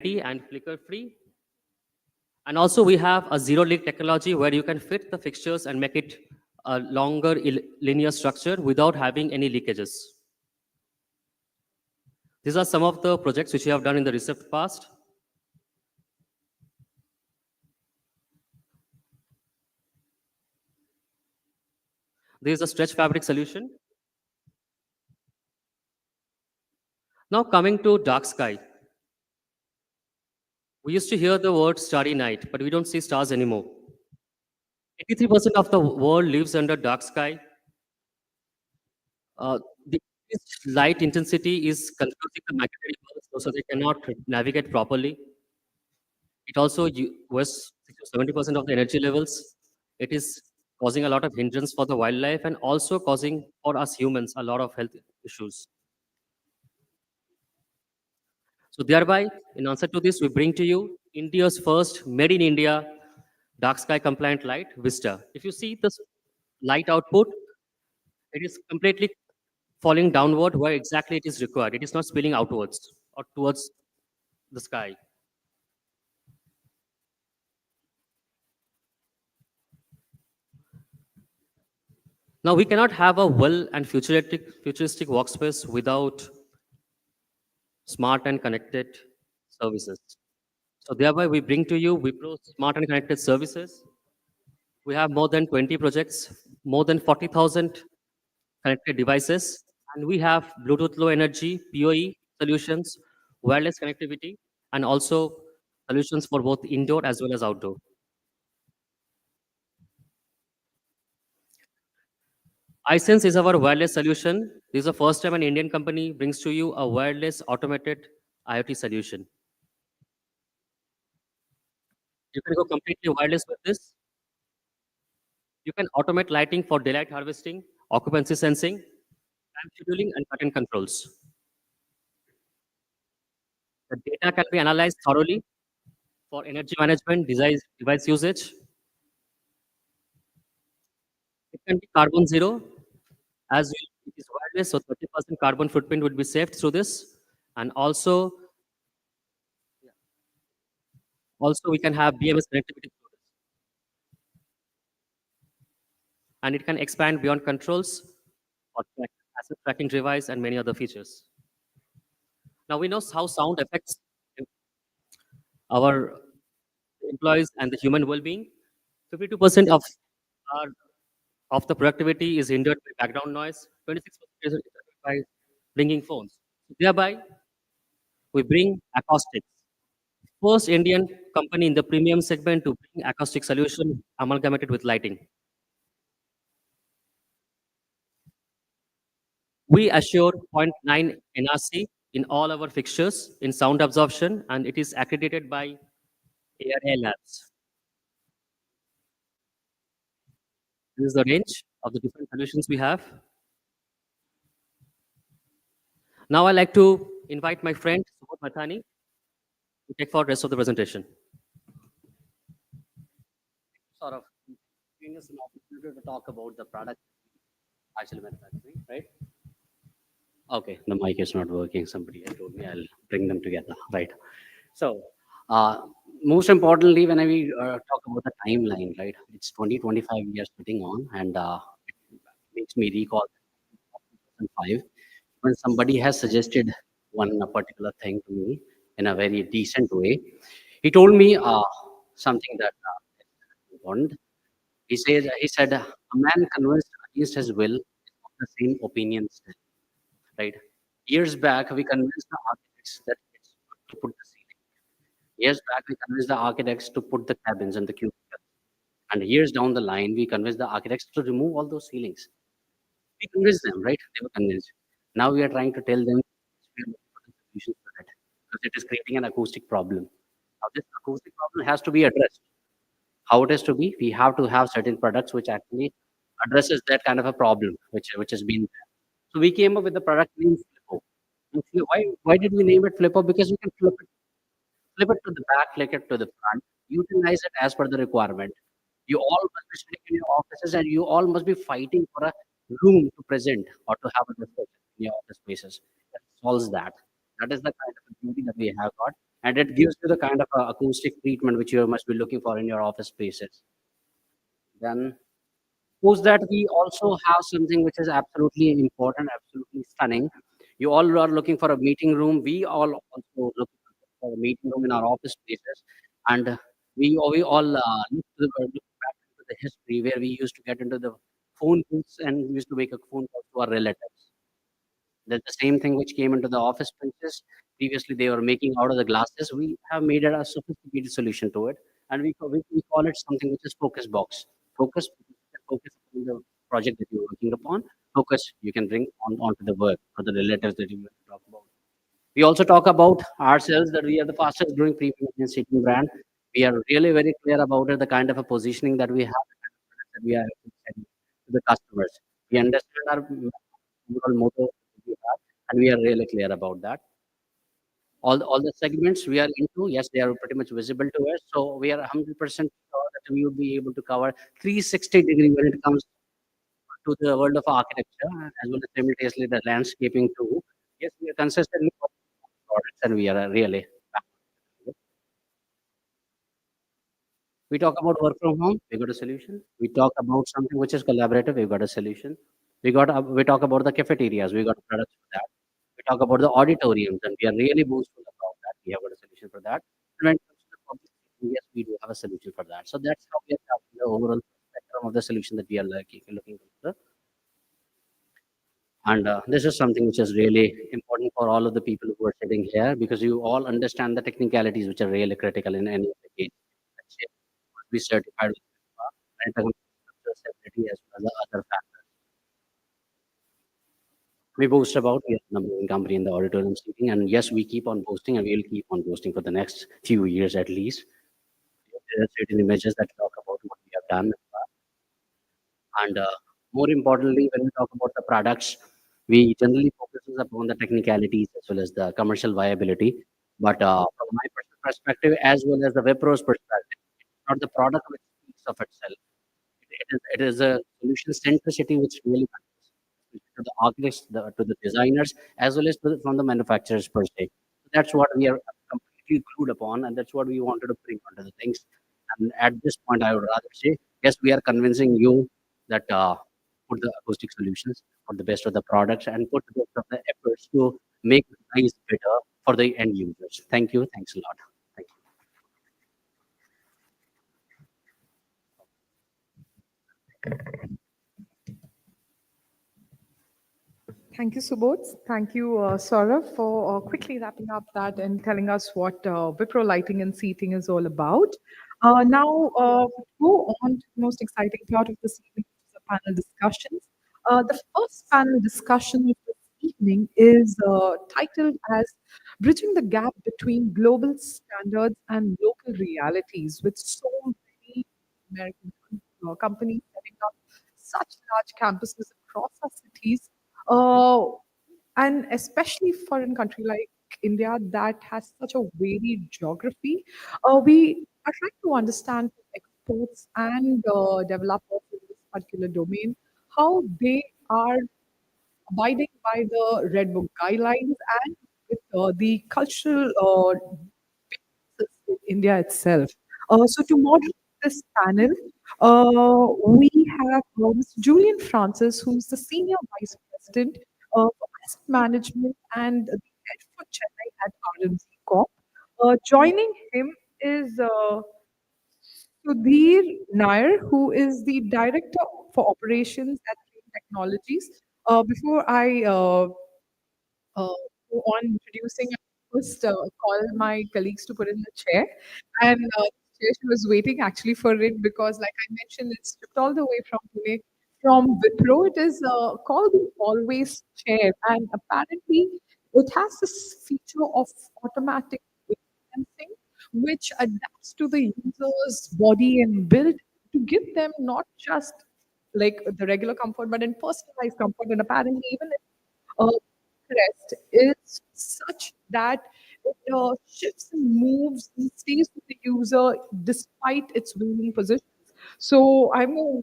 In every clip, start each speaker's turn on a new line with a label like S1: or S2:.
S1: and flicker free. And also we have a zero leak technology where you can fit the fixtures and make it a longer linear structure without having any leakages. These are some of the projects which we have done in the recent past. There is a stretch fabric solution. Now coming to dark sky. We used to hear the word starry night, but we don't see stars anymore. 83% of the world lives under dark sky. The increased light intensity is confusing the migratory birds, so they cannot navigate properly. It also wastes 70% of the energy levels. It is causing a lot of hindrance for the wildlife and also causing for us humans a lot of health issues. So thereby, in answer to this, we bring to you India's first made in India dark sky compliant light, Vista. If you see this light output, it is completely falling downward where exactly it is required. It is not spilling outwards or towards the sky. Now we cannot have a well and futuristic workspace without smart and connected services. So thereby we bring to you Wipro smart and connected services. We have more than 20 projects, more than 40,000 connected devices, and we have Bluetooth Low Energy, PoE solutions, wireless connectivity, and also solutions for both indoor as well as outdoor. iSense is our wireless solution. This is the first time an Indian company brings to you a wireless automated IoT solution. You can go completely wireless with this. You can automate lighting for daylight harvesting, occupancy sensing, time scheduling, and curtain controls. The data can be analyzed thoroughly for energy management, device usage. It can be carbon zero as it is wireless, so 30% carbon footprint would be saved through this. And also we can have BMS connectivity through this. And it can expand beyond controls or asset tracking device and many other features. Now we know how sound affects our employees and the human well-being. 52% our, of the productivity is hindered by background noise. 26% is hindered by ringing phones. Thereby, we bring acoustics. First Indian company in the premium segment to bring acoustic solution amalgamated with lighting. We assure zero point 0.9 NRC in all our fixtures in sound absorption, and it is accredited by ARA Labs. This is the range of the different solutions we have. Now I'd like to invite my friend, Subodh Mathani, to take for the rest of the presentation. Sort of giving us an opportunity to talk about the product actually manufacturing, right? Okay, the mic is not working. Somebody had told me I'll bring them together, right? So, most importantly, when we talk about the timeline, right? It's 2025 we are sitting on, and it makes me recall 2005 when somebody has suggested one particular thing to me in a very decent way. He told me something that is important. He said, a man convinced against his will is of the same opinion still, right? Years back, we convinced the architects that it's good to put the ceiling. Years back, we convinced the architects to put the cabins and the cubicles. And years down the line, we convinced the architects to remove all those ceilings. We convinced them, right? They were convinced. Now we are trying to tell them we are looking for the solutions for it because it is creating an acoustic problem. Now, this acoustic problem has to be addressed. How it is to be? We have to have certain products which actually addresses that kind of a problem which has been there. So we came up with the product name Flippo. And why did we name it Flippo? Because you can flip it to the back, flip it to the front, utilize it as per the requirement. You all must be sitting in your offices and you all must be fighting for a room to present or to have a discussion in your office spaces. That solves that. That is the kind of beauty that we have got. and it gives you the kind of acoustic treatment which you must be looking for in your office spaces. Then post that, we also have something which is absolutely important, absolutely stunning. You all are looking for a meeting room. We all also look for a meeting room in our office spaces, and we all look back into the history where we used to get into the phone booths and we used to make a phone call to our relatives. That's the same thing which came into the office spaces. Previously, they were making out of the glasses. We have made it a sophisticated solution to it, and we call it something which is focus box. Focus on the project that you're working upon. Focus you can bring onto the work or the relatives that you want to talk about. We also talk about ourselves that we are the fastest growing premium Indian seating brand. We are really very clear about it, the kind of a positioning that we have, the kind of products that we are selling to the customers. We understand our overall motto that we have, and we are really clear about that. All the segments we are into, yes, they are pretty much visible to us. So we are 100% sure that we will be able to cover 360-degree when it comes to the world of architecture, as well as simultaneously the landscaping too. Yes, we are consistently working on products, and we are really. We talk about work from home, we got a solution. We talk about something which is collaborative, we got a solution. We talk about the cafeterias, we got products for that. We talk about the auditoriums, and we are really boastful about that. We have got a solution for that. And when it comes to the public speaking, yes, we do have a solution for that. So that's how we are covering the overall spectrum of the solution that we are looking for. And this is something which is really important for all of the people who are sitting here, because you all understand the technicalities which are really critical in any of the case. Let's say, must be certified with rent stability as well as the other factors. We boast about we are the number one company in the auditorium seating, and yes, we keep on boasting, and we will keep on boasting for the next few years at least. There are certain images that talk about what we have done. And more importantly, when we talk about the products, we generally focuses upon the technicalities as well as the commercial viability. But from my personal perspective, as well as the Wipro's perspective, it's not the product which speaks of itself. It is a solution centricity which really matters, especially to the architects, to the designers, as well as from the manufacturers per se. So that's what we are completely glued upon, and that's what we wanted to bring onto the things. And at this point, I would rather say, yes, we are convincing you that put the acoustic solutions, put the best of the products, and put the best of the efforts to make life better for the end users. Thank you. Thanks a lot. Thank you.
S2: Thank you, Subodh. Thank you, Saurav, for quickly wrapping up that and telling us what Wipro lighting and seating is all about. Now, go on to the most exciting part of this evening, which is the panel discussions. The first panel discussion of this evening is titled as Bridging the Gap Between Global Standards and Local Realities, with so many American companies setting up such large campuses across our cities, uh, and especially for a country like India that has such a varied geography. We are trying to understand experts and developers in this particular domain how they are abiding by the Red Book guidelines and with the cultural in India itself. To moderate this panel, we have Mr. Julian Francis, who's the Senior Vice President for Asset Management and the head for Chennai at RMZ Corp. Joining him is Sudhir Nair, who is the Director for Operations at Green Technologies. Before I uh, go on introducing, I first call my colleagues to put in the chair. And the chair she was waiting actually for it because, like I mentioned, it's shipped all the way from Pune. From Wipro, it is called the Always chair. And apparently, it has this feature of automatic weight sensing, which adapts to the user's body and build to give them not just like the regular comfort, but in personalized comfort. And apparently, even if rest is such that it shifts and moves and stays with the user despite its varying positions. So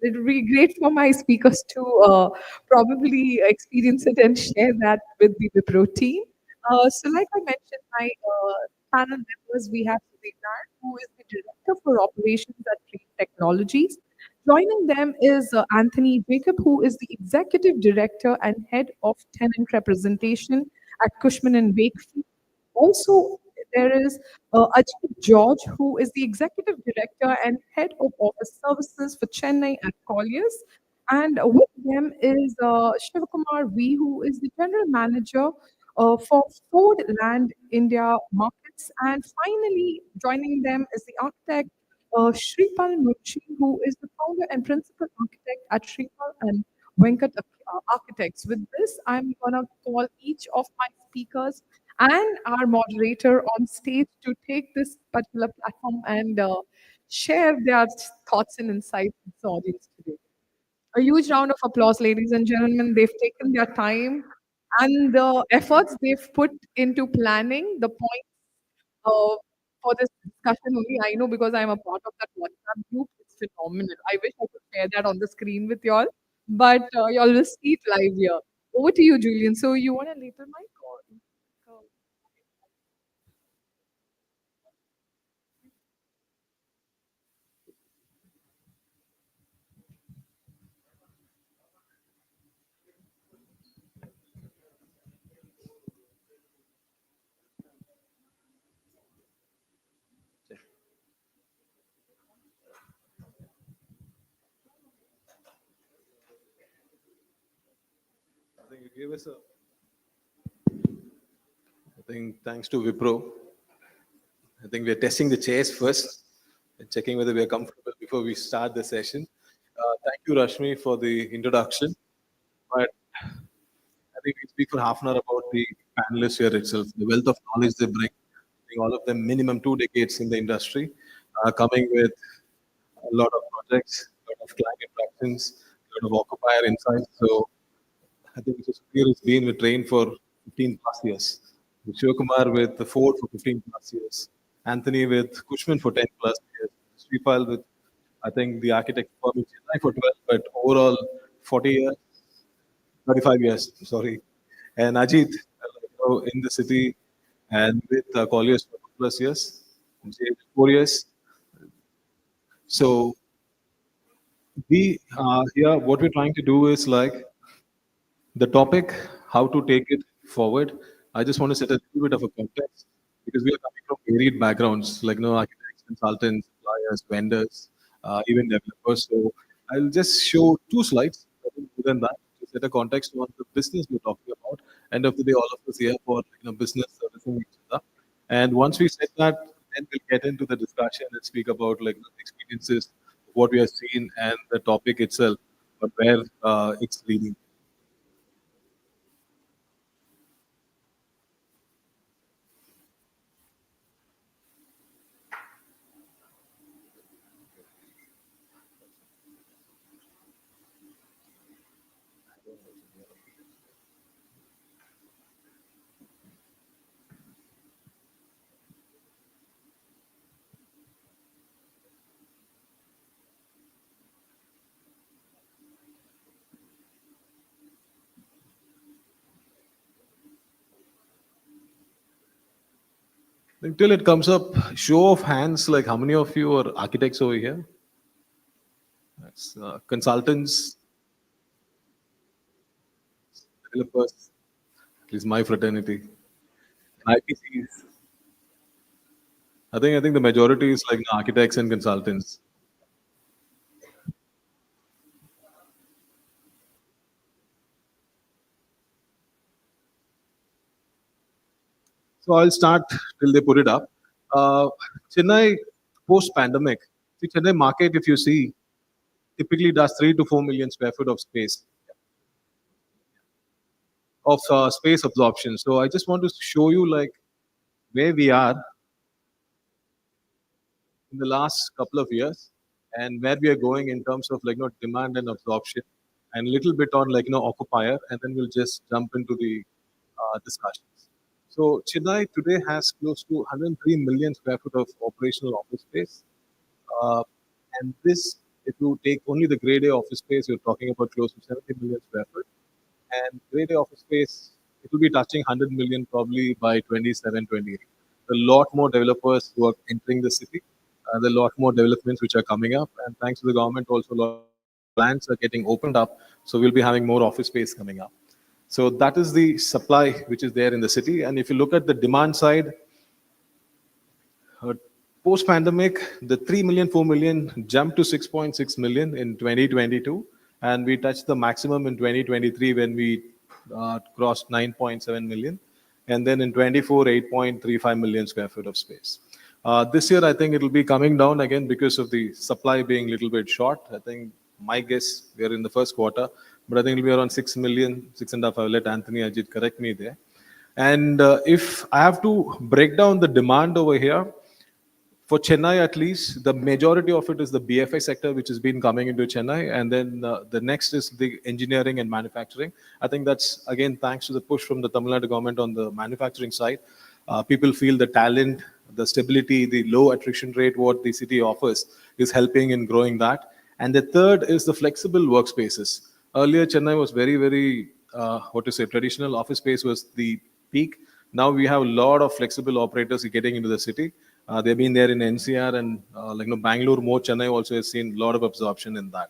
S2: it'll be great for my speakers to probably experience it and share that with the Wipro team. So, like I mentioned, my panel members, we have Sudhir, who is the Director for Operations at Trade Technologies. Joining them is Anthony Jacob, who is the Executive Director and Head of Tenant Representation at Cushman and Wakefield. Also, there is Ajit George, who is the Executive Director and Head of Office Services for Chennai at Colliers. And with them is Shivakumar V, who is the General Manager for Ford Land India Markets. And finally, joining them is the architect Shripal Murchi, who is the founder and principal architect at Shripal and Venkat Architects. With this, I'm going to call each of my speakers and our moderator on stage to take this particular platform and share their thoughts and insights with the audience today. A huge round of applause, ladies and gentlemen. They've taken their time and the efforts they've put into planning the points for this discussion only. I know because I'm a part of that WhatsApp group. It's phenomenal. I wish I could share that on the screen with y'all, but y'all will see it live here. Over to you, Julian. So you want a little mic or?
S3: I think you gave us a. I think thanks to Wipro, I think we are testing the chairs first and checking whether we are comfortable before we start the session. Thank you, Rashmi, for the introduction. But I think we speak for half an hour about the panelists here itself, the wealth of knowledge they bring. I think all of them minimum 2 decades in the industry, coming with a lot of projects, a lot of client interactions, a lot of occupier insights. So I think Mr. Sudhir has been with Train for 15 plus years. Shivakumar with the Ford for 15 plus years. Anthony with Cushman for 10 plus years. Sripal with, I think, the architect firm in Chennai for 12, but overall 40 years, 35 years, sorry. And Ajit, in the city and with Colliers for 2 plus years, and Jay 4 years. So we here, what we're trying to do is like the topic, how to take it forward. I just want to set a little bit of a context because we are coming from varied backgrounds, like architects, consultants, suppliers, vendors, even developers. So I'll just show 2 slides. Nothing more than that to set a context on the business we're talking about. End of the day, all of us here for business servicing each other. And once we set that, then we'll get into the discussion and speak about the experiences, what we have seen, and the topic itself, but where it's leading. Until it comes up, show of hands, like how many of you are architects over here? That's, consultants, developers, at least my fraternity, IPCs. I think the majority is like architects and consultants. So I'll start till they put it up. Chennai post pandemic. See, Chennai market, if you see, typically does 3 to 4 million square foot of space absorption. So I just want to show you like where we are in the last couple of years and where we are going in terms of demand and absorption and a little bit on occupier, and then we'll just jump into the discussions. So Chennai today has close to 103 million square foot of operational office space. Uh, and this, if you take only the grade A office space, you're talking about close to 70 million square foot. And grade A office space, it will be touching 100 million probably by 27, 28. a lot more developers who are entering the city. There are a lot more developments which are coming up, and thanks to the government, also a lot of lands are getting opened up. So we'll be having more office space coming up. So that is the supply which is there in the city. And if you look at the demand side, uh, post-pandemic, the 3 million, 4 million jumped to 6.6 million in 2022, and we touched the maximum in 2023 when we crossed 9.7 million, and then in 24, 8.35 million square foot of space. This year, I think it will be coming down again because of the supply being a little bit short. I think my guess, we are in the first quarter, but I think it will be around 6 million, 6.5. I'll let Anthony Ajit correct me there. And if I have to break down the demand over here, for Chennai at least, the majority of it is the BFI sector, which has been coming into Chennai. And then the next is the engineering and manufacturing. I think that's, again, thanks to the push from the Tamil Nadu government on the manufacturing side. People feel the talent, the stability, the low attrition rate, what the city offers is helping in growing that. And the third is the flexible workspaces. Earlier, Chennai was very, very, what to say, traditional office space was the peak. Now we have a lot of flexible operators getting into the city. They've been there in NCR and Bangalore, more Chennai also has seen a lot of absorption in that.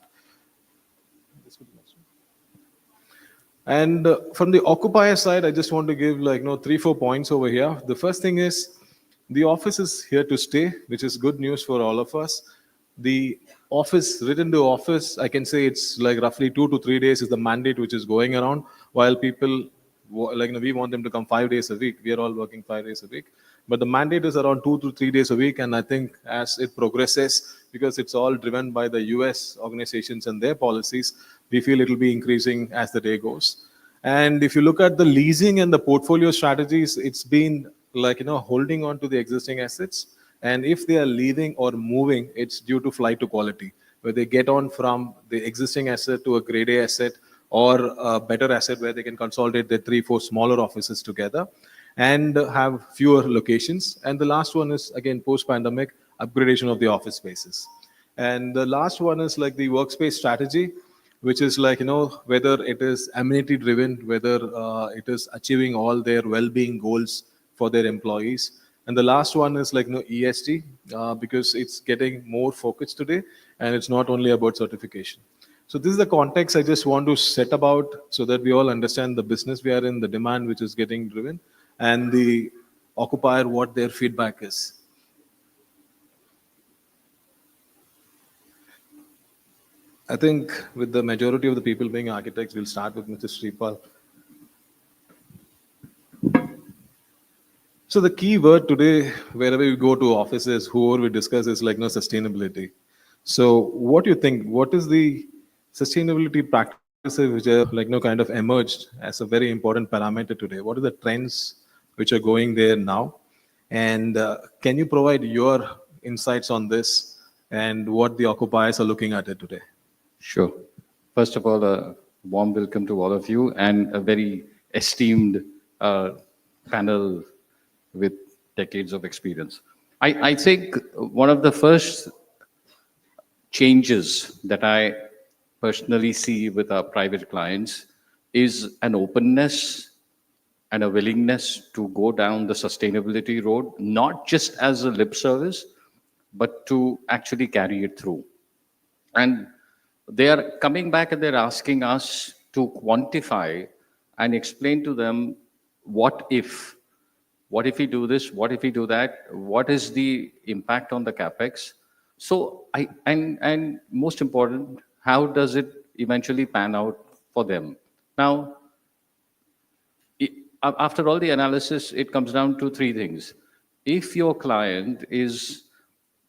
S3: And from the occupier side, I just want to give 3-4 points over here. The first thing is the office is here to stay, which is good news for all of us. The office, written to office, I can say it's like roughly 2 to 3 days is the mandate which is going around, while people we want them to come 5 days a week. We are all working 5 days a week, but the mandate is around 2 to 3 days a week. And I think as it progresses, because it's all driven by the US organizations and their policies, we feel it will be increasing as the day goes. And if you look at the leasing and the portfolio strategies, it's been holding on to the existing assets. And if they are leaving or moving, it's due to flight to quality, where they get on from the existing asset to a grade A asset or a better asset where they can consolidate their 3-4 smaller offices together and have fewer locations. And the last one is, again, post-pandemic upgradation of the office spaces. And the last one is like the workspace strategy, which is whether it is amenity driven, whether it is achieving all their well-being goals for their employees. And the last one is ESG, because it's getting more focused today, and it's not only about certification. So this is the context I just want to set about, so that we all understand the business we are in, the demand which is getting driven, and the occupier, what their feedback is. I think with the majority of the people being architects, we'll start with Mr. Sripal. So the key word today, wherever we go to offices, whoever we discuss, is sustainability. So what do you think? What is the sustainability practices which are kind of emerged as a very important parameter today? What are the trends which are going there now? And can you provide your insights on this and what the occupiers are looking at it today?
S4: Sure. First of all, a warm welcome to all of you and a very esteemed panel with decades of experience. I think one of the first changes that I personally see with our private clients is an openness and a willingness to go down the sustainability road, not just as a lip service, but to actually carry it through. And they are coming back and they're asking us to quantify and explain to them, what if we do this, what if we do that, what is the impact on the capex? So and most important, how does it eventually pan out for them? Now, after all the analysis, it comes down to three things. If your client is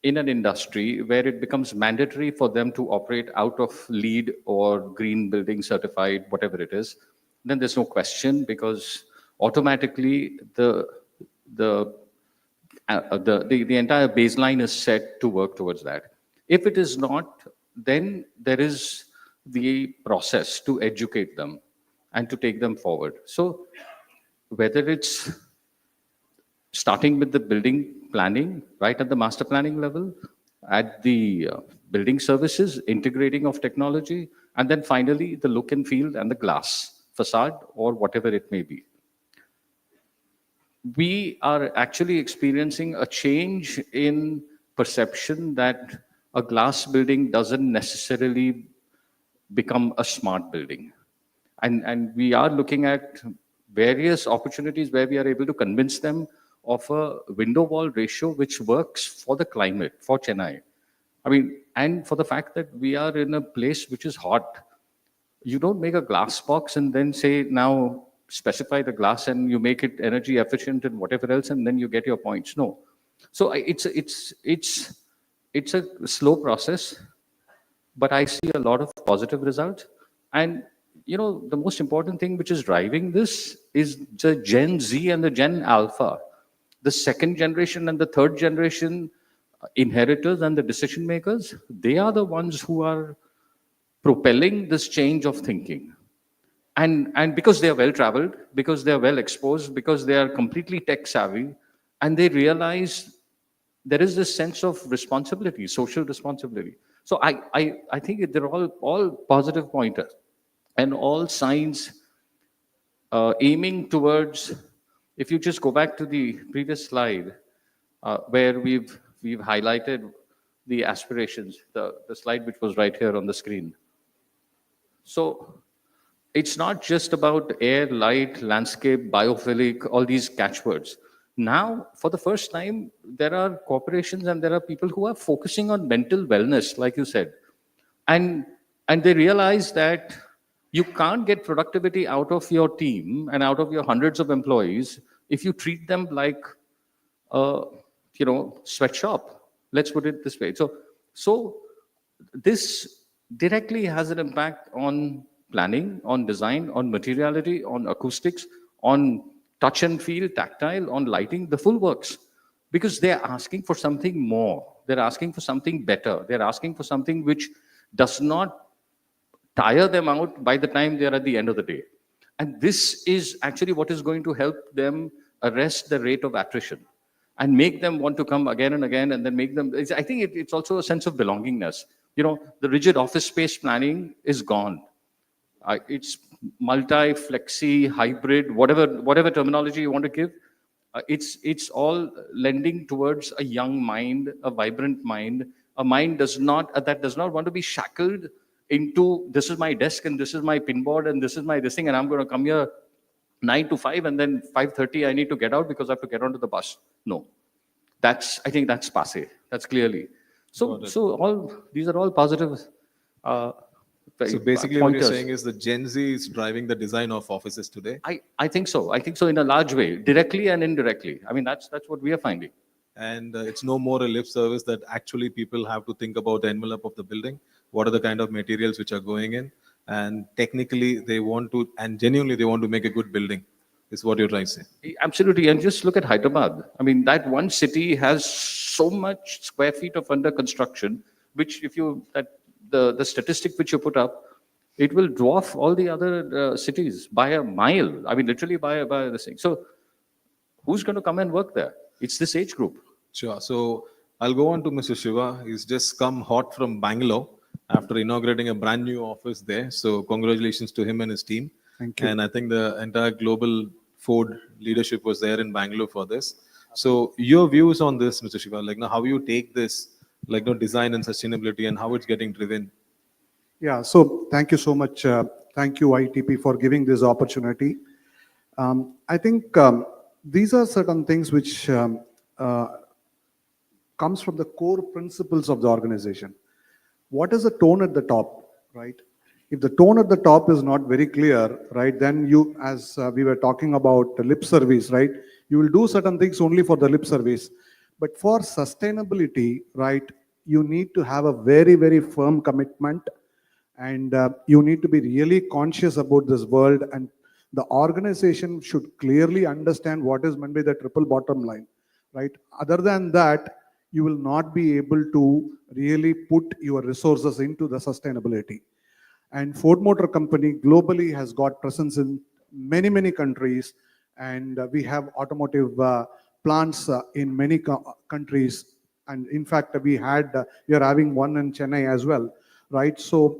S4: in an industry where it becomes mandatory for them to operate out of LEED or green building certified, whatever it is, then there's no question, because automatically the entire baseline is set to work towards that. If it is not, then there is the process to educate them and to take them forward. So whether it's starting with the building planning, right at the master planning level, at the building services, integrating of technology, and then finally the look and feel and the glass facade or whatever it may be. we are actually experiencing a change in perception that a glass building doesn't necessarily become a smart building. And we are looking at various opportunities where we are able to convince them of a window wall ratio which works for the climate, for Chennai. I mean, and for the fact that we are in a place which is hot. You don't make a glass box and then say, now specify the glass and you make it energy efficient and whatever else, and then you get your points. No. So it's a slow process, but I see a lot of positive results. And the most important thing which is driving this is the Gen Z and the Gen Alpha, the second generation and the third generation inheritors and the decision makers. They are the ones who are propelling this change of thinking. And because they are well traveled, because they are well exposed, because they are completely tech savvy, and they realize there is this sense of responsibility, social responsibility. So I think they're all positive pointers and all signs aiming towards. If you just go back to the previous slide, where we've highlighted the aspirations, the slide which was right here on the screen. So it's not just about air, light, landscape, biophilic, all these catchwords. Now, for the first time, there are corporations and there are people who are focusing on mental wellness, like you said. And they realize that you can't get productivity out of your team and out of your hundreds of employees if you treat them like a sweatshop. Let's put it this way. So this directly has an impact on planning, on design, on materiality, on acoustics, on touch and feel, tactile, on lighting, the full works. Because they're asking for something more. They're asking for something better. They're asking for something which does not tire them out by the time they're at the end of the day. And this is actually what is going to help them arrest the rate of attrition and make them want to come again and again, and then make them. I think it's also a sense of belongingness. The rigid office space planning is gone. It's multi, flexi, hybrid, whatever terminology you want to give. It's all lending towards a young mind, a vibrant mind, a mind that does not want to be shackled into this is my desk and this is my pinboard and this is my this thing and I'm going to come here 9 to 5 and then 5:30 I need to get out because I have to get onto the bus. No, I think that's passe. That's clearly. So all these are all positive.
S3: So basically what you're
S4: pointers.
S3: saying is the Gen Z is driving the design of offices today.
S4: I think so. I think so in a large way, directly and indirectly. I mean, that's what we are finding.
S3: And it's no more a lip service, that actually people have to think about the envelope of the building. What are the kind of materials which are going in? And technically they want to, and genuinely they want to make a good building, is what you're trying to say.
S4: Absolutely. And just look at Hyderabad. I mean, that one city has so much square feet of under construction, which if you, the statistic which you put up, it will dwarf all the other cities by a mile. I mean, literally by this thing. So who's going to come and work there? It's this age group.
S3: Sure. So I'll go on to Mr. Shiva. He's just come hot from Bangalore after inaugurating a brand new office there. So congratulations to him and his team.
S5: Thank you.
S3: And I think the entire global Ford leadership was there in Bangalore for this. So your views on this, Mr. Shiva, like now how you take this, like design and sustainability and how it's getting driven.
S5: Yeah, so thank you so much. Thank you, ITP, for giving this opportunity. I think these are certain things which comes from the core principles of the organization. What is the tone at the top, right? If the tone at the top is not very clear, right, then you, as we were talking about lip service, right, you will do certain things only for the lip service. But for sustainability, right, you need to have a very, very firm commitment, and you need to be really conscious about this world, and the organization should clearly understand what is meant by the triple bottom line, right? Other than that, you will not be able to really put your resources into the sustainability. And Ford Motor Company globally has got presence in many, many countries, and we have automotive plants in many countries. And in fact, we are having one in Chennai as well, right? So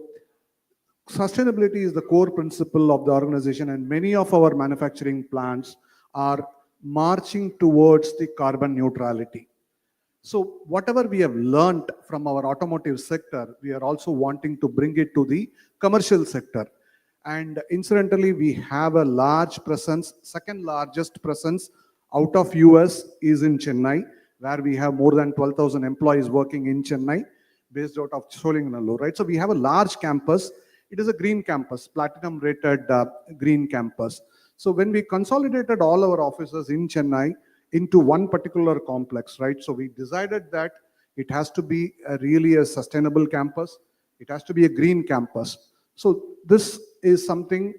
S5: sustainability is the core principle of the organization, and many of our manufacturing plants are marching towards the carbon neutrality. So whatever we have learned from our automotive sector, we are also wanting to bring it to the commercial sector. And incidentally, we have a large presence, second largest presence out of US is in Chennai, where we have more than 12,000 employees working in Chennai, based out of Solinganallur, right? So we have a large campus. It is a green campus, platinum rated green campus. So when we consolidated all our offices in Chennai into one particular complex, right? So we decided that it has to be really a sustainable campus. It has to be a green campus. So this is something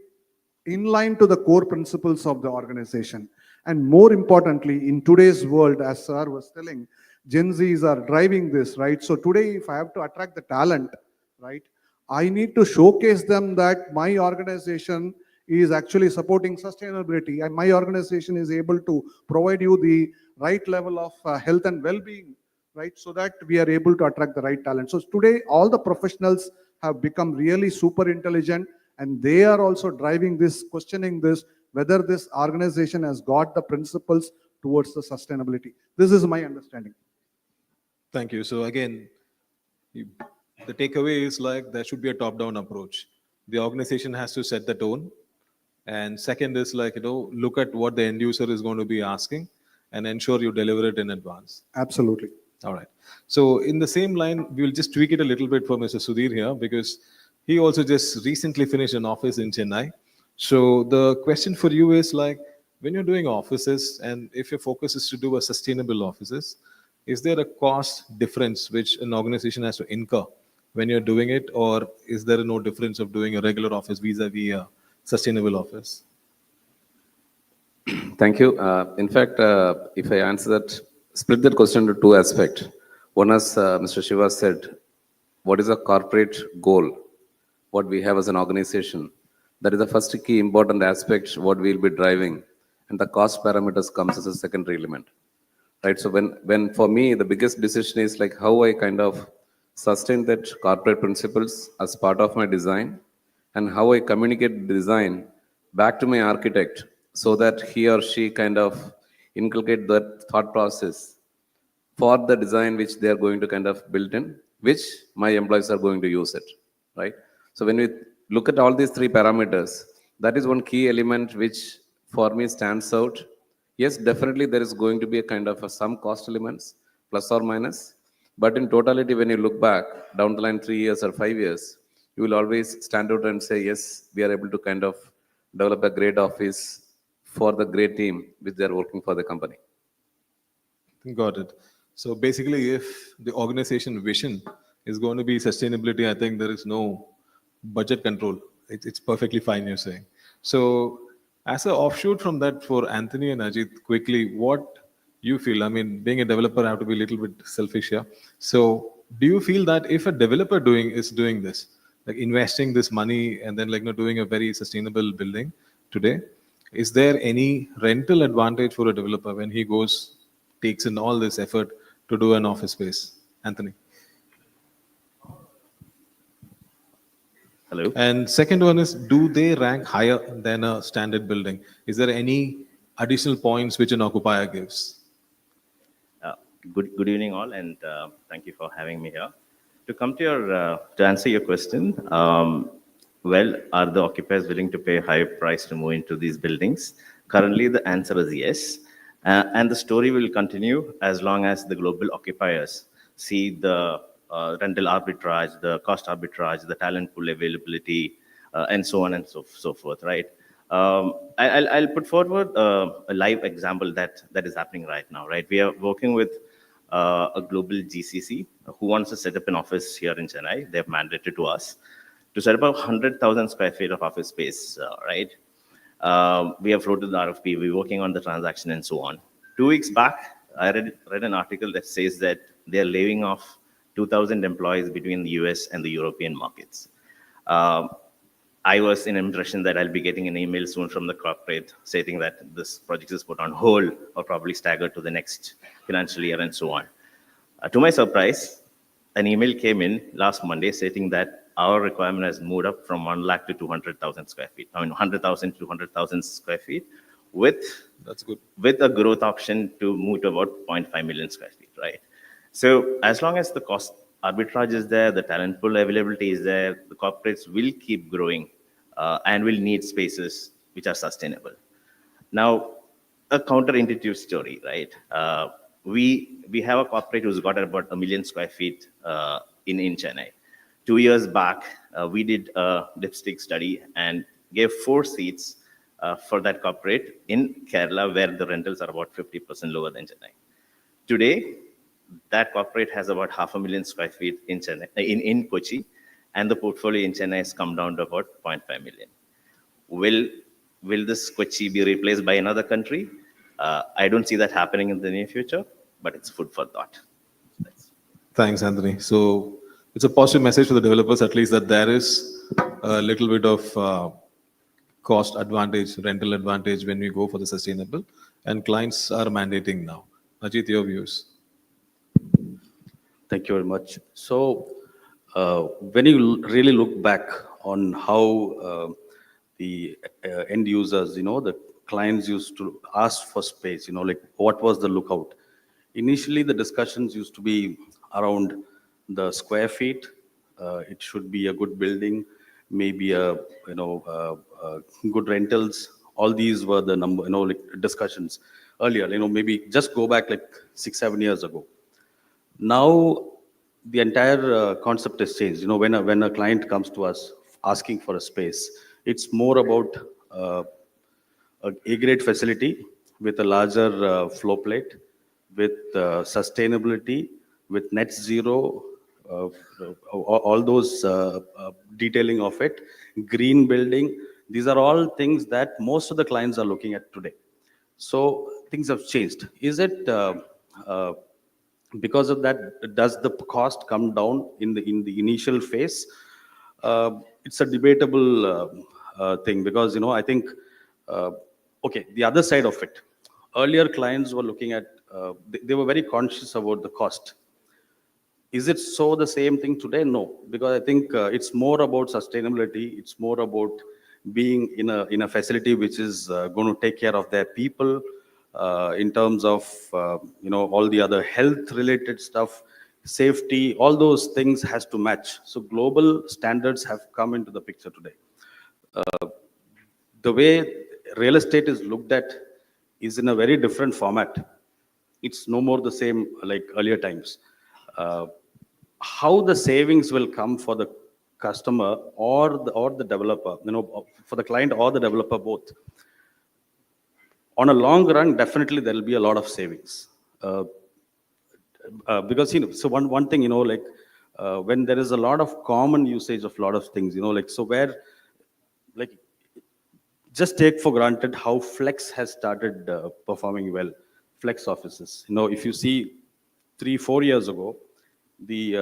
S5: in line to the core principles of the organization. And more importantly, in today's world, as Sir was telling, Gen Zs are driving this, right? So today, if I have to attract the talent, right, I need to showcase them that my organization is actually supporting sustainability and my organization is able to provide you the right level of health and well-being, right? So that we are able to attract the right talent. So today, all the professionals have become really super intelligent and they are also driving this, questioning this, whether this organization has got the principles towards the sustainability. This is my understanding.
S3: Thank you. So again, you- the takeaway is like there should be a top-down approach. The organization has to set the tone. And second is like, look at what the end user is going to be asking and ensure you deliver it in advance.
S5: Absolutely.
S3: All right. So in the same line, we'll just tweak it a little bit for Mr. Sudhir here because he also just recently finished an office in Chennai. So the question for you is like, when you're doing offices and if your focus is to do a sustainable offices, is there a cost difference which an organization has to incur when you're doing it, or is there no difference of doing a regular office vis-a-vis a sustainable office?
S6: Thank you. In fact, if I answer that, split that question into two aspects. One, as Mr. Shiva said, what is a corporate goal? What we have as an organization? That is the first key important aspect, what we'll be driving. And the cost parameters comes as a secondary element. Right? So when for me, the biggest decision is like how I kind of sustain that corporate principles as part of my design and how I communicate the design back to my architect so that he or she kind of inculcate that thought process for the design which they are going to kind of build in, which my employees are going to use it, right? So when we look at all these three parameters, that is one key element which for me stands out. Yes, definitely there is going to be a kind of some cost elements, plus or minus, but in totality, when you look back down the line 3 years or 5 years, you will always stand out and say, yes, we are able to kind of develop a great office for the great team which they are working for the company.
S3: Got it. So basically, if the organization vision is going to be sustainability, I think there is no budget control. It's perfectly fine, you're saying. So as an offshoot from that for Anthony and Ajit, quickly, what you feel? I mean, being a developer, I have to be a little bit selfish here. So do you feel that if a developer is doing this, like investing this money and then like doing a very sustainable building today, is there any rental advantage for a developer when he takes in all this effort to do an office space? Anthony.
S7: Hello.
S3: And second one is, do they rank higher than a standard building? Is there any additional points which an occupier gives?
S7: Good evening, all, and thank you for having me here. To come to to answer your question, well, are the occupiers willing to pay a higher price to move into these buildings? Currently, the answer is yes. And the story will continue as long as the global occupiers see the rental arbitrage, the cost arbitrage, the talent pool availability, and so on and so forth, right? I'll put forward a live example that is happening right now, right? We are working with a global GCC who wants to set up an office here in Chennai. They have mandated to us to set up 100,000 square feet of office space, right? We have floated the RFP, we're working on the transaction and so on. 2 weeks back, I read an article that says that they're laying off 2,000 employees between the US and the European markets. I was in impression that I'll be getting an email soon from the corporate stating that this project is put on hold or probably staggered to the next financial year and so on. To my surprise, an email came in last Monday stating that our requirement has moved up from 1 lakh to 200,000 square feet. I mean, 100,000 to 200,000 square feet with
S3: That's good.
S7: with a growth option to move to about 0.5 million square feet, right? So as long as the cost arbitrage is there, the talent pool availability is there, the corporates will keep growing and will need spaces which are sustainable. Now, a counterintuitive story, right? We have a corporate who's got about 1 million square feet in Chennai. 2 years back, we did a dipstick study and gave 4 seats for that corporate in Kerala, where the rentals are about 50% lower than Chennai. Today, that corporate has about 500,000 square feet in Chennai, in Kochi, and the portfolio in Chennai has come down to about 0.5 million. Will will this Kochi be replaced by another country? I don't see that happening in the near future, but it's food for thought.
S3: Thanks, Anthony. So it's a positive message for the developers, at least, that there is a little bit of cost advantage, rental advantage when we go for the sustainable, and clients are mandating now. Ajit, your views?
S1: Thank you very much. So, when you really look back on how the end users, the clients used to ask for space, like what was the lookout? Initially, the discussions used to be around the square feet. It should be a good building, maybe good rentals. All these were the number, like discussions earlier. Maybe just go back like 6, 7 years ago. Now the entire concept has changed. When a client comes to us asking for a space, it's more about a grade facility with a larger floor plate, with sustainability, with net zero, all those detailing of it, green building. These are all things that most of the clients are looking at today. So things have changed. Is it uh, because of that, does the cost come down in the initial phase? It's a debatable thing, because I think uh, okay, the other side of it, earlier clients were looking at they were very conscious about the cost. Is it so the same thing today? No, because I think it's more about sustainability. It's more about being in a facility which is going to take care of their people, in terms of all the other health related stuff, safety. All those things has to match. So global standards have come into the picture today. The way real estate is looked at is in a very different format. It's no more the same like earlier times. Uh, how the savings will come for the customer or the developer, for the client or the developer both. On a long run, definitely there will be a lot of savings. Because so one thing, like when there is a lot of common usage of a lot of things, like so where like just take for granted how flex has started performing well. Flex offices, if you see 3, 4 years ago, the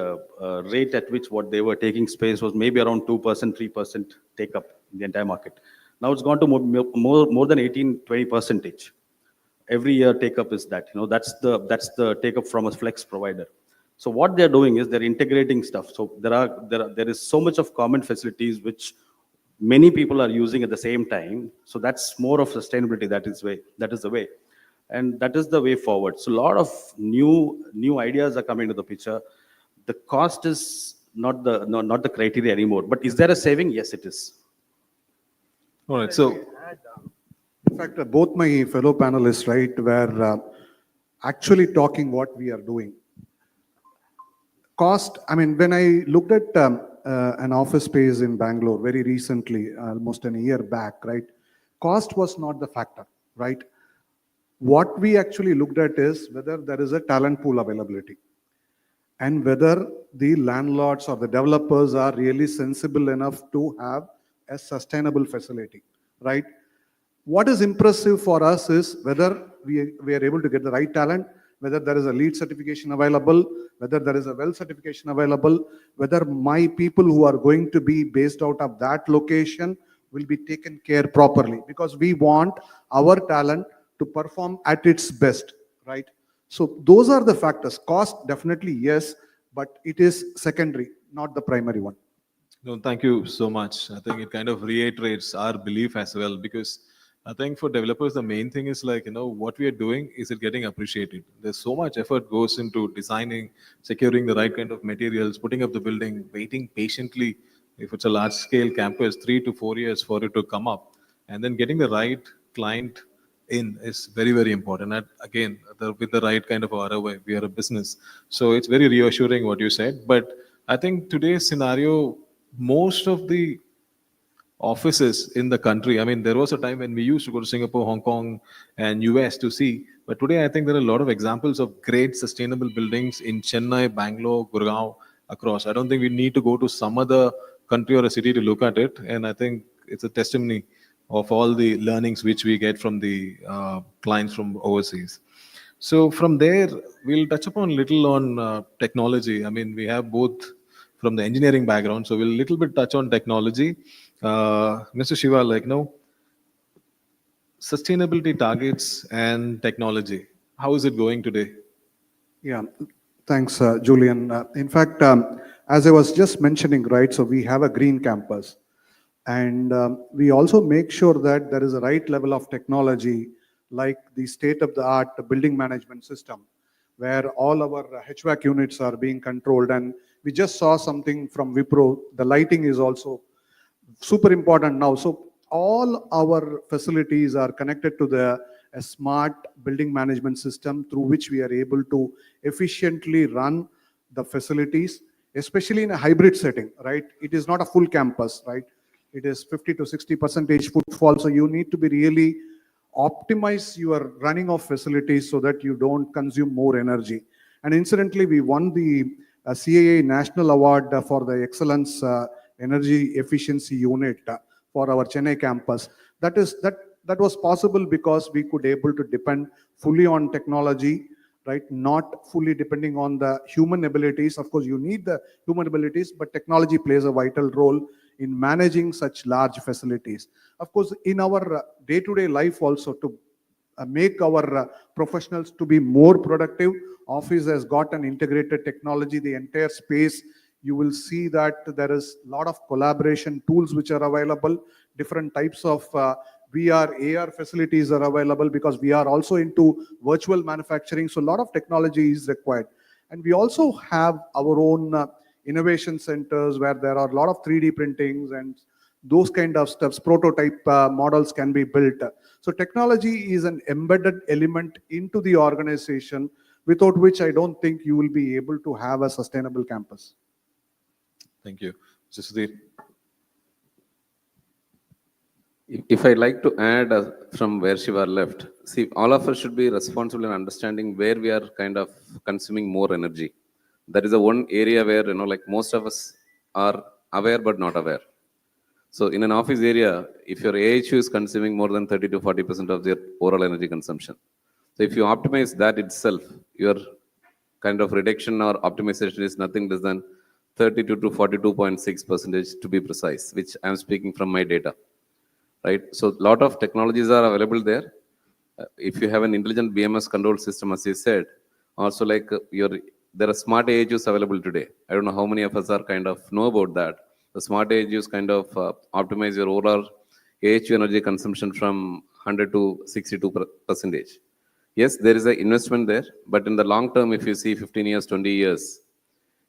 S1: rate at which what they were taking space was maybe around 2%, 3% take up in the entire market. Now it's gone to more than 18, 20%. Every year take up is that, that's the take up from a flex provider. So what they're doing is they're integrating stuff. So there is so much of common facilities which many people are using at the same time. So that's more of sustainability. That is the way, and that is the way forward. So a lot of new ideas are coming to the picture. The cost is not the criteria anymore. But is there a saving? Yes, it is.
S3: All right. So
S5: In fact, both my fellow panelists, right, were actually talking what we are doing. Cost, I mean, when I looked at an office space in Bangalore very recently, almost a year back, right, cost was not the factor, right? What we actually looked at is whether there is a talent pool availability and whether the landlords or the developers are really sensible enough to have a sustainable facility, right? What is impressive for us is whether we are able to get the right talent, whether there is a LEED certification available, whether there is a well certification available, whether my people who are going to be based out of that location will be taken care properly, because we want our talent to perform at its best, right? So those are the factors. Cost, definitely yes, but it is secondary, not the primary one.
S3: no, thank you so much. I think it kind of reiterates our belief as well, because I think for developers, the main thing is like, what we are doing, is it getting appreciated? There's so much effort goes into designing, securing the right kind of materials, putting up the building, waiting patiently. If it's a large scale campus, 3 to 4 years for it to come up, and then getting the right client in is very, very important. And again, with the right kind of ROI, we are a business. So it's very reassuring what you said. But I think today's scenario, most of the offices in the country. I mean, there was a time when we used to go to Singapore, Hong Kong, and US to see. But today, I think there are a lot of examples of great sustainable buildings in Chennai, Bangalore, Gurgaon, across. I don't think we need to go to some other country or a city to look at it. And I think it's a testimony of all the learnings which we get from the clients from overseas. So from there, we'll touch upon little on technology. I mean, we have both from the engineering background, so we'll little bit touch on technology. Mr. Shiva, sustainability targets and technology. How is it going today?
S5: Yeah, thanks, Julian. In fact, as I was just mentioning, right, so we have a green campus. And we also make sure that there is a right level of technology, like the state-of-the-art building management system, where all our HVAC units are being controlled. And we just saw something from Wipro. The lighting is also super important now. So all our facilities are connected to a smart building management system through which we are able to efficiently run the facilities, especially in a hybrid setting, right? It is not a full campus, right? It is 50 to 60% footfall. So you need to be really optimize your running of facilities so that you don't consume more energy. And incidentally, we won the CAA National Award for the Excellence Energy Efficiency Unit for our Chennai campus. That was possible because we could able to depend fully on technology, right? Not fully depending on the human abilities. Of course, you need the human abilities, but technology plays a vital role in managing such large facilities. Of course, in our day-to-day life also, to make our professionals to be more productive, office has got an integrated technology. The entire space, you will see that there is a lot of collaboration tools which are available. Different types of VR, AR facilities are available because we are also into virtual manufacturing. So a lot of technology is required. And we also have our own innovation centers where there are a lot of 3D printings and those kind of stuffs, prototype models can be built. So technology is an embedded element into the organization, without which I don't think you will be able to have a sustainable campus.
S3: Thank you. Mr. Sudhir.
S6: If I like to add from where Shiva left, see, all of us should be responsible in understanding where we are kind of consuming more energy. That is the one area where, like most of us are aware but not aware. So in an office area, if your AHU is consuming more than 30 to 40% of their overall energy consumption, so if you optimize that itself, your kind of reduction or optimization is nothing less than 32 to 42.6% to be precise, which I'm speaking from my data, right? So a lot of technologies are available there. If you have an intelligent BMS control system, as you said, also like there are smart AHUs available today. I don't know how many of us are kind of know about that. The smart AHUs kind of optimize your overall AHU energy consumption from 100 to 62%. Yes, there is an investment there, but in the long term, if you see 15 years, 20 years,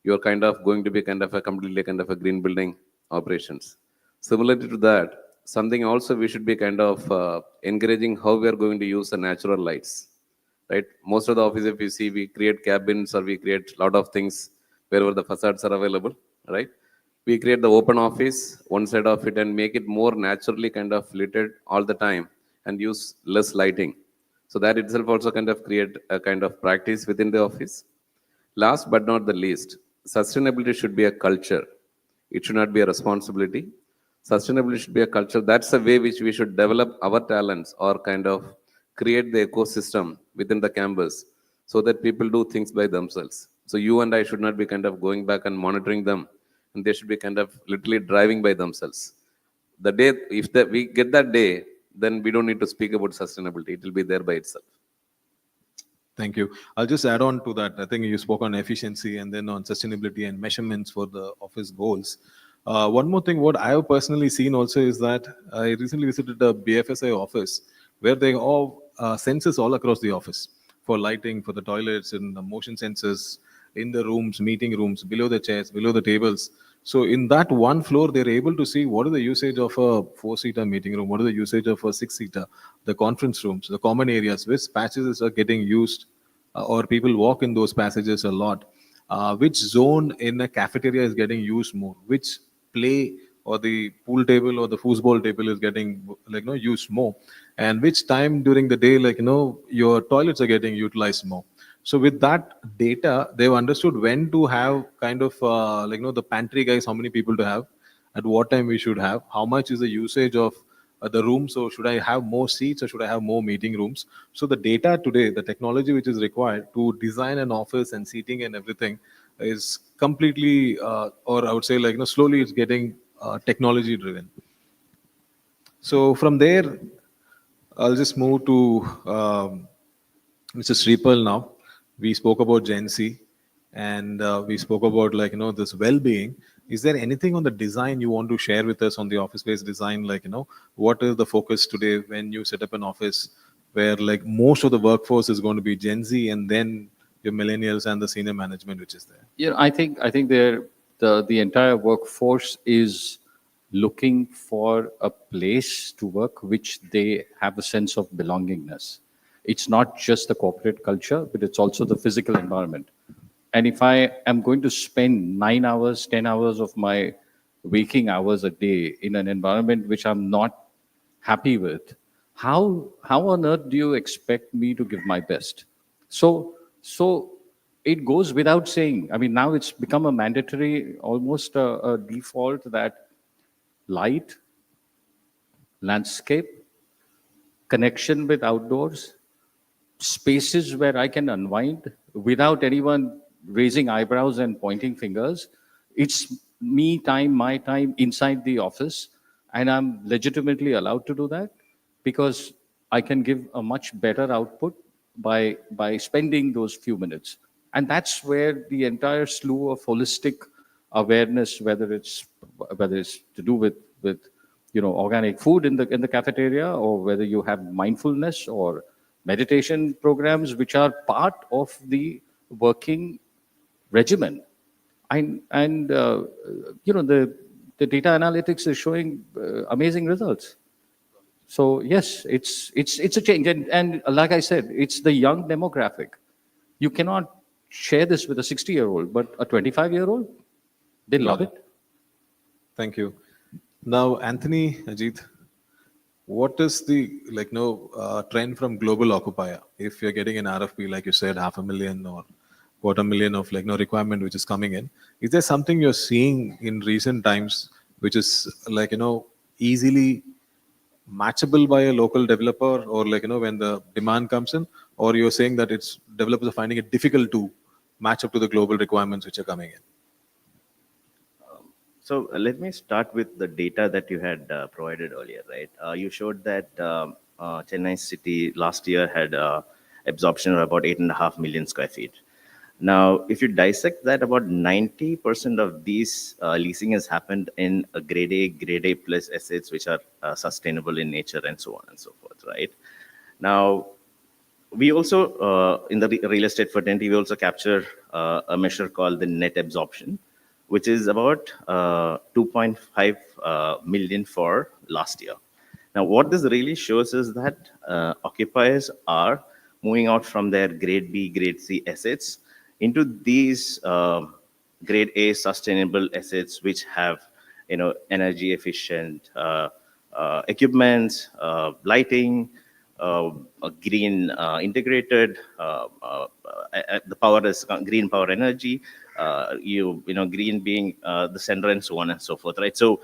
S6: you're kind of going to be kind of a completely kind of a green building operations. Similarly to that, something also we should be kind of encouraging how we are going to use the natural lights, right? Most of the offices, if you see, we create cabins or we create a lot of things wherever the facades are available, right? We create the open office, one side of it, and make it more naturally kind of lit all the time and use less lighting. So that itself also kind of create a kind of practice within the office. Last but not the least, sustainability should be a culture. It should not be a responsibility. Sustainability should be a culture. That's the way which we should develop our talents or kind of create the ecosystem within the campus so that people do things by themselves. So you and I should not be kind of going back and monitoring them, and they should be kind of literally driving by themselves. The day, if we get that day, then we don't need to speak about sustainability. It will be there by itself.
S3: Thank you. I'll just add on to that. I think you spoke on efficiency and then on sustainability and measurements for the office goals. One more thing, what I have personally seen also is that I recently visited a BFSI office where they have sensors all across the office for lighting, for the toilets, and the motion sensors in the rooms, meeting rooms, below the chairs, below the tables. So in that one floor, they're able to see what is the usage of a four-seater meeting room, what is the usage of a six-seater, the conference rooms, the common areas, which patches are getting used, or people walk in those passages a lot. Which zone in a cafeteria is getting used more? Which play or the pool table or the foosball table is getting used more? And which time during the day your toilets are getting utilized more? So with that data, they've understood when to have kind of the pantry guys, how many people to have, at what time we should have, how much is the usage of the room. So should I have more seats or should I have more meeting rooms? So the data today, the technology which is required to design an office and seating and everything is completely, or I would say slowly it's getting technology driven. So from there, I'll just move to Mr. Sripal now. We spoke about Gen Z, and we spoke about this well-being. Is there anything on the design you want to share with us on the office space design? What is the focus today when you set up an office where most of the workforce is going to be Gen Z, and then your millennials and the senior management which is there?
S4: I think the entire workforce is looking for a place to work which they have a sense of belongingness. It's not just the corporate culture, but it's also the physical environment. And if I am going to spend 9 hours, 10 hours of my waking hours a day in an environment which I'm not happy with, how on earth do you expect me to give my best? So it goes without saying. I mean, now it's become a mandatory, almost a default, that light, landscape, connection with outdoors, spaces where I can unwind without anyone raising eyebrows and pointing fingers. It's me time, my time inside the office, and I'm legitimately allowed to do that because I can give a much better output by spending those few minutes. And that's where the entire slew of holistic awareness, whether it's to do with organic food in the cafeteria, or whether you have mindfulness or meditation programs which are part of the working regimen. And the data analytics is showing amazing results. So yes, it's a change, and like I said, it's the young demographic. You cannot share this with a 60-year-old, but a 25-year-old, they love
S3: Got it.
S4: it.
S3: Thank you. Now, Anthony, Ajit, what is the trend from global occupier? If you're getting an RFP, like you said, 500,000 or 250,000 of requirement which is coming in, is there something you're seeing in recent times which is easily matchable by a local developer, or when the demand comes in, or you're saying that it's developers are finding it difficult to match up to the global requirements which are coming in?
S7: So let me start with the data that you had provided earlier, right? You showed that Chennai city last year had absorption of about 8.5 million square feet. Now, if you dissect that, about 90% of these leasing has happened in a grade A plus assets, which are sustainable in nature and so on and so forth, right? Now, we also, in the real estate fraternity, we also capture a measure called the net absorption, which is about 2.5 million for last year. Now, what this really shows is that occupiers are moving out from their grade B, grade C assets into these grade A sustainable assets, which have energy efficient equipment, lighting, green integrated, the power is green power energy, green being the center and so on and so forth, right? So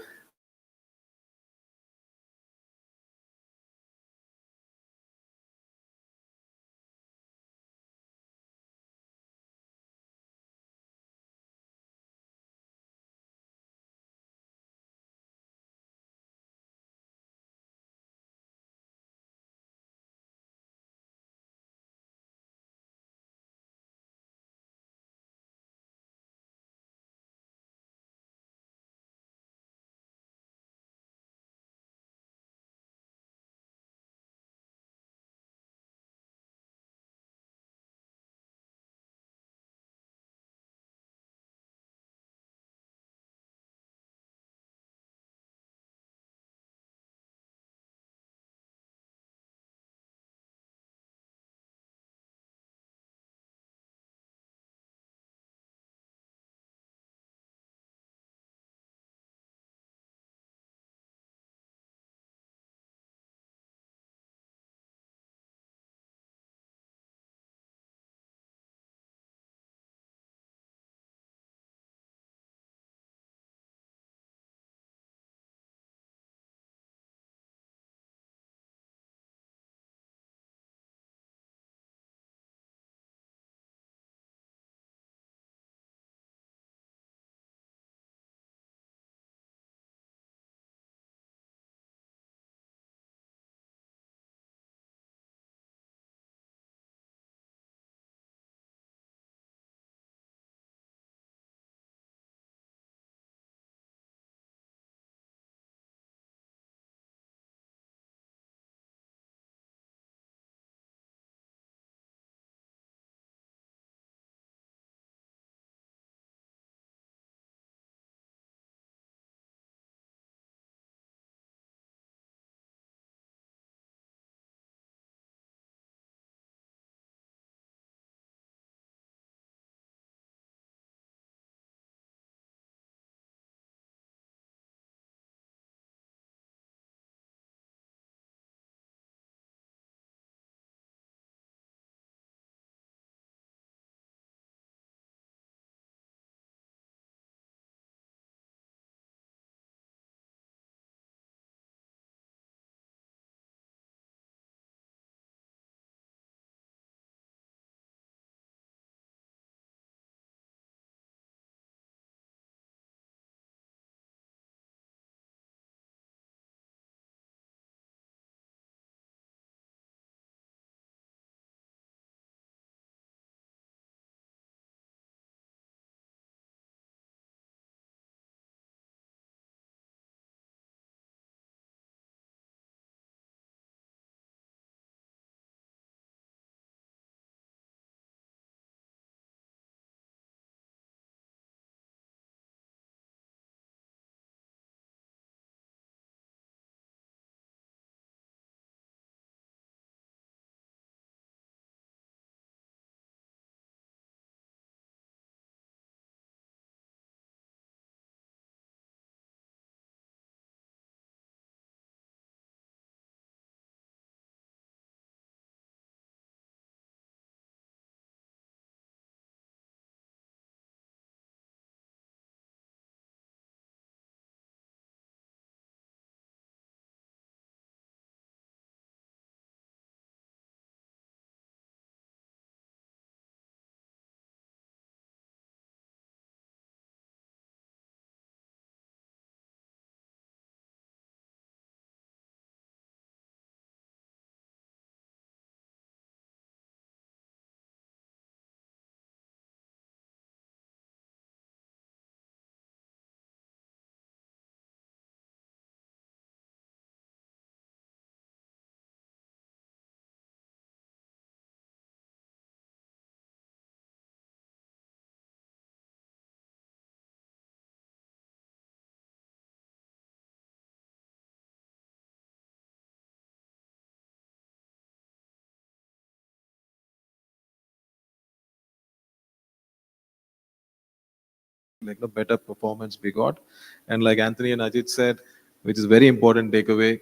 S3: better performance we got. And like Anthony and Ajit said, which is very important takeaway,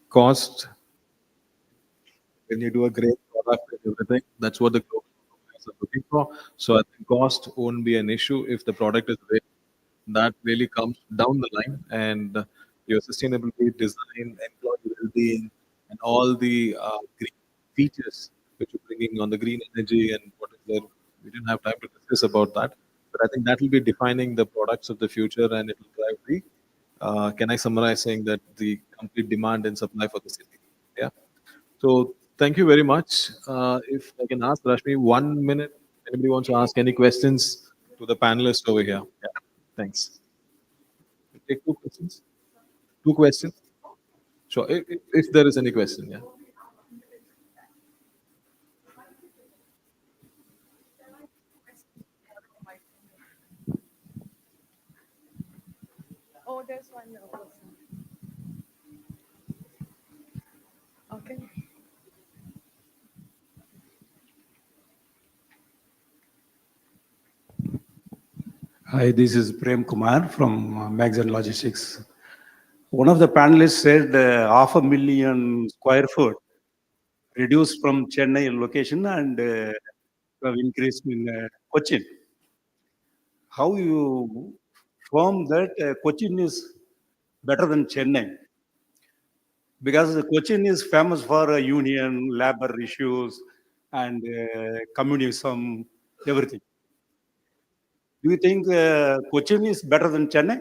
S3: cost, when you do a great product and everything, that's what the global customers are looking for. So I think cost won't be an issue if the product is great. That really comes down the line, and your sustainability, design, employee well-being, and all the green features which you're bringing on the green energy and what is there. We didn't have time to discuss about that, but I think that will be defining the products of the future, and it will drive the. Can I summarize saying that the complete demand and supply for the city? Yeah. So thank you very much. If I can ask Rashmi 1 minute, anybody wants to ask any questions to the panelists over here? Yeah. Thanks. We'll take two questions. Two questions. Sure. If there is any question, yeah.
S2: Oh, there's one person. Okay.
S8: Hi, this is Prem Kumar from Mags and Logistics. One of the panelists said 500,000 square foot reduced from Chennai location and have increased in Cochin. How you firm that Cochin is better than Chennai? Because Cochin is famous for union, labor issues, and communism, everything. Do you think Cochin is better than Chennai?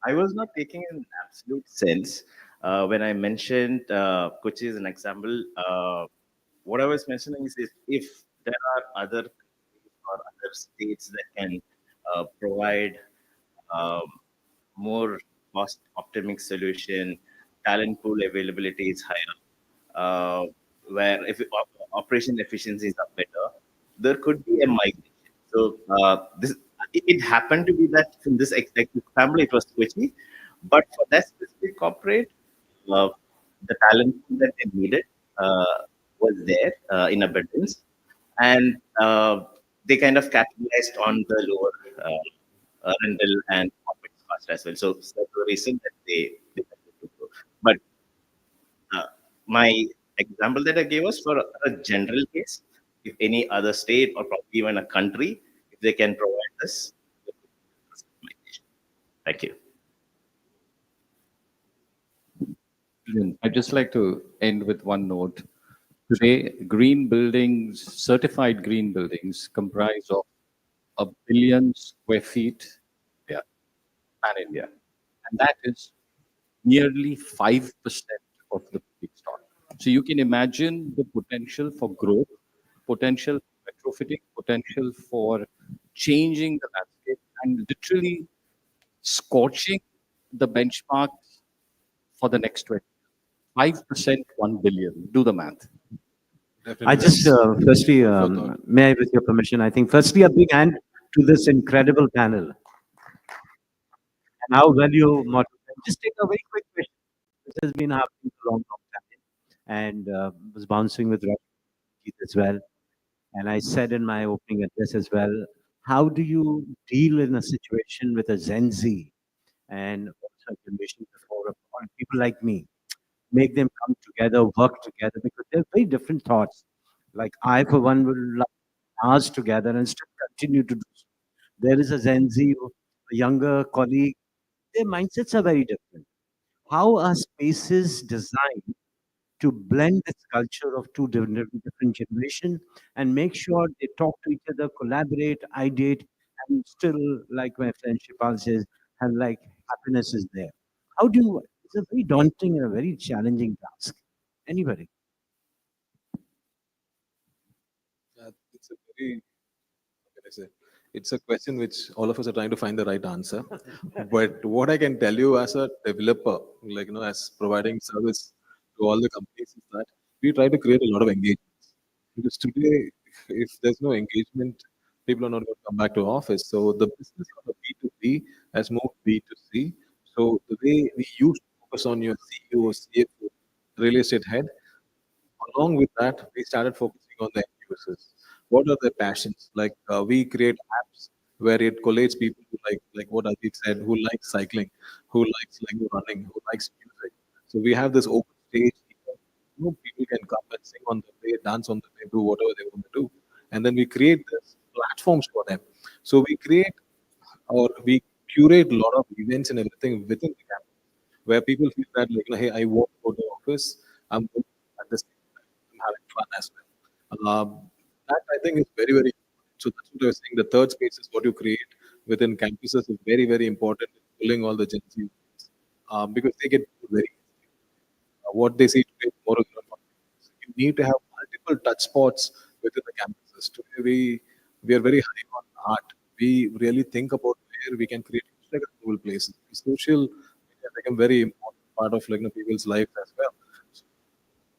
S7: I was not taking an absolute sense when I mentioned Kochi as an example. What I was mentioning is if there are other countries or other states that can provide um, more cost optimic solution, talent pool availability is higher, where if operation efficiencies are better, there could be a migration. So it happened to be that in this example it was Kochi, but for that specific corporate, uh, the talent pool that they needed was there in abundance, and they kind of capitalized on the lower rental and corporate cost as well. So that's the reason that they wanted to grow. But uh, my example that I gave was for a general case. If any other state or probably even a country, if they can provide this, thank you.
S4: Brilliant. I'd just like to end with one note. Today, green buildings, certified green buildings, comprise of 1 billion square feet, yeah, pan India, and that is nearly 5% of the building stock. So you can imagine the potential for growth, potential for retrofitting, potential for changing the landscape, and literally scorching the benchmark for the next 20. 5%, 1 billion. Do the math.
S9: I
S3: Definitely.
S9: just, firstly,
S3: Your thought.
S9: may I, with your permission, I think, firstly, a big hand to this incredible panel and how well you moderated. Just take a very quick question. This has been happening for a long, long time and was bouncing with Rashid as well. And I said in my opening address as well, how do you deal in a situation with a Gen Z and also a generation before, or people like me? Make them come together, work together, because they're very different thoughts. Like I, for one, will love ours together and still continue to do so. There is a Gen Z, a younger colleague, their mindsets are very different. How are spaces designed to blend this culture of two different generations and make sure they talk to each other, collaborate, ideate, and still, like my friend Shipal says, have like happiness is there. How do you? It's a very daunting and a very challenging task. Anybody?
S3: It's a very, how can I say? It's a question which all of us are trying to find the right answer. But what I can tell you as a developer, as providing service to all the companies, is that we try to create a lot of engagement. Because today, if there's no engagement, people are not going to come back to office. So the business of a B2B has moved B2C. So the way we used to focus on your CEO, CFO, real estate head, along with that, we started focusing on the end users. what are their passions. Like we create apps where it collates people who like what Ajit said, who likes cycling, who likes like running, who likes music. So we have this open stage. People can come and sing on the way, dance on the way, do whatever they want to do, and then we create this platforms for them. So we create or we curate a lot of events and everything within the campus where people feel that like, hey, I won't go to office. I'm good at the same time. I'm having fun as well. That I think is very, very important. So that's what I was saying. The third space is what you create within campuses is very, very important in pulling all the Gen Z because they get very what they see today, tomorrow is not. So you need to have multiple touch spots within the campuses. Today we are very high on art. We really think about where we can create Instagrammable places. Social media become very important part of like people's life as well. So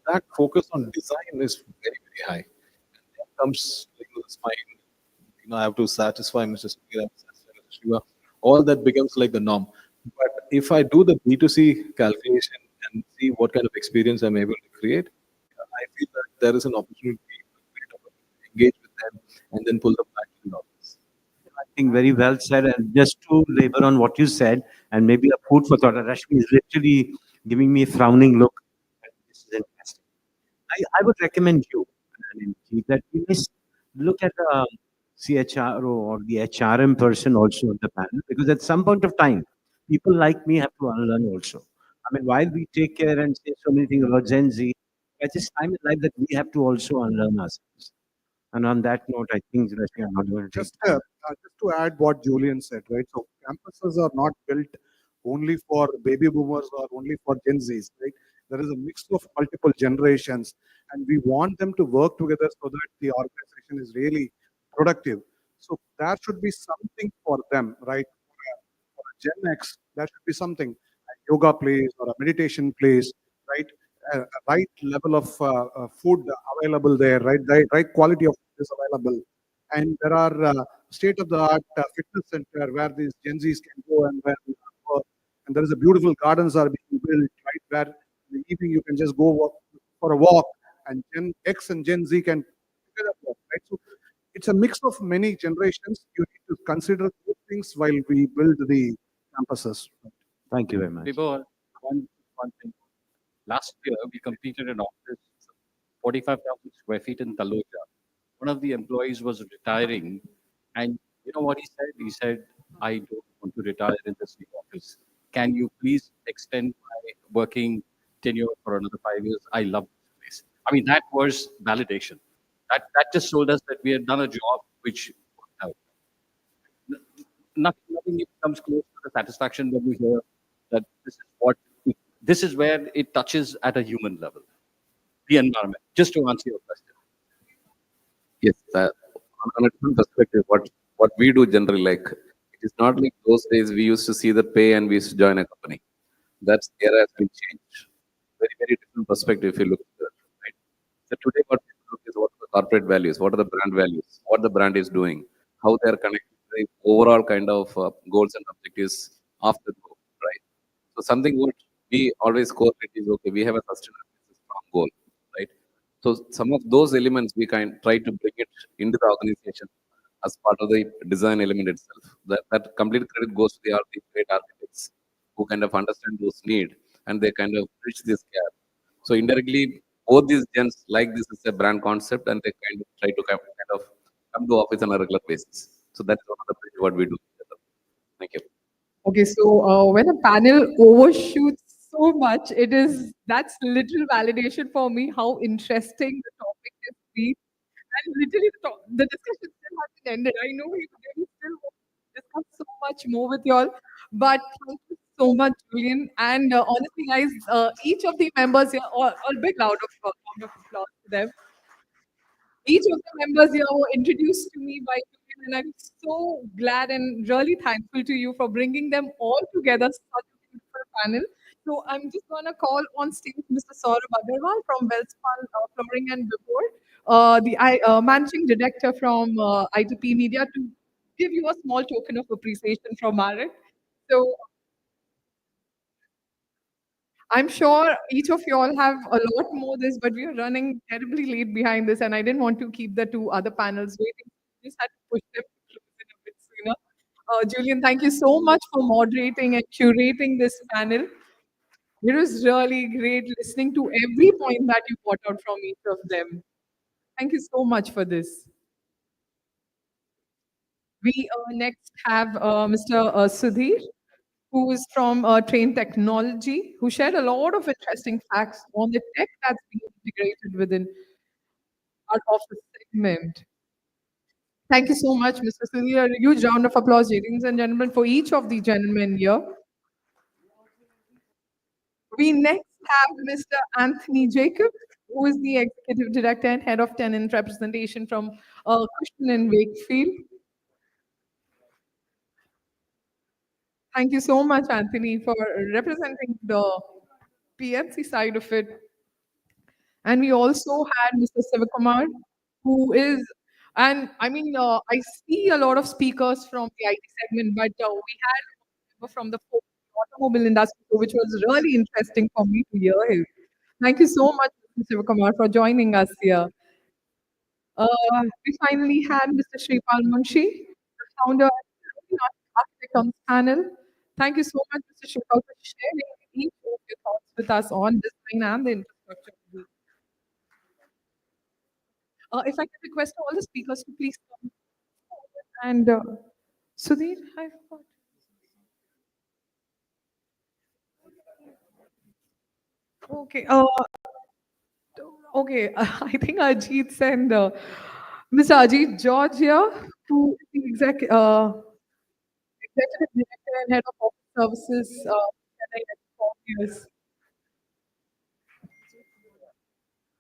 S3: that focus on design is very very high. And then comes the spine. I have to satisfy Mr. Sudhir, I have to satisfy Mr. Shiva. All that becomes like the norm. But if I do the B2C calculation and see what kind of experience I'm able to create, I feel that there is an opportunity to engage with them and then pull them back to the office.
S9: I think very well said. And just to labor on what you said, and maybe a food for thought, Rashmi is literally giving me a frowning look. This is interesting. I would recommend you, Anil, that you must look at the CHRO or the HRM person also on the panel, because at some point of time, people like me have to unlearn also. I mean, while we take care and say so many things about Gen Z, at this time in life that we have to also unlearn ourselves. And on that note, I think Rashmi, I'm not going to take time.
S5: Just to add what Julian said, right? So campuses are not built only for baby boomers or only for Gen Zs, right? There is a mix of multiple generations, and we want them to work together so that the organization is really productive. So there should be something for them, right? For a Gen X, there should be something, a yoga place or a meditation place, right? A right level of food available there, right? Right quality of food is available, and there are state-of-the-art fitness center where these Gen Zs can go and where they can work. And there is a beautiful gardens are being built, right? Where in the evening you can just go walk, for a walk, and Gen X and Gen Z can together walk, right? So it's a mix of many generations. You need to consider those things while we build the campuses.
S9: Thank you very much.
S4: Vibhor, one thing. Last year, we completed an office, 45,000 square feet in Taloja. One of the employees was retiring, and you know what he said? He said, I don't want to retire in this new office. Can you please extend my working tenure for another 5 years? I love this place. I mean, that was validation. That just told us that we had done a job which worked out. Nothing even comes close to the satisfaction when we hear that this is where it touches at a human level, the environment. Just to answer your question.
S6: Yes, on a different perspective, what we do generally, like it is not like those days we used to see the pay and we used to join a company. That era has been changed. Very, very different perspective if you look at it, right? So today what we look is what are the corporate values, what are the brand values, what the brand is doing, how they are connected to the overall kind of goals and objectives of the group, right? So something what we always correlate is okay, we have a sustainable strong goal, right? So some of those elements we kind try to bring it into the organization as part of the design element itself. That complete credit goes to the great architects who kind of understand those need and they kind of bridge this gap. So indirectly, both these gens like this is a brand concept and they kind of try to kind of come to office on a regular basis. So that's one of the bridge what we do together. Thank you.
S2: Okay, so when a panel overshoots so much, that's literal validation for me how interesting the topic has been. And literally, the discussion still hasn't ended. I know we really still want to discuss so much more with y'all, but thank you so much, Julian. And honestly, guys, each of the members here, all big round of applause to them. Each of the members here were introduced to me by Julian, and I'm so glad and really thankful to you for bringing them all together, such a beautiful panel. So I'm just going to call on stage Mr. Saurabh Agarwal from Welspun Flooring and Decor, the managing director from ITP Media, to give you a small token of appreciation from our end. So I'm sure each of you all have a lot more this, but we are running terribly late behind this, and I didn't want to keep the two other panels waiting. Just had to push them to close in a bit sooner. Julian, thank you so much for moderating and curating this panel. It was really great listening to every point that you brought out from each of them. Thank you so much for this. We next have Mr. Sudhir, who is from Train Technology, who shared a lot of interesting facts on the tech that's being integrated within our office segment. Thank you so much, Mr. Sudhir. A huge round of applause, ladies and gentlemen, for each of the gentlemen here. We next have Mr. Anthony Jacob, who is the Executive Director and Head of Tenant Representation from Cushman and Wakefield. Thank you so much, Anthony, for representing the PMC side of it. And we also had Mr. Sivakumar, who is, and I mean, I see a lot of speakers from the IT segment, but we had a member from the automobile industry, which was really interesting for me to hear him. Thank you so much, Mr. Sivakumar, for joining us here. We finally had Mr. Shripal Munshi, the founder and architect on this panel. Thank you so much, Mr. Shripal, for sharing each of your thoughts with us on design and the infrastructure. If I can request all the speakers to please come forward. And Sudhir, I forgot. Okay. Okay. I think Ajit's and Mr. Ajit George here, who is the executive director and head of office services Chennai Metropolitan.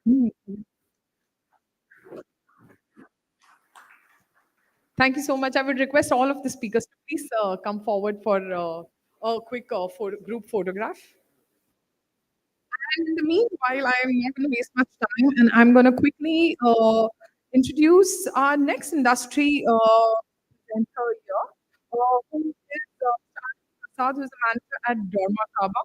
S2: Hmm. Thank you so much. I would request all of the speakers to please come forward for a quick group photograph. And in the meanwhile, I am not going to waste much time, and I'm going to quickly introduce our next industry presenter here, who is Prasad, who is a manager at Dorma Kaba.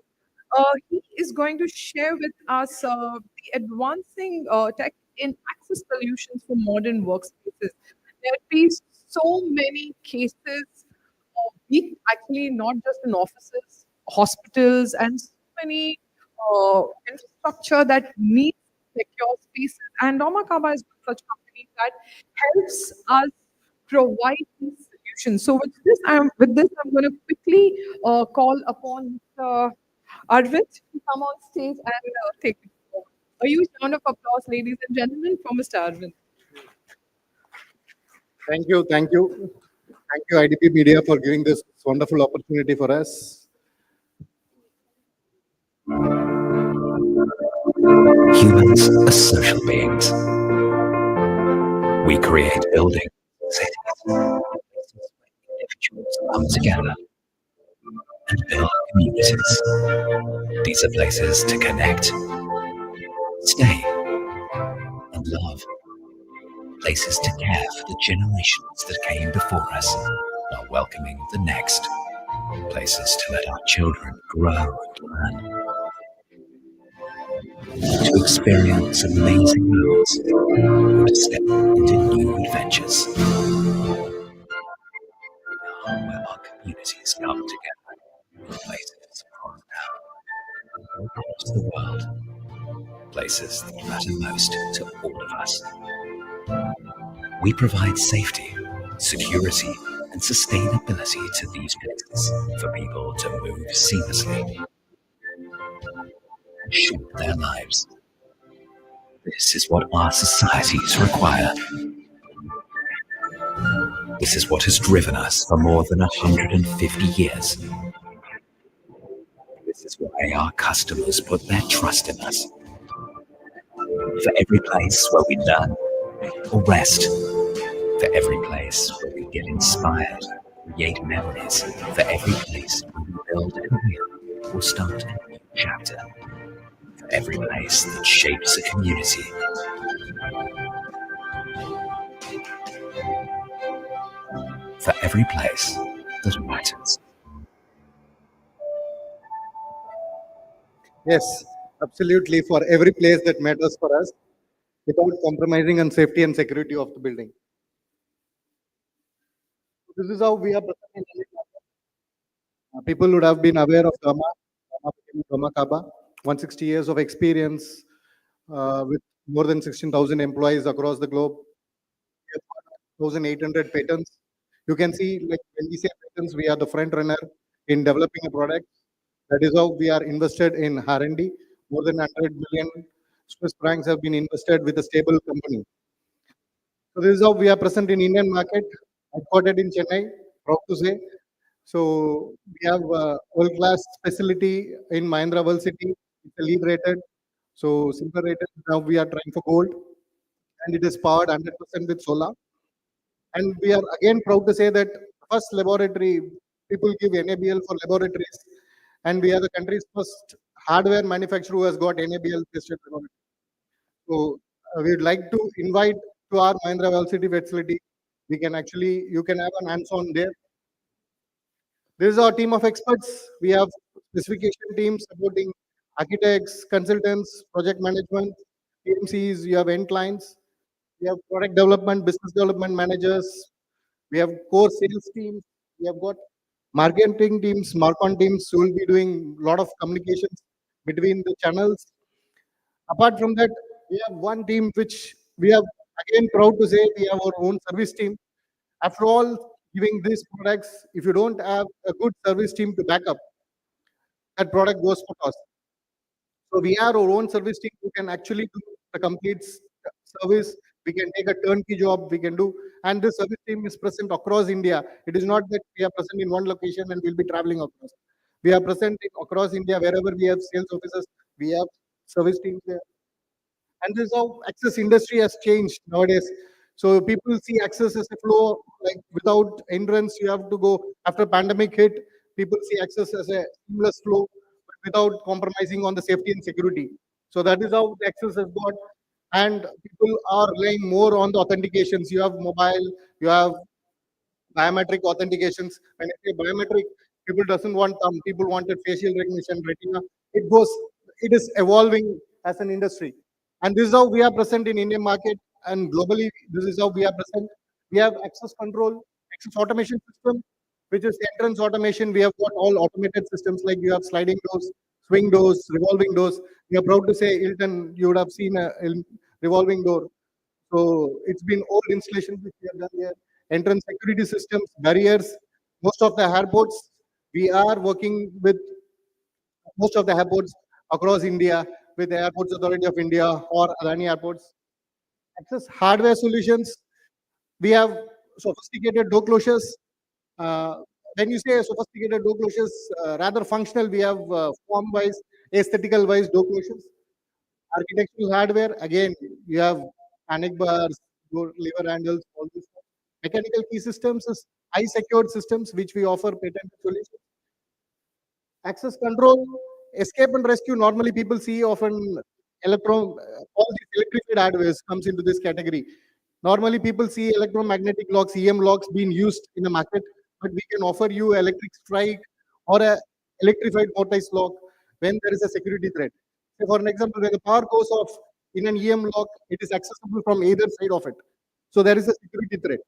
S2: He is going to share with us the advancing tech in access solutions for modern workspaces. There will be so many cases actually not just in offices, hospitals, and so many infrastructure that needs secure spaces. And Domakaba is one such company that helps us provide these solutions. So with this, I'm going to quickly call upon Mr. Arvind to come on stage and take it forward. A huge round of applause, ladies and gentlemen, for Mr. Arvind.
S10: Thank you, thank you. Thank you, IDP Media, for giving this wonderful opportunity for us.
S11: Humans are social beings. We create buildings, cities, places where individuals come together and build communities. These are places to connect, stay, and love. Places to care for the generations that came before us while welcoming the next. Places to let our children grow and learn. To experience amazing moments or to step into new adventures. Where our communities come together. Places across the world. Places that matter most to all of us. We provide safety, security, and sustainability to these places for people to move seamlessly and shape their lives. This is what our societies require. This is what has driven us for more than 150 years. This is why our customers put their trust in us. For every place where we learn or rest. For every place where we get inspired, create memories. For every place where we build a career or start a new chapter. For every place that shapes a community. For every place that matters.
S10: Yes, absolutely. For every place that matters for us, without compromising on safety and security of the building. This is how we are present in Delhi. People would have been aware of Gama, Gama became Gama Kaba, 160 years of experience with more than 16,000 employees across the globe. We have got 1,800 patents. You can see, like when we say patents, we are the front runner in developing a product. That is how we are invested in R&D. More than 100 million Swiss francs have been invested with a stable company. So this is how we are present in Indian market, headquartered in Chennai, proud to say. So we have a world-class facility in Mahindra World City. It's a LEED rated. So silver rated. Now we are trying for gold, and it is powered 100% with solar. And we are again proud to say that first laboratory, people give NABL for laboratories, and we are the country's first hardware manufacturer who has got NABL tested laboratory. So we would like to invite to our Mahindra World City facility. We can actually, you can have an hands-on there. This is our team of experts. We have specification teams supporting architects, consultants, project management, PMCs, you have end clients, we have product development, business development managers, we have core sales teams, we have got marketing teams, marcon teams who will be doing a lot of communications between the channels. Apart from that, we have one team which we are again proud to say we have our own service team. After all, giving these products, if you don't have a good service team to back up, that product goes for toss. So we have our own service team who can actually do the complete service. We can take a turnkey job, we can do, and this service team is present across India. It is not that we are present in one location and we'll be traveling across. We are present across India, wherever we have sales offices, we have service teams there. And this is how access industry has changed nowadays. So people see access as a flow, like without hindrance, you have to go. After pandemic hit, people see access as a seamless flow, but without compromising on the safety and security. So that is how the access has got. And people are relying more on the authentications. You have mobile, you have biometric authentications. When I say biometric, people doesn't want thumb, people wanted facial recognition, retina. It goes, it is evolving as an industry. And this is how we are present in Indian market and globally. This is how we are present. We have access control, access automation system, which is entrance automation. We have got all automated systems like you have sliding doors, swing doors, revolving doors. We are proud to say, Hilton, you would have seen a revolving door. So it's been old installations which we have done there. Entrance security systems, barriers. Most of the airports, we are working with most of the airports across India with the Airports Authority of India or Adani airports. Access hardware solutions. We have sophisticated door closures. Uh, when you say sophisticated door closures, rather functional, we have form-wise, aesthetical-wise door closures. Architectural hardware, again, you have panic bars, door lever handles, all this stuff. Mechanical key systems is high secured systems which we offer patented solutions. Access control, escape and rescue. Normally, people see often all these electrified hardware comes into this category. Normally, people see electromagnetic locks, EM locks being used in the market, but we can offer you electric strike or a electrified mortise lock when there is a security threat. Say for an example, when the power goes off in an EM lock, it is accessible from either side of it. So there is a security threat.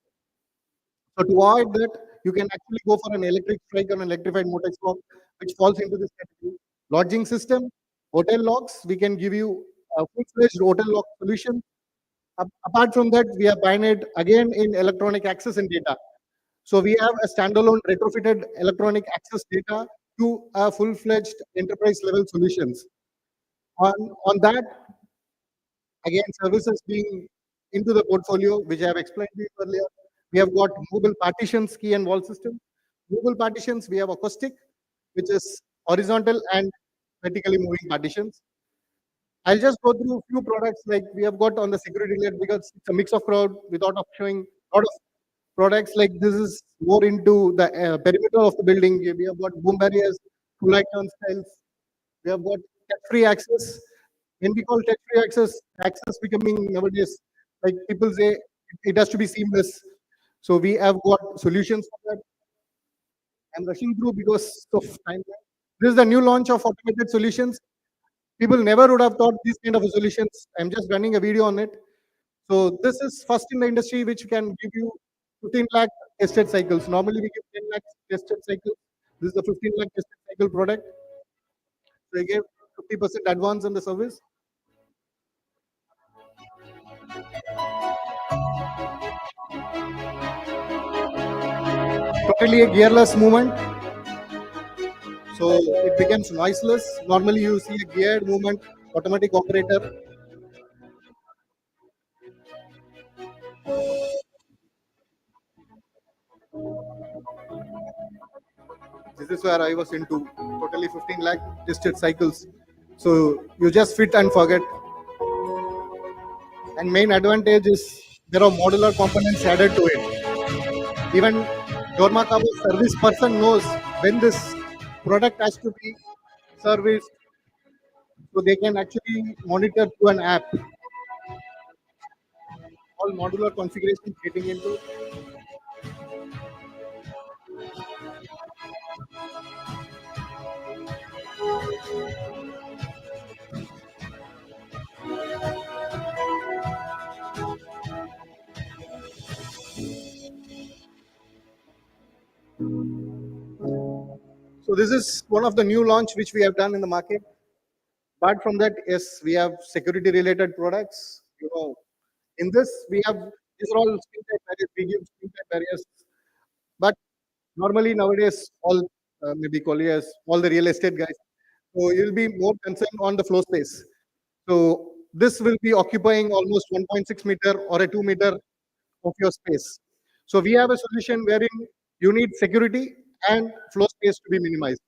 S10: So to avoid that, you can actually go for an electric strike or an electrified mortise lock, which falls into this category. Lodging system, hotel locks, we can give you a full-fledged hotel lock solution. Apart from that, we are pioneered again in electronic access and data. So we have a standalone retrofitted electronic access data to a full-fledged enterprise level solutions. On that, again, services being into the portfolio, which I have explained to you earlier. We have got movable partitions, key and wall system. Movable partitions, we have acoustic, which is horizontal and vertically moving partitions. I'll just go through a few products like we have got on the security layer because it's a mix of crowd without of showing a lot of products like this is more into the perimeter of the building. We have got boom barriers, two light turn styles. We have got touch-free access. When we call touch-free access, access becoming nowadays, like people say, it has to be seamless. So we have got solutions for that. I'm rushing through because of time. This is the new launch of automated solutions. People never would have thought these kind of solutions. I'm just running a video on it. So this is first in the industry which can give you 15 lakh tested cycles. Normally we give 10 lakh tested cycles. This is the 15 lakh tested cycle product. So we gave 50% advance on the service. Totally a gearless movement. So it becomes noiseless. Normally you see a geared movement, automatic operator. This is where I was into, totally 15 lakh tested cycles. So you just fit and forget. And main advantage is there are modular components added to it. Even Dormakabo service person knows when this product has to be serviced, so they can actually monitor through an app. All modular configuration getting into. So this is one of the new launch which we have done in the market. Apart from that, yes, we have security related products. In this we have, these are all screen type barriers. We give screen type barriers, but normally nowadays all maybe colliers, all the real estate guys. So you'll be more concerned on the floor space. So this will be occupying almost 1.6 meter or a 2 meter of your space. So we have a solution wherein you need security and floor space to be minimized.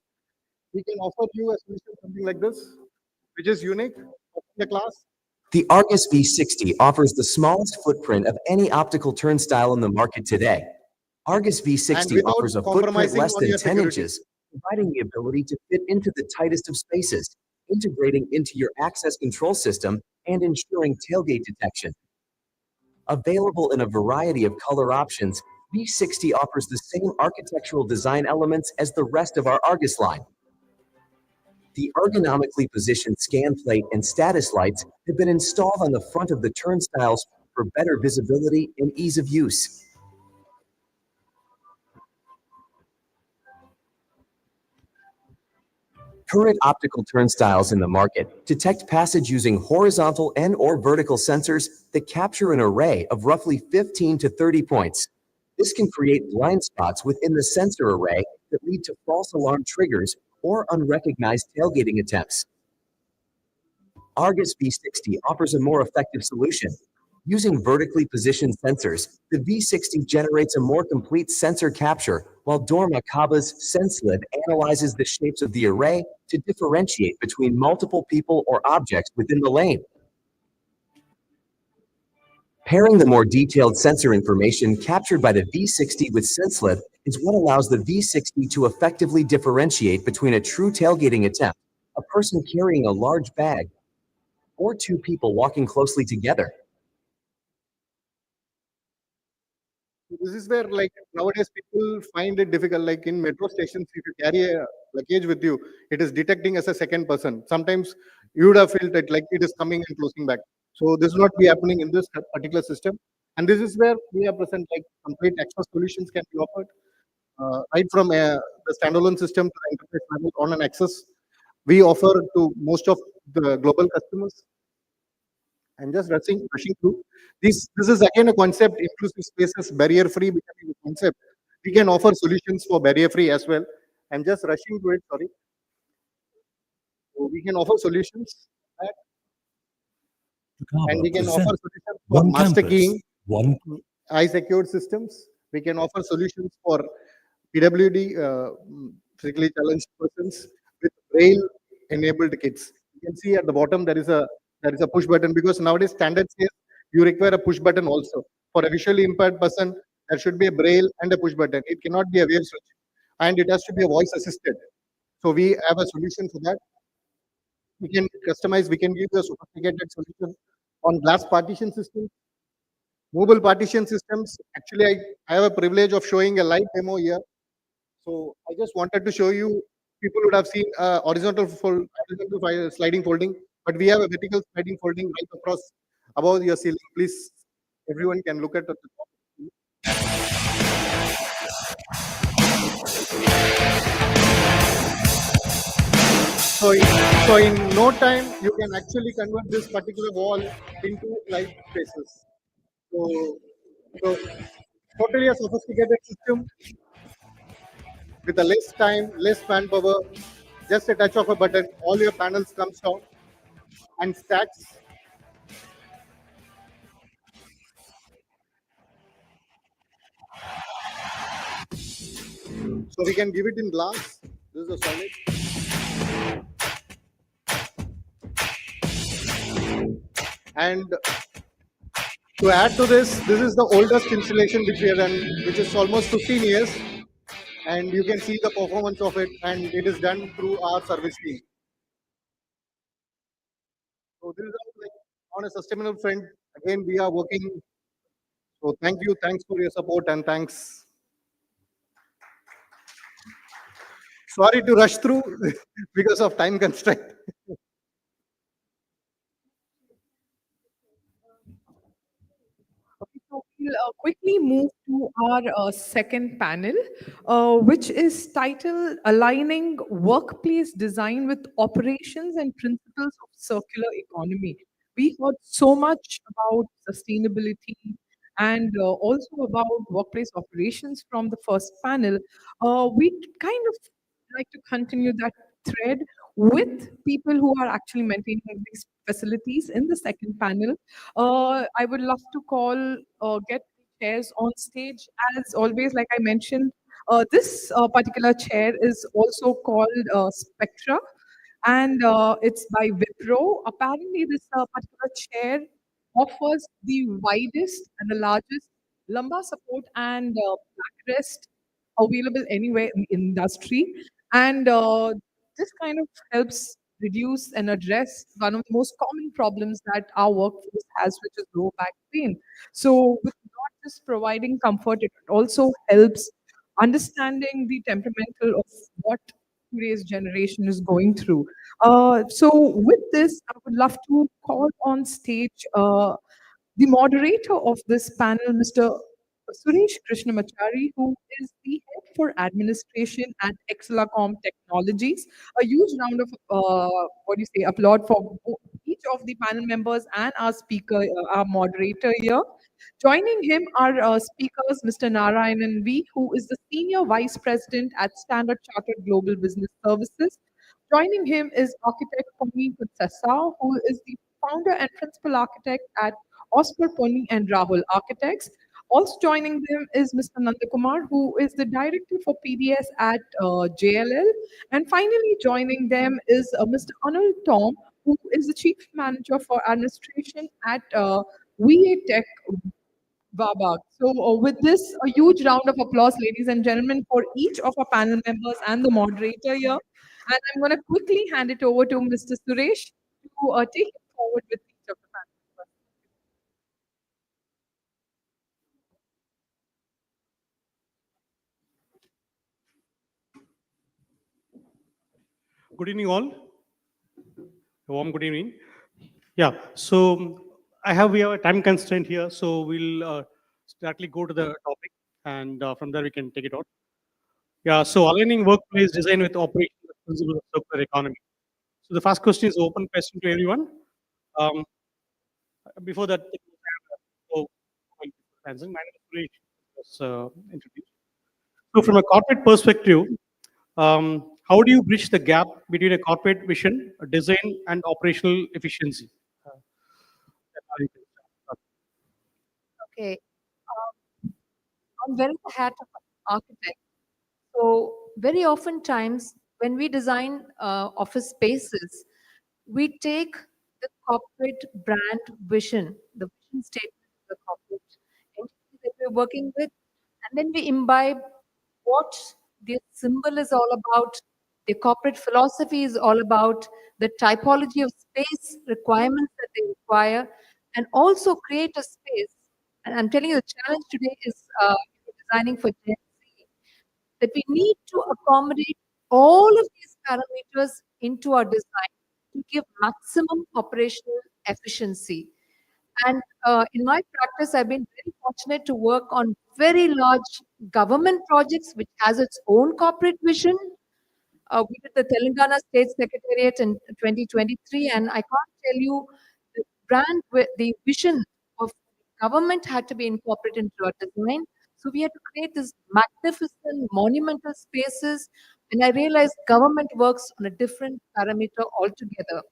S10: We can offer you a solution something like this, which is unique in the class.
S11: The Argus V60 offers the smallest footprint of any optical turnstile in the market today. Argus
S10: And
S11: V60
S10: without
S11: offers a footprint
S10: compromising
S11: less
S10: on
S11: than
S10: your
S11: 10
S10: security.
S11: inches, providing the ability to fit into the tightest of spaces, integrating into your access control system, and ensuring tailgate detection. Available in a variety of color options, V60 offers the same architectural design elements as the rest of our Argus line. The ergonomically positioned scan plate and status lights have been installed on the front of the turnstiles for better visibility and ease of use. Current optical turnstiles in the market detect passage using horizontal and/or vertical sensors that capture an array of roughly 15 to 30 points. This can create blind spots within the sensor array that lead to false alarm triggers or unrecognized tailgating attempts. Argus V60 offers a more effective solution. Using vertically positioned sensors, the V60 generates a more complete sensor capture, while Dormakaba's SenseLib analyzes the shapes of the array to differentiate between multiple people or objects within the lane. Pairing the more detailed sensor information captured by the V60 with SenseLib is what allows the V60 to effectively differentiate between a true tailgating attempt, a person carrying a large bag, or two people walking closely together.
S10: This is where, like, nowadays people find it difficult. Like in metro stations, if you carry a luggage with you, it is detecting as a second person. Sometimes you would have felt that like it is coming and closing back. So this will not be happening in this particular system. And this is where we are present. Like complete access solutions can be offered, right from the standalone system to the enterprise level on an access. We offer to most of the global customers. I'm just rushing through. This is again a concept, inclusive spaces, barrier-free becoming a concept. We can offer solutions for barrier-free as well. I'm just rushing through it, sorry. So we can offer solutions and we can offer solutions for master keying, eye secured systems. We can offer solutions for PWD, physically challenged persons with braille enabled kits. You can see at the bottom there is a push button, because nowadays standard says you require a push button also. For a visually impaired person, there should be a braille and a push button. It cannot be a wave switch, and it has to be a voice assisted. So we have a solution for that. We can customize. We can give you a sophisticated solution on glass partition systems, mobile partition systems. Actually, I have a privilege of showing a live demo here. So I just wanted to show you People would have seen horizontal sliding folding, but we have a vertical sliding folding right across above your ceiling. Please, everyone can look at the top. So in no time, you can actually convert this particular wall into live spaces. So totally a sophisticated system with a less time, less manpower, just a touch of a button, all your panels comes down and stacks. So we can give it in glass. This is a solid. And to add to this is the oldest installation which we have done, which is almost 15 years. And you can see the performance of it, and it is done through our service team. So this is like on a sustainable front. Again, we are working. So thank you, thanks for your support, and thanks. Sorry to rush through because of time constraint.
S2: Okay, so we'll quickly move to our second panel, which is titled Aligning Workplace Design with Operations and Principles of Circular Economy. We heard so much about sustainability and also about workplace operations from the first panel. We kind of like to continue that thread with people who are actually maintaining these facilities in the second panel. I would love to get the chairs on stage. As always, like I mentioned, this particular chair is also called Spectra, and it's by Wipro. Apparently, this particular chair offers the widest and the largest lumbar support and backrest available anywhere in the industry. And this kind of helps reduce and address one of the most common problems that our workforce has, which is low back pain. So, with not just providing comfort, it also helps understanding the temperamental of what today's generation is going through. So, with this, I would love to call on stage the moderator of this panel, Mr. Suresh Krishnamachari, who is the head for administration at Exelacom Technologies. A huge round of applaud for each of the panel members and our speaker, our moderator here. Joining him are speakers Mr. Narayanan V, who is the Senior Vice President at Standard Chartered Global Business Services. Joining him is architect Ponni Kutsasa, who is the founder and principal architect at Oscar Ponni and Rahul Architects. Also joining them is Mr. Nandakumar, who is the director for PDS at JLL. And finally joining them is Mr. Anil Tom, who is the chief manager for administration at VA Tech Babak. So, with this, a huge round of applause, ladies and gentlemen, for each of our panel members and the moderator here. And I'm going to quickly hand it over to Mr. Suresh to take it forward with each of the panel members.
S12: Good evening, all. A warm good evening. Yeah, so we have a time constraint here, so we'll directly go to the topic, and from there we can take it on. Yeah, so aligning workplace design with operational principles of circular economy. So the first question is an open question to everyone. Um, Before that, so, my name is Suresh, was introduced. So from a corporate perspective, how do you bridge the gap between a corporate vision, design, and operational efficiency?
S13: Okay. I'm wearing the hat of an architect. So very often times when we design office spaces, we take the corporate brand vision, the vision statement of the corporate entity that we're working with, and then we imbibe what the symbol is all about, the corporate philosophy is all about, the typology of space requirements that they require, and also create a space. And I'm telling you, the challenge today is designing for Gen Z, that we need to accommodate all of these parameters into our design to give maximum operational efficiency. And in my practice, I've been very fortunate to work on very large government projects, which has its own corporate vision. We did the Telangana State Secretariat in 2023, and I can't tell you the the vision of government had to be incorporated into our design. So we had to create this magnificent monumental spaces, and I realized government works on a different parameter altogether.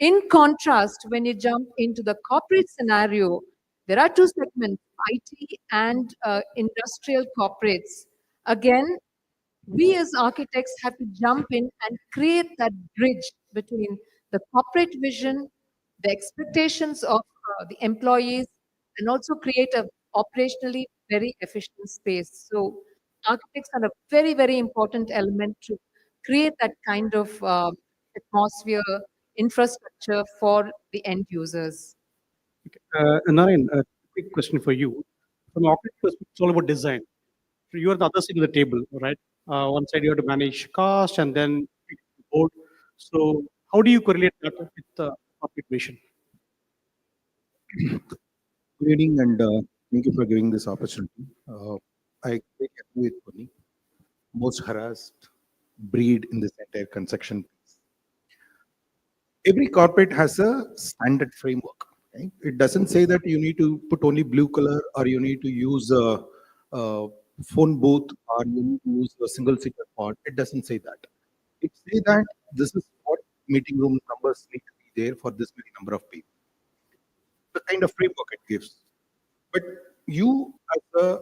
S13: In contrast, when you jump into the corporate scenario, there are two segments, IT and industrial corporates. Again, we as architects have to jump in and create that bridge between the corporate vision, the expectations of the employees, and also create a operationally very efficient space. So architects are a very, very important element to create that kind of atmosphere, infrastructure for the end users.
S12: Narayan, a quick question for you. From an architect perspective, it's all about design. So you are the other side of the table, right? One side you have to manage cost and then board. So how do you correlate that with the corporate vision?
S8: Good evening, and thank you for giving this opportunity. I agree with Puni. Most harassed breed in this entire construction. Every corporate has a standard framework. Right? It doesn't say that you need to put only blue color or you need to use a phone booth or you need to use a single seater pod. It doesn't say that. It says that this is what meeting room numbers need to be there for this many number of people. The kind of framework it gives. But you, as a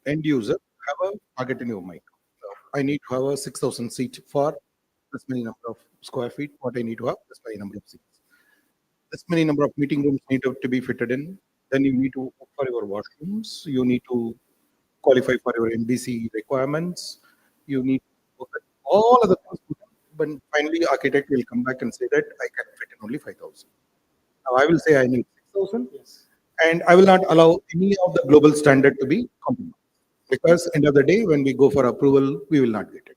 S8: end user, have a target in your mind. I need to have a 6,000 seat for this many number of square feet. What I need to have this many number of seats. This many number of meeting rooms need to be fitted in. Then you need to look for your washrooms. You need to qualify for your NBC requirements. You need to look at all of the things. But finally, architect will come back and say that I can fit in only 5,000. Now I will say I need 6,000. Yes. And I will not allow any of the global standard to be compromised. Because end of the day, when we go for approval, we will not get it.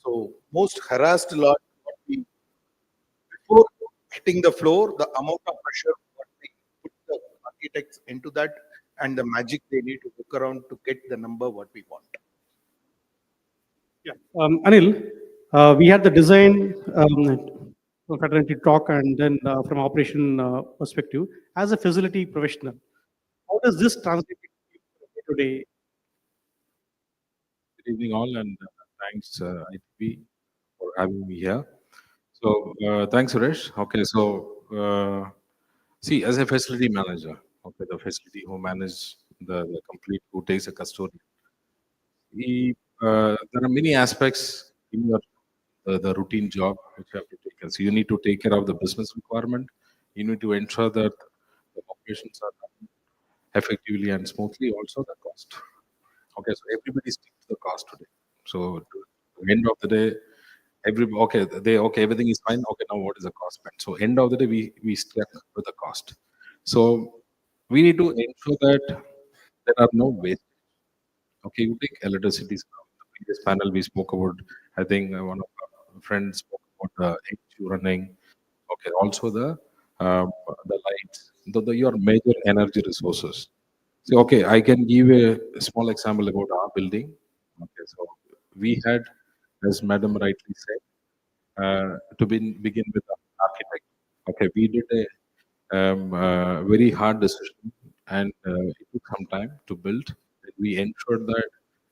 S8: So most harassed lot, what we, before hitting the floor, the amount of pressure what we put the architects into that and the magic they need to look around to get the number what we want.
S12: Yeah. Anil, we had the design fraternity talk and then from operation perspective, as a facility professional, how does this translate to day-to-day?
S14: Good evening, all, and thanks, ITB, for having me here. So, thanks, Suresh. Okay, so see, as a facility manager, okay, the facility who manages the complete, who takes a custodian, there are many aspects in your the routine job which you have to take care. So, you need to take care of the business requirement. You need to ensure that the operations are done effectively and smoothly. Also, the cost. Okay, so everybody sticks to the cost today. So, at the end of the day, everything is fine. Okay, now what is the cost spent? So, end of the day, we stuck with the cost. So, we need to ensure that there are no waste. Okay, you take electricity. The previous panel we spoke about. I think one of our friends spoke about the HU running. Okay, also the lights. Your major energy resources. So, okay, I can give a small example about our building. Okay, so we had, as Madam rightly said, begin with the architect. Okay, we did a very hard decision, and it took some time to build. We ensured that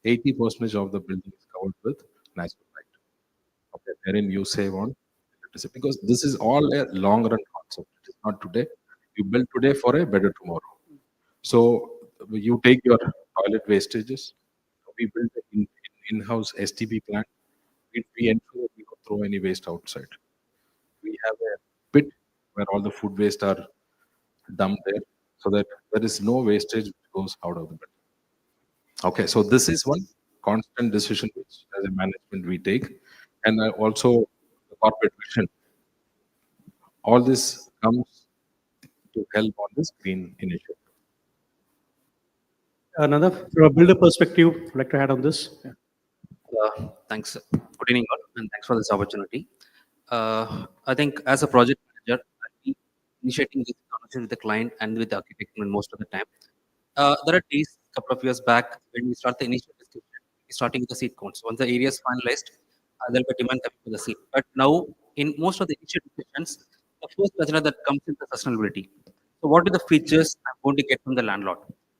S14: 80% of the building is covered with natural light. Okay, wherein you save on electricity, because this is all a long run concept. It is not today. You build today for a better tomorrow. So you take your toilet wastages. We build an in-house STP plant. We ensure that we don't throw any waste outside. We have a pit where all the food waste are dumped there, so that there is no wastage which goes out of the building. Okay, so this is one constant decision which, as a management, we take, and also the corporate vision. All this comes to help on this green initiative.
S12: Another, from a builder perspective, I'd like to add on this. Yeah.
S15: Thanks. Good evening, all. and thanks for this opportunity. I think as a project manager, I'll be initiating this conversation with the client and with the architect most of the time. There are days, a couple of years back, when we start the initial discussion, starting with the seat counts. Once the area is finalized, there'll be demand coming to the seat. But now, in most of the initial discussions, the first agenda that comes in the sustainability. So, what are the features I'm going to get from the landlord?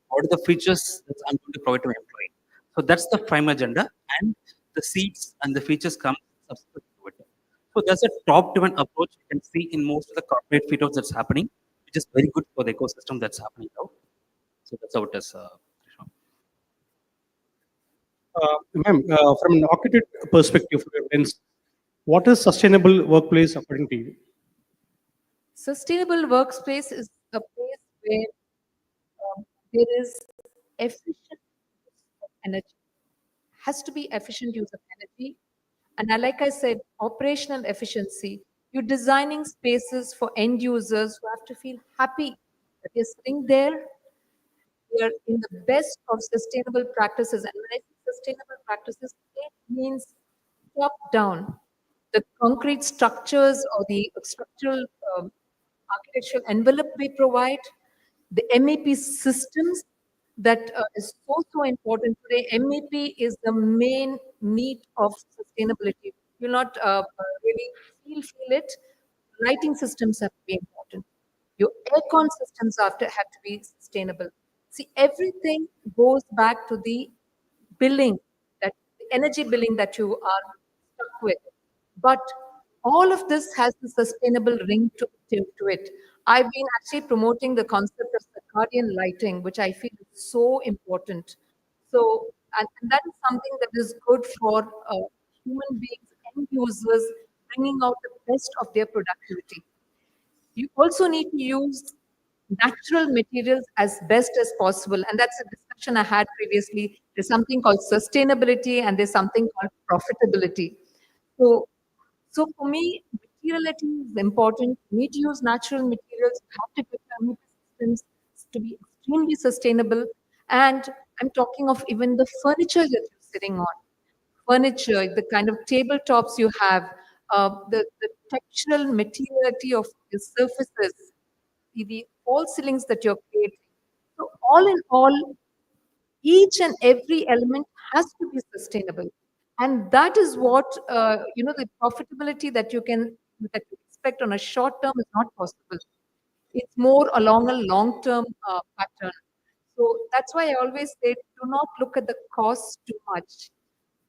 S15: What are the features that I'm going to provide to my employee? So that's the prime agenda, and the seats and the features come subsequent to it. So there's a top-down approach you can see in most of the corporate fit-outs that's happening, which is very good for the ecosystem that's happening now. So that's how it is. Krishna.
S12: Ma'am, from an architect perspective, what is sustainable workplace according to you?
S13: Sustainable workspace is a place where there is efficient use of energy. Has to be efficient use of energy. And like I said, operational efficiency. You're designing spaces for end users who have to feel happy that they're sitting there. We are in the best of sustainable practices. And when I say sustainable practices, it means top down. The concrete structures or the structural architectural envelope we provide, the MEP systems that is so important today. MEP is the main meat of sustainability. You'll not really feel it. Lighting systems have to be important. Your aircon systems have to be sustainable. See, everything goes back to the billing, that the energy billing that you are stuck with. But all of this has the sustainable ring to it. I've been actually promoting the concept of circadian lighting, which I feel is so important. So, and that is something that is good for human beings, end users, bringing out the best of their productivity. You also need to use natural materials as best as possible. And that's a discussion I had previously. There's something called sustainability and there's something called profitability. So for me, materiality is important. You need to use natural materials. You have to prepare systems to be extremely sustainable. And I'm talking of even the furniture that you're sitting on, furniture, the kind of tabletops you have, the textural materiality of the surfaces, the all ceilings that you're creating. So all in all, each and every element has to be sustainable, and that is what the profitability that you expect on a short term is not possible. It's more along a long term pattern. So that's why I always say, do not look at the cost too much.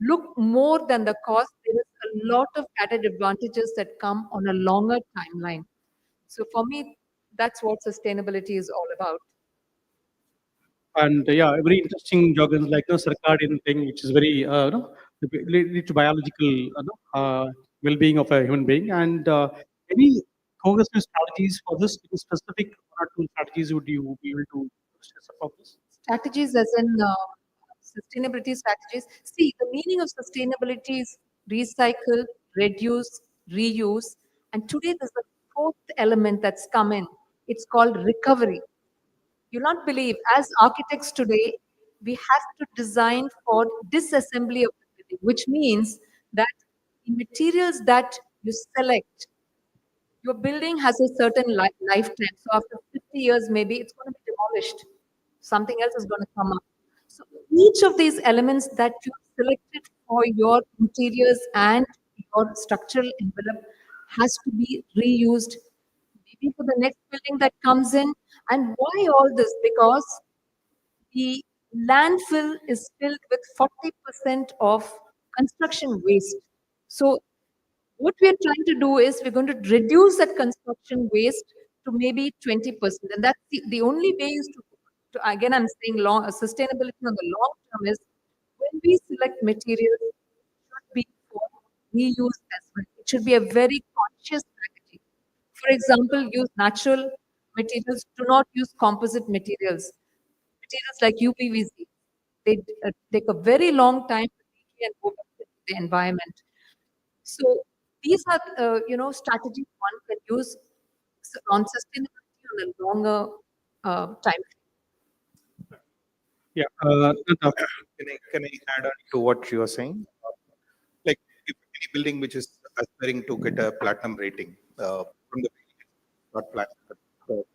S13: Look more than the cost. There is a lot of added advantages that come on a longer timeline. So for me, that's what sustainability is all about.
S12: And yeah, very interesting jargon like circadian thing, which is very related to biological well-being of a human being. And any cohesive strategies for this? Any specific one or two strategies would you be able to stress about this?
S13: Strategies as in sustainability strategies. See, the meaning of sustainability is recycle, reduce, reuse. And today there's a fourth element that's come in. It's called recovery. You'll not believe, as architects today, we have to design for disassembly of the building, which means that the materials that you select, your building has a certain lifetime. So after 50 years, maybe it's going to be demolished. Something else is going to come up. So each of these elements that you selected for your interiors and your structural envelope has to be reused maybe for the next building that comes in. And why all this? Because the landfill is filled with 40% of construction waste. So what we are trying to do is we're going to reduce that construction waste to maybe 20%. And that's the only way is to again, I'm saying sustainability on the long term is when we select materials, it should be for reuse as well. It should be a very conscious strategy. For example, use natural materials. Do not use composite materials. Materials like UPVC, they take a very long time to decay and go back into the environment. So these are, strategies one can use on sustainability on a longer time.
S12: Yeah.
S16: Can I add on to what you are saying? Like, if any building which is aspiring to get a platinum rating from the beginning, it's not platinum, but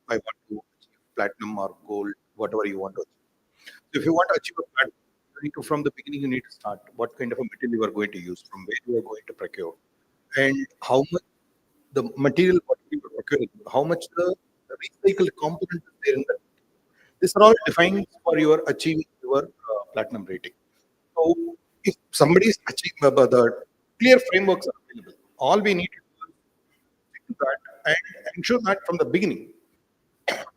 S16: I want to achieve platinum or gold, whatever you want to achieve. So if you want to achieve a platinum, you need to, from the beginning, you need to start what kind of a material you are going to use, from where you are going to procure, and how much the material what you are procuring, how much the recycled component is there in that. This are all defined for your achieving your platinum rating. So if somebody is achieving the clear frameworks are available, all we need to do is stick to that and ensure that from the beginning,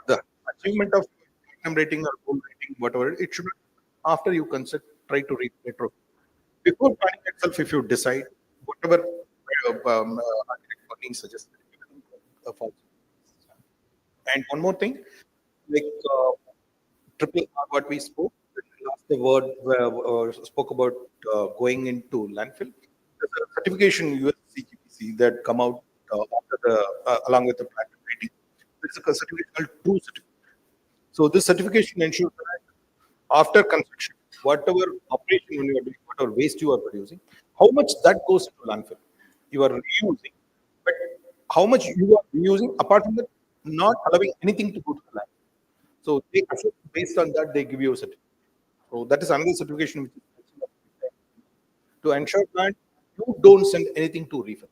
S16: the achievement of platinum rating or gold rating, whatever, it should not after you consider try to retro. Before planning itself, if you decide whatever architect Bernie suggested, follow. And one more thing, like triple R, what we spoke, last the word spoke about going into landfill. There's a certification USCGPC that come out after the along with the platinum rating. There's a certification called True Certificate. So this certification ensures that after construction, whatever operation when you are doing, whatever waste you are producing, how much that goes into landfill. You are reusing, but how much you are reusing apart from that, not allowing anything to go to the landfill. So they assess based on that, they give you a certificate. So that is another certification which is to ensure that you don't send anything to refill.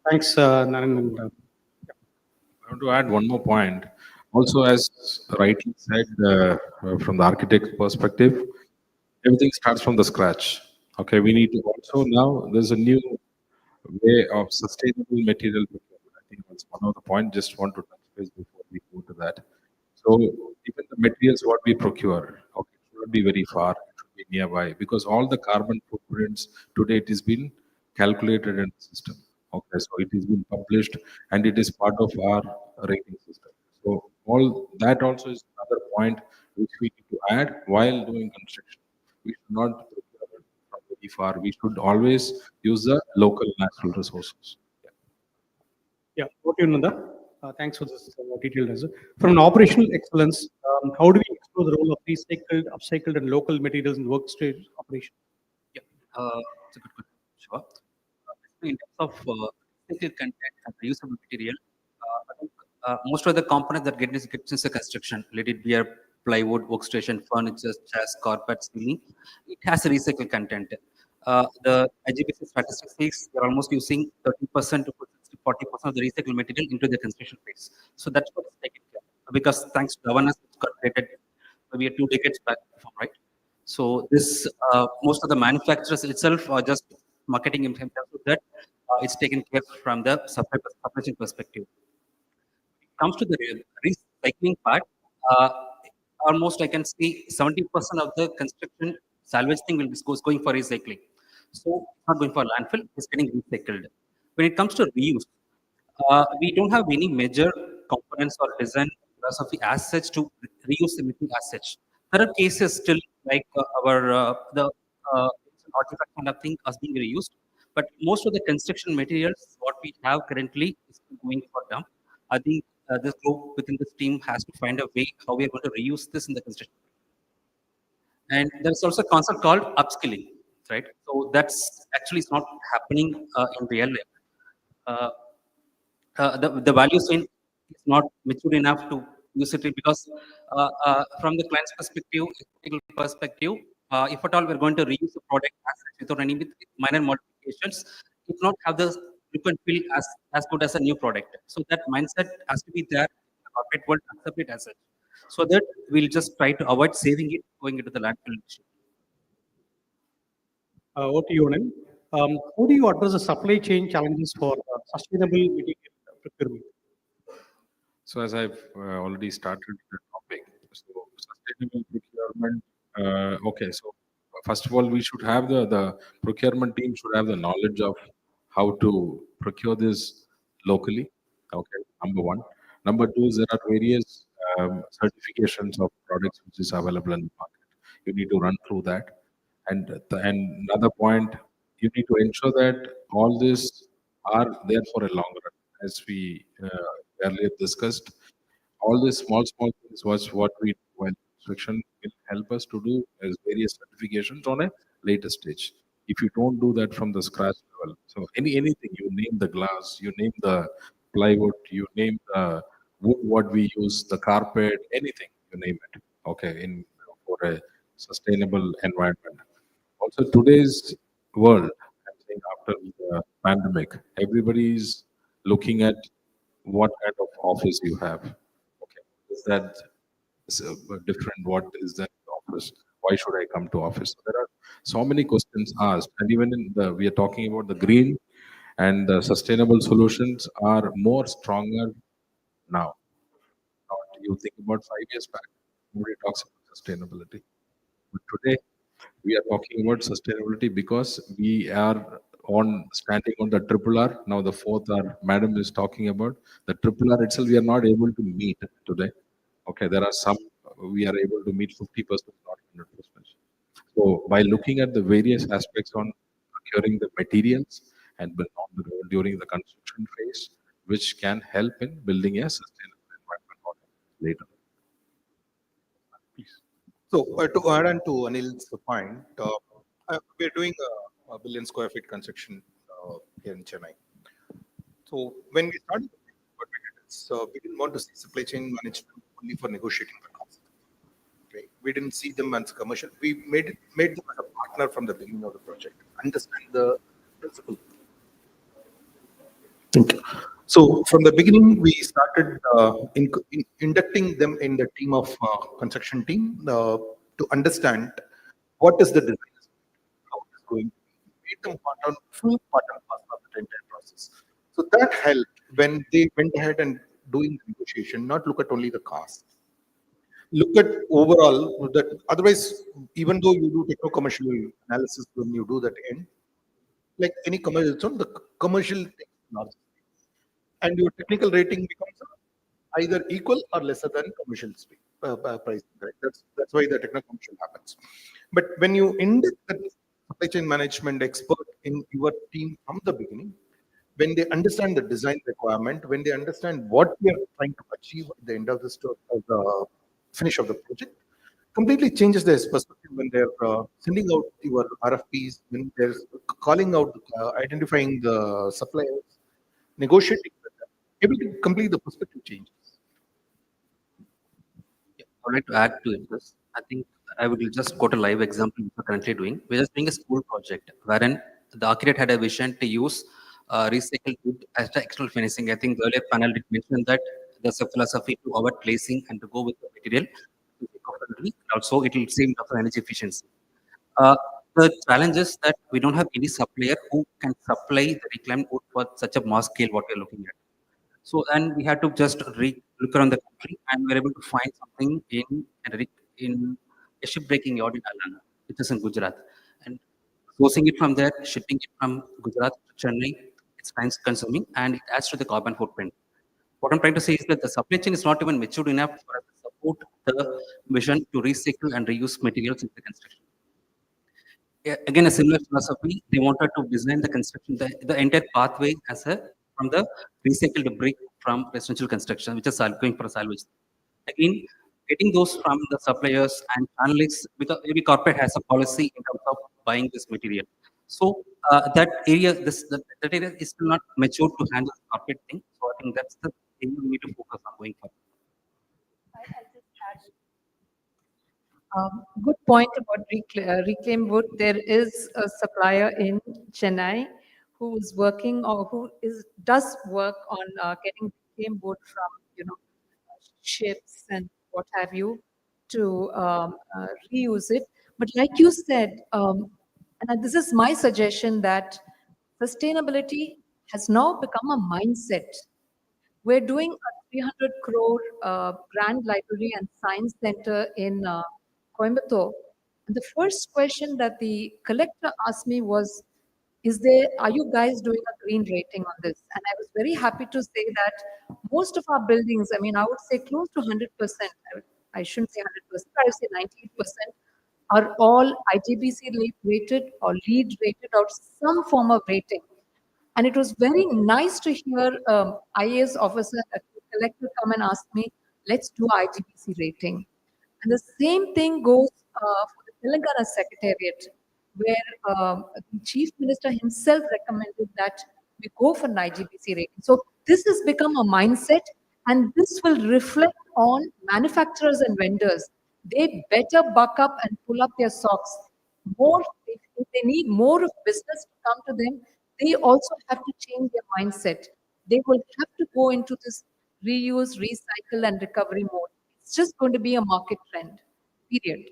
S12: Thanks, Naren.
S14: I want to add one more point. Also, as rightly said, from the architect perspective, everything starts from the scratch. Okay, we need to also now, there's a new way of sustainable material procurement. I think that's one of the points. Just want to touch base before we go to that. So even the materials what we procure, okay, it should not be very far, it should be nearby, because all the carbon footprints today it has been calculated in the system. Okay, so it has been published and it is part of our rating system. So all that also is another point which we need to add while doing construction. We should not procure from very far. We should always use the local natural resources.
S12: Yeah, over to you, Nanda. Thanks for this detailed answer. From an operational excellence, how do we explore the role of recycled, upcycled, and local materials in workspace operation?
S15: Yeah, it's a good question. Sure. Basically, in terms of recycled content and reusable material, I think most of the components that gets into construction, let it be a plywood, workstation, furniture, chairs, carpets, ceiling, it has a recycled content. The IGBC statistics says we're almost using 30% to 40% of the recycled material into the construction phase. So that's what is taken care of. Because thanks to governance, it's got created maybe 2 decades back, right? So this most of the manufacturers itself are just marketing in terms of that. It's taken care from the supply chain perspective. When it comes to the recycling part, uh, almost I can say 70% of the construction salvage thing will be going for recycling. So it's not going for landfill, it's getting recycled. When it comes to reuse, we don't have any major components or design philosophy as such to reuse the material as such. There are cases still like our the artifact kind of thing as being reused, but most of the construction materials what we have currently is going for dump. I think this group within this team has to find a way how we are going to reuse this in the construction. And there's also a concept called upskilling, right? So that's actually is not happening in real life. Uh, the value chain is not mature enough to use it because from the client's perspective, technical perspective, if at all we're going to reuse the product as such without any with minor modifications, it not have the look and feel as good as a new product. So that mindset has to be there in the corporate world, accept it as such. So that we'll just try to avoid saving it going into the landfill.
S12: Over to you, Anand. How do you address the supply chain challenges for sustainable material procurement?
S14: So as I've already started the topic, so sustainable procurement. Okay, so first of all, we should have the procurement team should have the knowledge of how to procure this locally. Okay, number one. Number two is there are various certifications of products which is available in the market. You need to run through that, and another point, you need to ensure that all this are there for a long run, as we earlier discussed. All these small things was what we when construction will help us to do as various certifications on a later stage. if you don't do that from the scratch level. So anything, you name the glass, you name the plywood, you name the wood, what we use, the carpet, anything, you name it. Okay, in for a sustainable environment. Also, today's world, I'm saying after the pandemic, everybody is looking at what kind of office you have. Okay, is that different? What is that office? Why should I come to office? So there are so many questions asked, and even in the we are talking about the green and the sustainable solutions are more stronger now. Not you think about 5 years back, nobody talks about sustainability. But today, we are talking about sustainability because we are on standing on the triple R. Now the fourth R, madam is talking about the triple R itself. We are not able to meet today. Okay, there are some we are able to meet 50%, not 100%. So by looking at the various aspects on procuring the materials and on the road during the construction phase, which can help in building a sustainable environment later. Please.
S16: So to add on to Anil's point, we're doing a billion square feet construction here in Chennai. So when we started, what we did is we didn't want to see supply chain management only for negotiating the cost. Okay? We didn't see them as commercial. We made them as a partner from the beginning of the project. Understand the principle. Thank you. So from the beginning, we started inducting them in the team of construction team to understand what is the design, how it is going to be, made them full part and parcel of the entire process. So that helped when they went ahead and doing the negotiation, not look at only the cost. Look at overall that. Otherwise, even though you do techno-commercial analysis when you do that end, like any commercial, the commercial takes large, and your technical rating becomes either equal or lesser than commercial price. Right? That's why the techno-commercial happens. But when you induct the supply chain management expert in your team from the beginning, when they understand the design requirement, when they understand what we are trying to achieve at the end of the finish of the project, completely changes their perspective when they're sending out your RFPs, when they're calling out, identifying the suppliers, negotiating with them. Everything, complete the perspective changes.
S15: I would like to add to it this. I think I would just quote a live example we're currently doing. We're just doing a school project wherein the architect had a vision to use recycled wood as the external finishing. I think the earlier panel did mention that there's a philosophy to avoid placing and to go with the material to eco-friendly. Also, it will save for energy efficiency. Uh, the challenge is that we don't have any supplier who can supply the reclaimed wood for such a mass scale what we're looking at. So, and we had to just look around the country, and we were able to find something in a shipbreaking yard in Alana, which is in Gujarat. And sourcing it from there, shipping it from Gujarat to Chennai, it's time consuming and it adds to the carbon footprint. What I'm trying to say is that the supply chain is not even matured enough for us to support the vision to recycle and reuse materials in the construction. Again, a similar philosophy. They wanted to design the construction, the entire pathway as a from the recycled brick from residential construction, which is going for salvage. Again, getting those from the suppliers and analysts, because every corporate has a policy in terms of buying this material. So that area, that area is still not mature to handle the corporate thing. So I think that's the thing we need to focus on going forward.
S13: Good point about reclaim wood. There is a supplier in Chennai who is working or who does work on getting reclaim wood from ships and what have you to reuse it. But like you said, and this is my suggestion that sustainability has now become a mindset. We're doing a 300 crore grand library and science center in Coimbatore. And the first question that the collector asked me was, are you guys doing a green rating on this? And I was very happy to say that most of our buildings, I mean, I would say close to 100%, I shouldn't say 100%, I would say 98%, are all IGBC rated or LEED rated or some form of rating. And it was very nice to hear IAS officer, a collector come and ask me, let's do IGBC rating. And the same thing goes for the Telangana Secretariat. where the chief minister himself recommended that we go for an IGBC rating. So this has become a mindset, and this will reflect on manufacturers and vendors. They better buck up and pull up their socks. More, if they need more of business to come to them, they also have to change their mindset. They will have to go into this reuse, recycle, and recovery mode. It's just going to be a market trend. Period.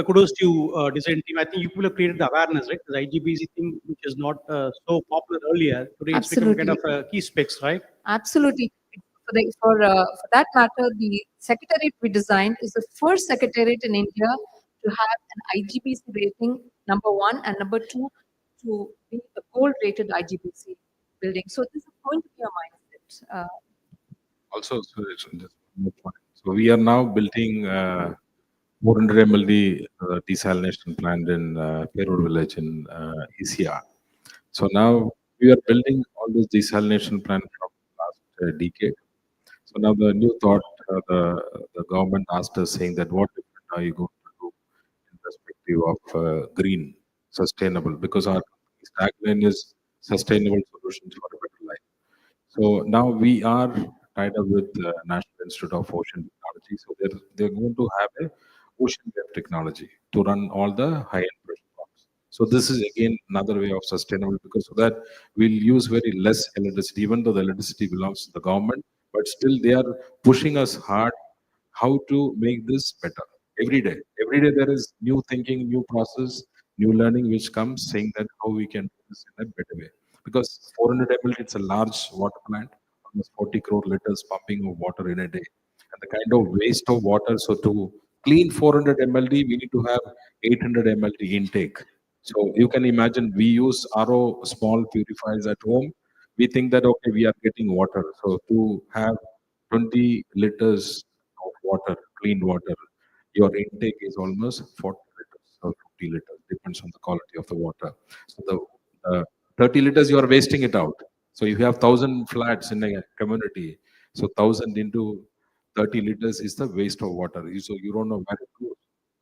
S12: Kudos to you, design team. I think you people have created the awareness, right? The IGBC thing, which is not so popular earlier. Today it's become kind of key specs, right?
S13: Absolutely. For that matter, the secretariat we designed is the first secretariat in India to have an IGBC rating, number one, and number two, to be a gold-rated IGBC building. So this is going to be a mindset.
S14: Also, so just one more point. So we are now building 400 MLD desalination plant in Perur village in ECR. So now we are building all this desalination plant from last decade. So now the new thought, the government asked us saying that what different are you going to do in perspective of green, sustainable? Because our tagline is sustainable solutions for a better life. So now we are tied up with the National Institute of Ocean Technology. So they're going to have a ocean depth technology to run all the high-end pressure pumps. So this is again another way of sustainable, because so that we'll use very less electricity, even though the electricity belongs to the government, but still they are pushing us hard how to make this better every day. Every day there is new thinking, new process, new learning which comes saying that how we can do this in a better way. Because 400 ml, it's a large water plant, almost 40 crore liters pumping of water in a day. And the kind of waste of water, so to clean 400 mld, we need to have 800 mld intake. So you can imagine we use RO small purifiers at home. We think that, okay, we are getting water. So to have 20 liters of water, clean water, your intake is almost 40 liters or 50 liters, depends on the quality of the water. So the 30 liters, you are wasting it out. So if you have 1,000 flats in a community, so 1,000 into 30 liters is the waste of water. So you don't know where it goes.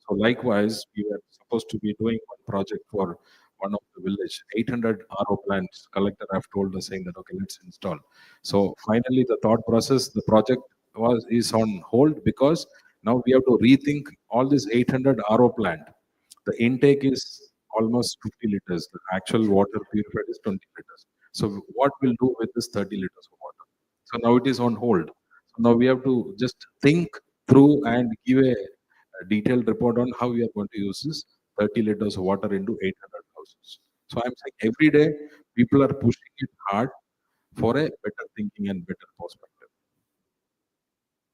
S14: So likewise, we were supposed to be doing one project for one of the village, 800 RO plants. Collector have told us saying that, okay, let's install. So finally, the thought process, the project is on hold because now we have to rethink all this 800 RO plant. The intake is almost 50 liters. The actual water purified is 20 liters. So what we'll do with this 30 liters of water? So now it is on hold. So now we have to just think through and give a detailed report on how we are going to use this 30 liters of water into 800 houses. So I'm saying every day people are pushing it hard for a better thinking and better perspective.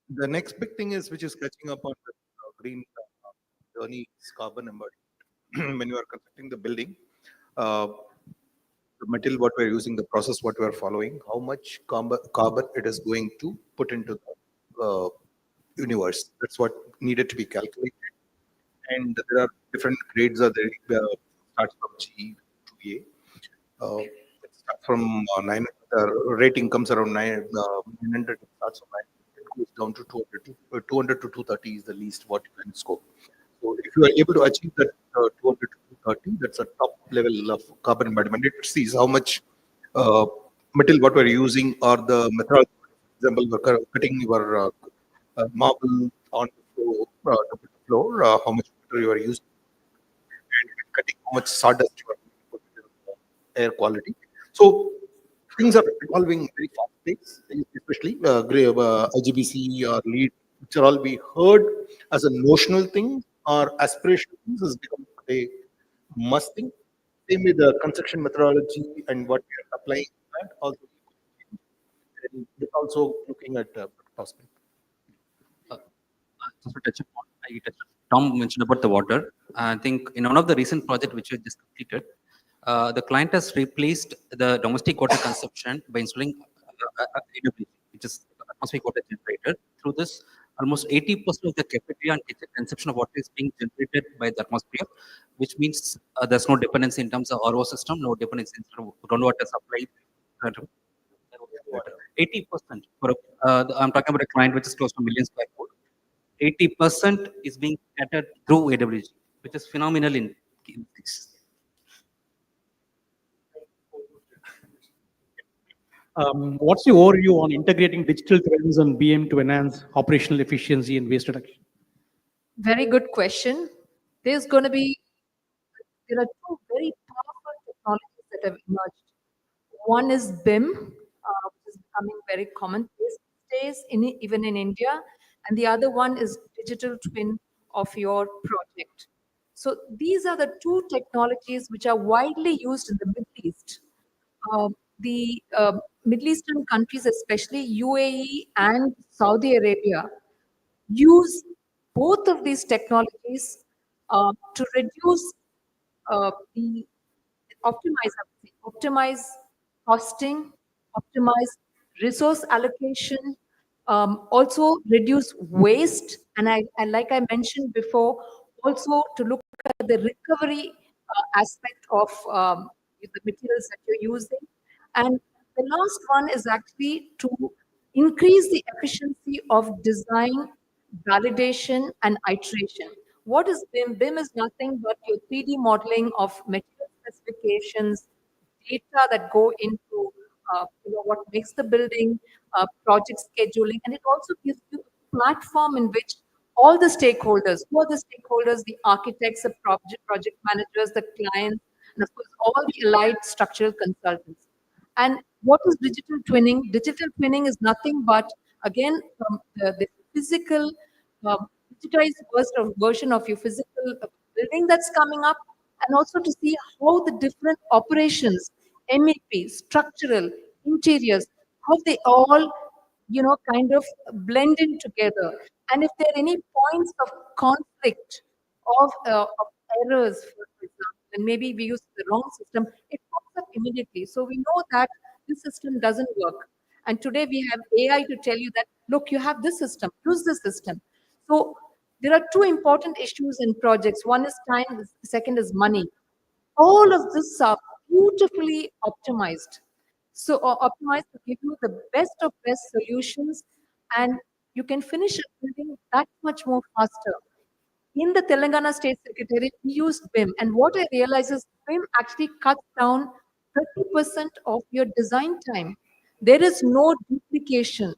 S16: The next big thing is which is catching up on the green journey is carbon embodiment. When you are constructing the building, uh, the material what we're using, the process what we're following, how much carbon it is going to put into the universe. That's what needed to be calculated. And there are different grades are there, starts from G to A. It starts from 9, the rating comes around 900, it starts from 900, it goes down to 200. 200 to 230 is the least what you can scope. So if you are able to achieve that 200 to 230, that's a top level of carbon embodiment. It sees how much material what we're using or the methodology. For example, we're cutting your marble on the floor, how much water you are using, and cutting how much sawdust you are putting in the air quality. So things are evolving very fast pace, especially IGBC or LEED, which are all be heard as a notional thing or aspirational things has become a must thing. Same with the construction methodology and what we are applying that also. And also looking at prospect.
S15: Just to touch upon, Tom mentioned about the water. I think in one of the recent project which we just completed, the client has replaced the domestic water consumption by installing AWG, which is atmospheric water generator. Through this, almost 80% of the cafeteria and kitchen consumption of water is being generated by the atmosphere, which means there's no dependency in terms of RO system, no dependency in terms of groundwater supply. 80% for I'm talking about a client which is close to million square foot. 80% is being catered through AWG, which is phenomenal in
S12: What's your overview on integrating digital trends on BM to enhance operational efficiency and waste reduction?
S13: Very good question. There's going to be, there are two very powerful technologies that have emerged. One is BIM, which is becoming very commonplace these days, even in India, and the other one is digital twin of your project. So these are the two technologies which are widely used in the Middle East. The Middle Eastern countries, especially UAE and Saudi Arabia, use both of these technologies to reduce the optimize, I would say, optimize costing, optimize resource allocation, also reduce waste, and like I mentioned before, also to look at the recovery aspect of the materials that you're using. And the last one is actually to increase the efficiency of design, validation, and iteration. What is BIM? BIM is nothing but your 3D modeling of material specifications, data that go into what makes the building, project scheduling, and it also gives you a platform in which all the stakeholders, who are the stakeholders, the architects, the project managers, the clients, and of course all the allied structural consultants. And what is digital twinning? Digital twinning is nothing but, again, the physical, digitized version of your physical building that's coming up, and also to see how the different operations, MEP, structural, interiors, how they all, kind of blend in together. And if there are any points of conflict, of errors, for example, and maybe we use the wrong system, it pops up immediately. So we know that this system doesn't work. And today we have AI to tell you that, look, you have this system, use this system. So there are two important issues in projects. One is time, the second is money. All of this are beautifully optimized. So optimized to give you the best of best solutions, and you can finish a building that much more faster. In the Telangana State Secretariat, we used BIM, and what I realized is BIM actually cuts down 30% of your design time. There is no duplication.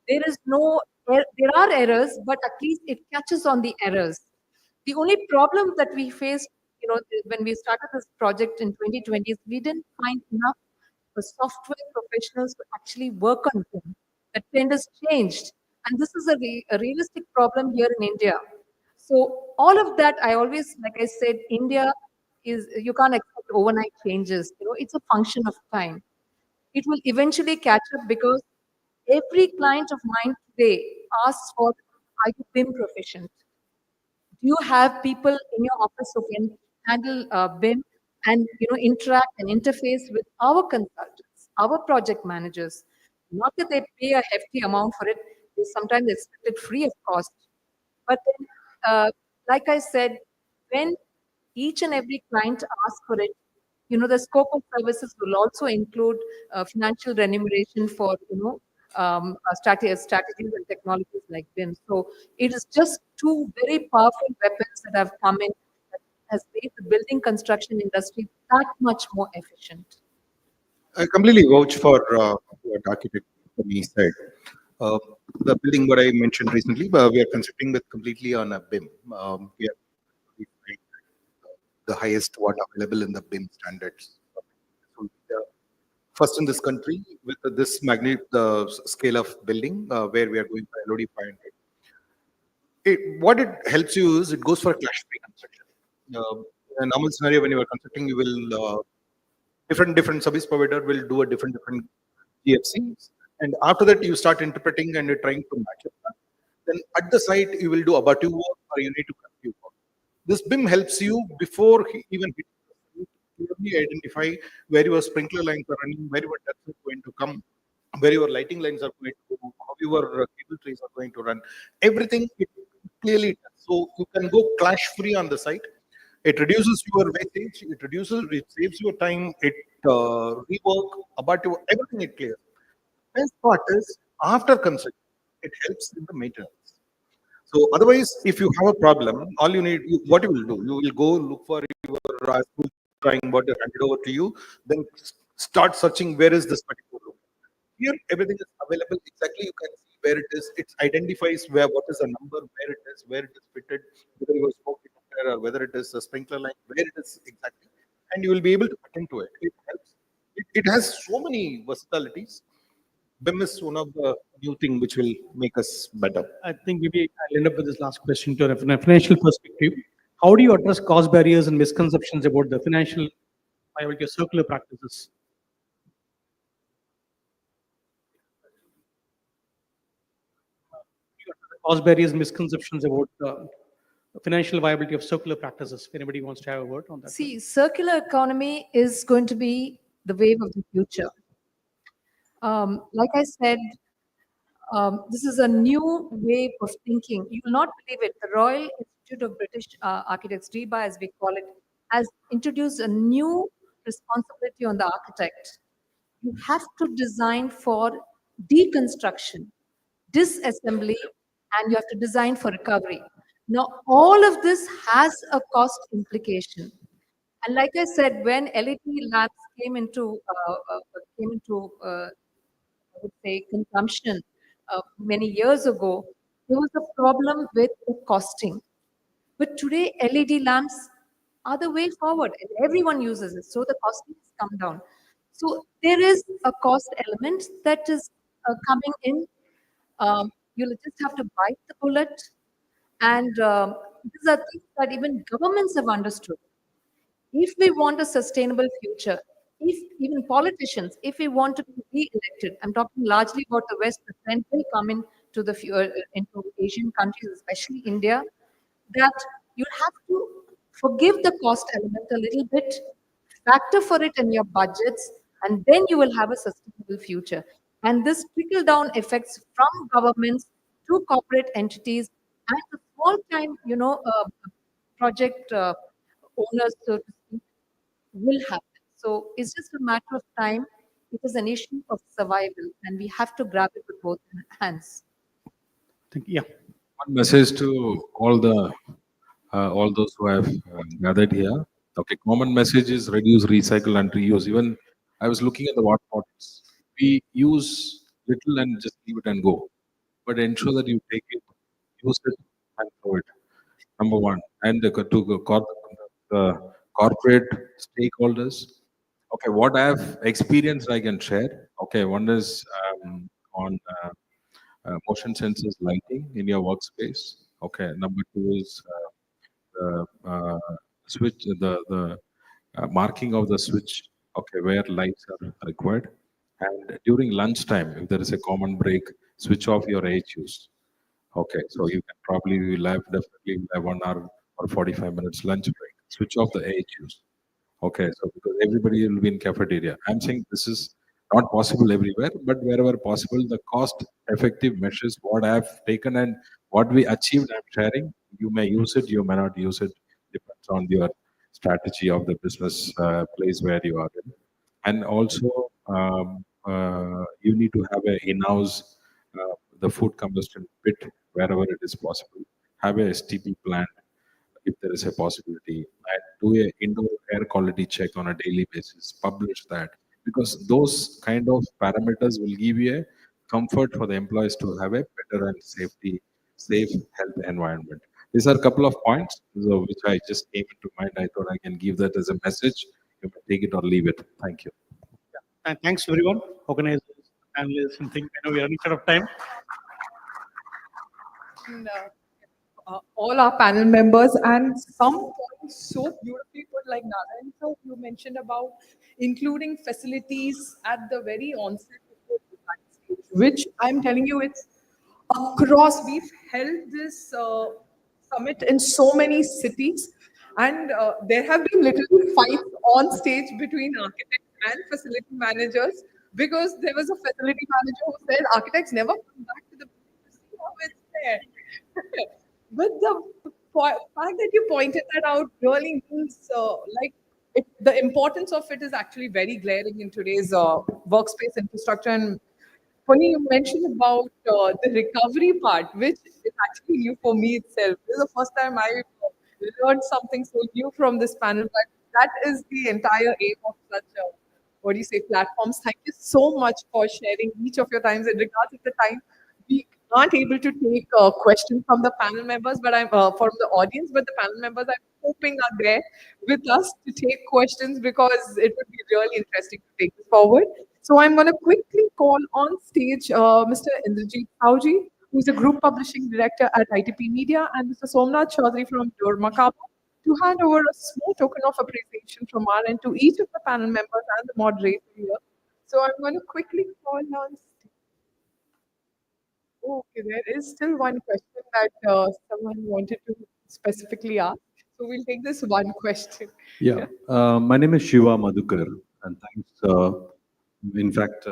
S13: There is no, there are errors, but at least it catches on the errors. The only problem that we faced, when we started this project in 2020, is we didn't find enough software professionals to actually work on them. The trend has changed, and this is a realistic problem here in India. So all of that, I always, like I said, India is, you can't expect overnight changes. It's a function of time. It will eventually catch up because every client of mine today asks for, are you BIM proficient? Do you have people in your office who can handle BIM and interact and interface with our consultants, our project managers? Not that they pay a hefty amount for it; they sometimes expect it free of cost. But then, like I said, when each and every client asks for it, the scope of services will also include financial remuneration for, strategies and technologies like BIM. So it is just two very powerful weapons that have come in that has made the building construction industry that much more efficient.
S16: I completely vouch for what architect Tony said. Uh, the building what I mentioned recently, we are constructing with completely on a BIM. We are the highest one available in the BIM standards. So we are first in this country with this scale of building where we are going for LOD 500. What it helps you is it goes for a clash-free construction. In a normal scenario, when you are constructing, you will different service provider will do a different GFCs, and after that you start interpreting and you're trying to match it. Then at the site you will do abattoir work or you need to compute work. This BIM helps you before he even hit the site, clearly identify where your sprinkler lines are running, where your ducts are going to come, where your lighting lines are going to go, how your cable trays are going to run. Everything it clearly does. So you can go clash free on the site. It reduces your wastage. It saves your time. It rework about your everything. It clears. Best part is after construction, it helps in the maintenance. So otherwise, if you have a problem, all you need, what you will do, you will go look for your as who's trying about to hand it over to you, then start searching where is this particular room. Here, everything is available exactly. You can see where it is. It identifies where what is the number, where it is fitted, whether it was smoke detector or whether it is a sprinkler line, where it is exactly, and you will be able to attend to it. It helps. It has so many versatilities. BIM is one of the new thing which will make us better.
S12: I think maybe I'll end up with this last question to a financial perspective. How do you address cost barriers and misconceptions about the financial viability of circular practices? Cost barriers and misconceptions about financial viability of circular practices. If anybody wants to have a word on that.
S13: See, circular economy is going to be the wave of the future. Like I said, this is a new way of thinking. You will not believe it. The Royal Institute of British Architects, RIBA as we call it, has introduced a new responsibility on the architect. You have to design for deconstruction, disassembly, and you have to design for recovery. Now, all of this has a cost implication. And like I said, when LED labs came into I would say, consumption many years ago, there was a problem with the costing. But today, LED lamps are the way forward, and everyone uses it. So the costing has come down. So there is a cost element that is coming in. You'll just have to bite the bullet. And these are things that even governments have understood. If we want a sustainable future, if even politicians, if we want to be re-elected, I'm talking largely about the West, but then will come into Asian countries, especially India, that you have to forgive the cost element a little bit, factor for it in your budgets, and then you will have a sustainable future. And this trickle down effects from governments to corporate entities and the small time, project owners, so to speak, will happen. So it's just a matter of time. It is an issue of survival, and we have to grab it with both hands.
S12: Yeah.
S14: One message to all those who have gathered here. Okay, common message is reduce, recycle, and reuse. Even I was looking at the water bottles. We use little and just leave it and go, but ensure that you take it, use it, and throw it. Number one, and the corporate stakeholders. Okay, what I have experienced, I can share. Okay, one is on motion sensors lighting in your workspace. Okay, number two is the switch, the marking of the switch. Okay, where lights are required, and during lunchtime, if there is a common break, switch off your AHUs. Okay, so you can probably will have definitely will have 1 hour or 45 minutes lunch break. Switch off the AHUs. Okay, so because everybody will be in cafeteria. I'm saying this is not possible everywhere, but wherever possible, the cost-effective measures what I have taken and what we achieved, I'm sharing. You may use it, you may not use it. Depends on your strategy of the business place where you are in. And also, you need to have a in-house the food combustion pit wherever it is possible. Have a STP plant if there is a possibility, and do a indoor air quality check on a daily basis. Publish that because those kind of parameters will give you a comfort for the employees to have a better and safe health environment. These are a couple of points which I just came into mind. I thought I can give that as a message. You can take it or leave it. Thank you.
S12: And thanks to everyone, organizers, analysts, and things. I know we are running short of time.
S2: And, all our panel members, and some points so beautifully put, like Narayan, so you mentioned about including facilities at the very onset of the design stage, which I'm telling you, it's across. We've held this summit in so many cities, and there have been literally fights on stage between architects and facility managers because there was a facility manager who said architects never come back to the building to see how it's there. But the fact that you pointed that out really means the importance of it is actually very glaring in today's workspace infrastructure. And funny you mentioned about the recovery part, which is actually new for me itself. This is the first time I learned something so new from this panel. But that is the entire aim of such what do you say, platforms. Thank you so much for sharing each of your times. In regards of the time, we aren't able to take questions from the panel members, but I'm from the audience, but the panel members I'm hoping are there with us to take questions because it would be really interesting to take this forward. So I'm going to quickly call on stage Mr. Indrajit Sauji, who's a group publishing director at ITP Media, and Mr. Somnath Chaudhary from Dormakaba, to hand over a small token of appreciation from our end to each of the panel members and the moderator here. So I'm going to quickly call on. Okay, there is still one question that someone wanted to specifically ask. So we'll take this one question.
S8: Yeah, my name is Shiva Madhukar, and thanks. In fact,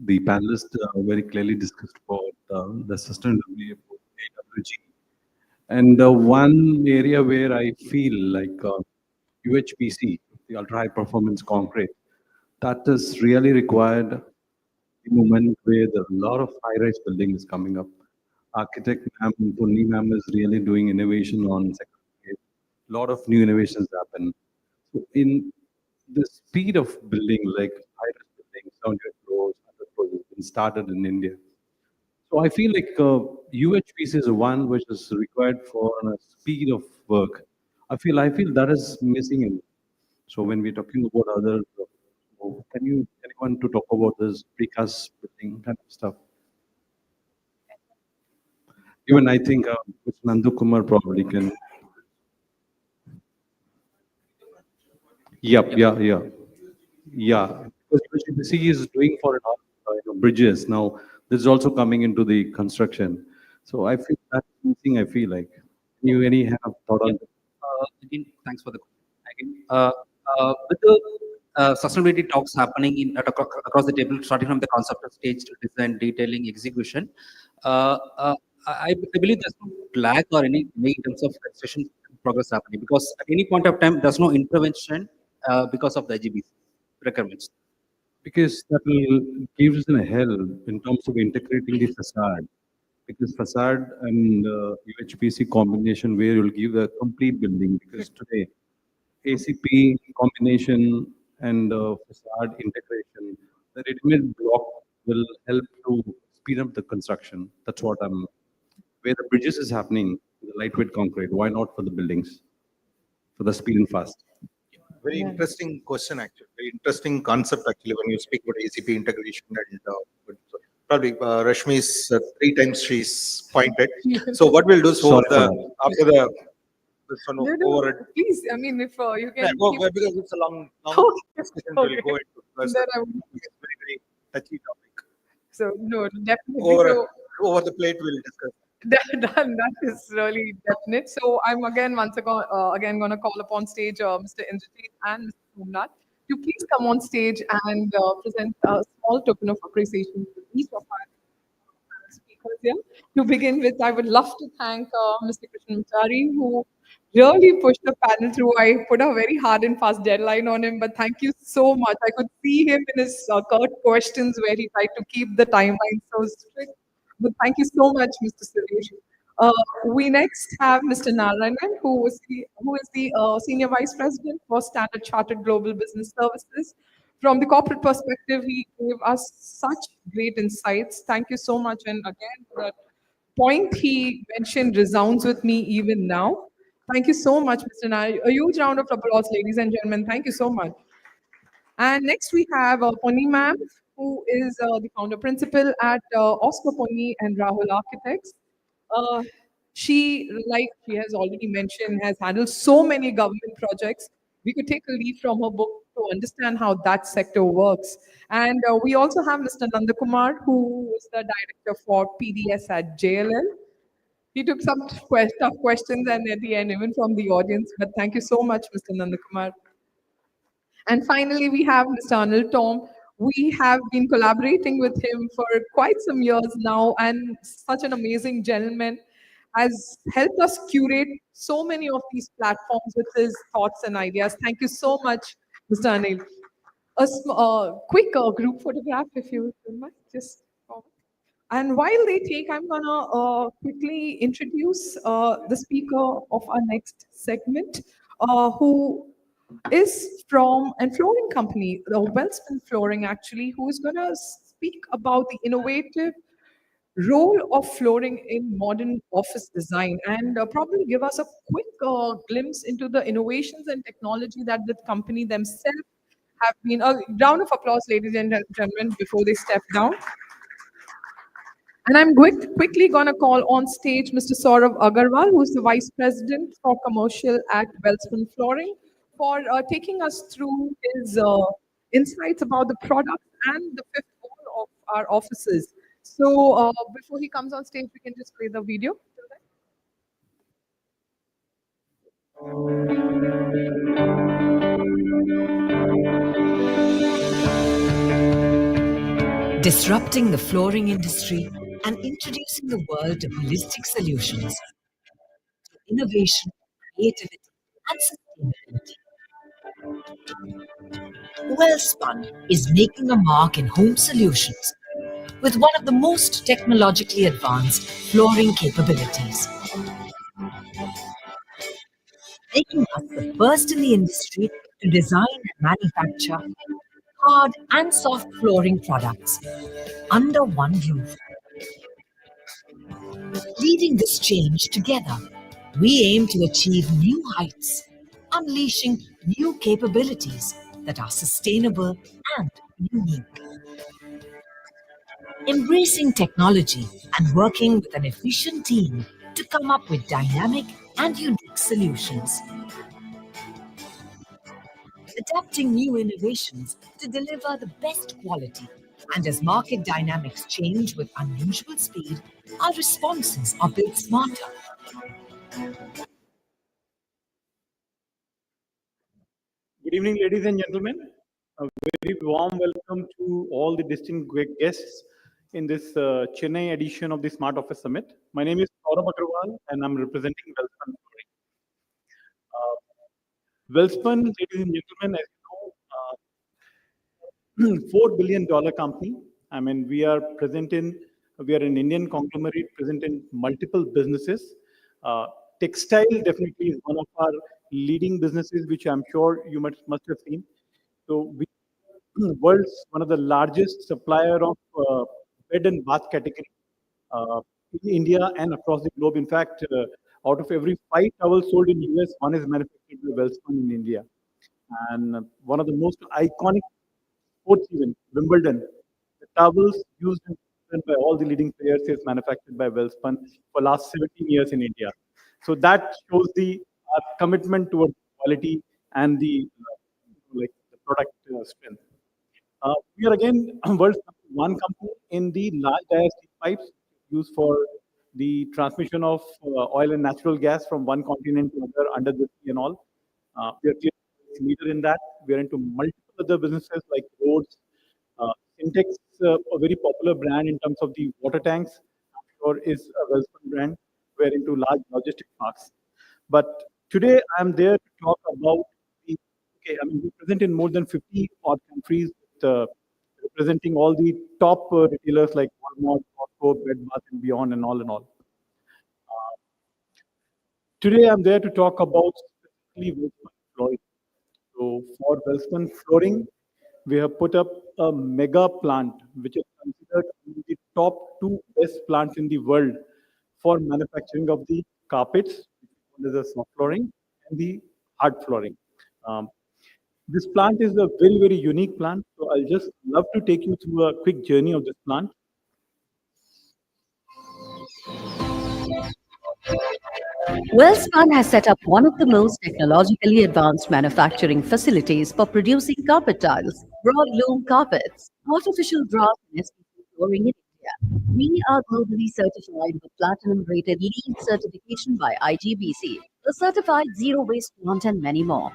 S8: the panelists very clearly discussed about the sustainability of AWG. And one area where I feel like UHPC, the ultra high performance concrete, that is really required the moment where a lot of high rise building is coming up. Architect ma'am, Purni ma'am is really doing innovation on second phase. A lot of new innovations happen. So in the speed of building, like high rise building, 700 floors, 100 floors, has been started in India. So I feel like UHPC is one which is required for a speed of work. I feel that is missing in. So when we're talking about other, so can you anyone to talk about this precast building kind of stuff? Even I think Mr. Nandu Kumar probably can. Yep, yeah. Because UHPC is doing for bridges now. This is also coming into the construction. So I feel that's something I feel like. You any have thought on?
S15: Again, thanks for the question. Again, with the sustainability talks happening across the table, starting from the concept stage to design, detailing, execution, I believe there's no lag or any delay in terms of construction progress happening because at any point of time, there's no intervention because of the IGB requirements.
S8: Because that will give us a help in terms of integrating the facade. Because facade and UHPC combination where you'll give a complete building. Because today, ACP combination and facade integration, the ready-made block will help to speed up the construction. That's what I'm, where the bridges is happening, the lightweight concrete, why not for the buildings? For the speed and fast.
S16: Very interesting question, actually. Very interesting concept, actually, when you speak about ACP integration. And probably Rashmi's 3 times she's pointed. So what we'll do is after the this one over.
S2: Please, I mean, if you can.
S16: Yeah, because it's a long discussion. We'll go into because it's very, very touchy topic.
S2: So no, definitely.
S16: Over the plate, we'll discuss.
S2: That is really definite. So I'm once again going to call upon stage Mr. Indrajit and Mr. Somnath to please come on stage and present a small token of appreciation to each of our speakers here. To begin with, I would love to thank Mr. Krishnamachari, who really pushed the panel through. I put a very hard and fast deadline on him, but thank you so much. I could see him in his curt questions where he tried to keep the timeline so strict. But thank you so much, Mr. Suresh. We next have Mr. Narayanan, who is the Senior Vice President for Standard Chartered Global Business Services. From the corporate perspective, he gave us such great insights. Thank you so much. And again, that point he mentioned resounds with me even now. Thank you so much, Mr. Narayanan. A huge round of applause, ladies and gentlemen. Thank you so much. And next we have Ponni ma'am, who is the founder principal at Oscar Ponni and Rahul Architects. She, like she has already mentioned, has handled so many government projects. We could take a lead from her book to understand how that sector works. And we also have Mr. Nandakumar, who is the director for PDS at JLL. He took some tough questions and at the end, even from the audience. But thank you so much, Mr. Nandakumar. And finally, we have Mr. Anil Tom. We have been collaborating with him for quite some years now, and such an amazing gentleman has helped us curate so many of these platforms with his thoughts and ideas. Thank you so much, Mr. Anil. A quick group photograph, if you don't mind, just. And while they take, I'm gonna quickly introduce the speaker of our next segment, who is from a flooring company, the Wellspun Flooring, actually, who is going to speak about the innovative role of flooring in modern office design and probably give us a quick glimpse into the innovations and technology that the company themselves have been. A round of applause, ladies and gentlemen, before they step down. And I'm quickly going to call on stage Mr. Saurav Agarwal, who is the Vice President for Commercial at Wellspun Flooring, for taking us through his insights about the product and the fifth wall of our offices. So before he comes on stage, we can just play the video.
S17: Disrupting the flooring industry and introducing the world to holistic solutions through innovation, creativity, and sustainability. Wellspun is making a mark in home solutions with one of the most technologically advanced flooring capabilities, making us the first in the industry to design and manufacture hard and soft flooring products under one roof. Leading this change together, we aim to achieve new heights, unleashing new capabilities that are sustainable and unique. Embracing technology and working with an efficient team to come up with dynamic and unique solutions. Adapting new innovations to deliver the best quality. And as market dynamics change with unusual speed, our responses are built smarter.
S12: Good evening, ladies and gentlemen. A very warm welcome to all the distinguished guests in this Chennai edition of the Smart Office Summit. My name is Saurabh Agarwal, and I'm representing Wellspun Flooring. Wellspun, ladies and gentlemen, as you know, $4 billion company. I mean, we are an Indian conglomerate present in multiple businesses. Textile definitely is one of our leading businesses, which I'm sure you must have seen. So we world's one of the largest supplier of bed and bath category in India and across the globe. In fact, out of every 5 towels sold in US, one is manufactured by Wellspun in India. And one of the most iconic sports event, Wimbledon, the towels used by all the leading players is manufactured by Wellspun for last 17 years in India. So that shows the commitment towards quality and the the product strength. We are again world's one company in the large diameter pipes used for the transmission of oil and natural gas from one continent to another under the sea and all. We are clearly leader in that. We are into multiple other businesses like roads, Syntex, a very popular brand in terms of the water tanks, I'm sure is a Wellspun brand. We're into large logistic parks. But today I'm there to talk about okay, I mean, we present in more than 50 odd countries, with, representing all the top retailers like Walmart, Costco, Bed Bath and Beyond, and all and all. Today I'm there to talk about specifically Wellspun flooring. So for Wellspun flooring, we have put up a mega plant, which is considered the top two best plants in the world for manufacturing of the carpets, which is the soft flooring, and the hard flooring. Um, this plant is a very, very unique plant. So I'll just love to take you through a quick journey of this plant.
S18: Wellspun has set up one of the most technologically advanced manufacturing facilities for producing carpet tiles, broadloom carpets, artificial grass, and SPC flooring in India. We are globally certified with platinum-rated LEED certification by IGBC, a certified zero-waste plant, and many more.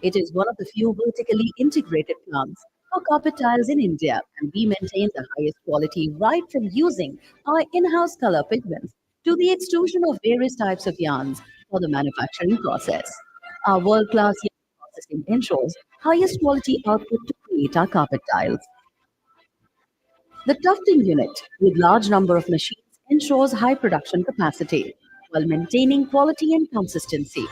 S18: It is one of the few vertically integrated plants for carpet tiles in India, and we maintain the highest quality right from using our in-house color pigments to the extrusion of various types of yarns for the manufacturing process. Our world-class yarn processing ensures highest quality output to create our carpet tiles. The tufting unit, with large number of machines, ensures high production capacity while maintaining quality and consistency.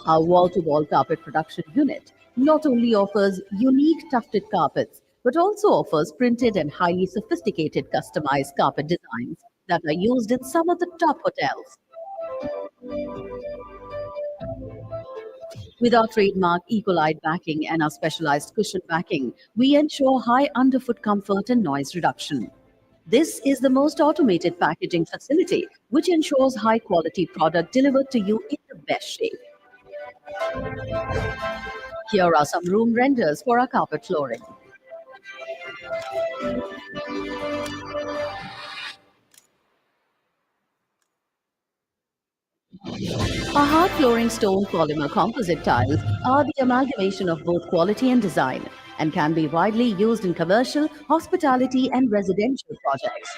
S18: Our wall-to-wall carpet production unit not only offers unique tufted carpets, but also offers printed and highly sophisticated customized carpet designs that are used in some of the top hotels. With our trademark Ecolite backing and our specialized cushion backing, we ensure high underfoot comfort and noise reduction. This is the most automated packaging facility, which ensures high quality product delivered to you in the best shape. Here are some room renders for our carpet flooring. Our hard flooring stone polymer composite tiles are the amalgamation of both quality and design and can be widely used in commercial, hospitality, and residential projects.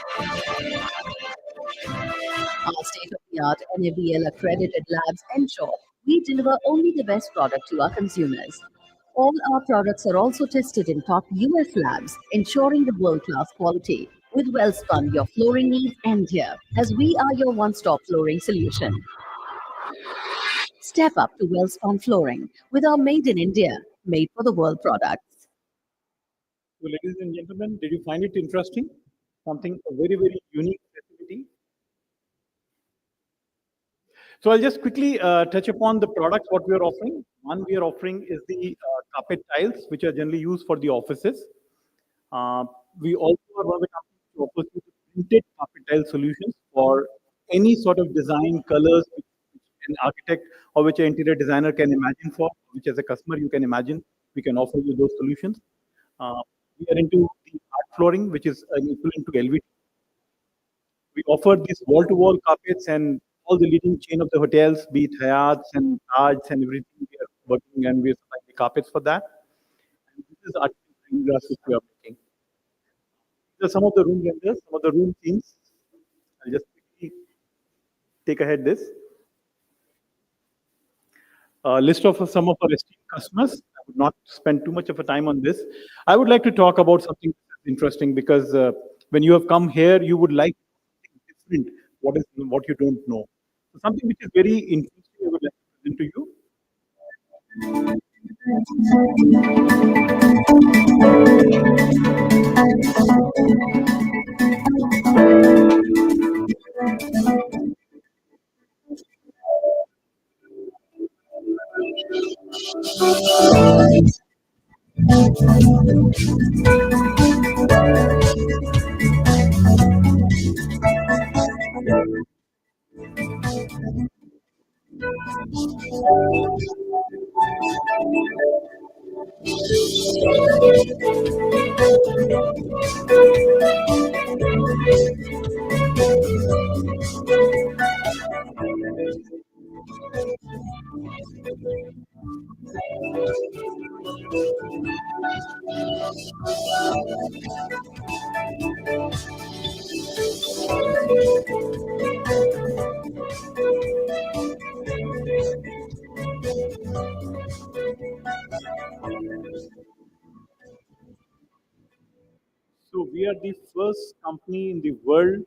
S18: Our state-of-the-art NABL accredited labs ensure we deliver only the best product to our consumers. All our products are also tested in top US labs, ensuring the world-class quality. With Wellspun, your flooring needs end here, as we are your one-stop flooring solution. Step up to Wellspun flooring with our Made in India, made for the world products.
S12: So, ladies and gentlemen, did you find it interesting? Something a very, very unique facility. So I'll just quickly touch upon the products what we are offering. One we are offering is the carpet tiles, which are generally used for the offices. We also are one of the companies who offers you the printed carpet tile solutions for any sort of design, colors, which an architect or which an interior designer can imagine for, which as a customer you can imagine. We can offer you those solutions. We are into the art flooring, which is an equivalent to LVT. We offer these wall-to-wall carpets and all the leading chain of the hotels, be it Hyatt's and Taj's and everything. We are working and we are supplying the carpets for that. And this is artificial green grass which we are making. These are some of the room renders, some of the room themes. I'll just quickly take ahead this. List of some of our esteemed customers. I would not spend too much of a time on this. I would like to talk about something interesting because when you have come here, you would like something different. What you don't know. So something which is very interesting, I would like to present to you. So we are the first company in the world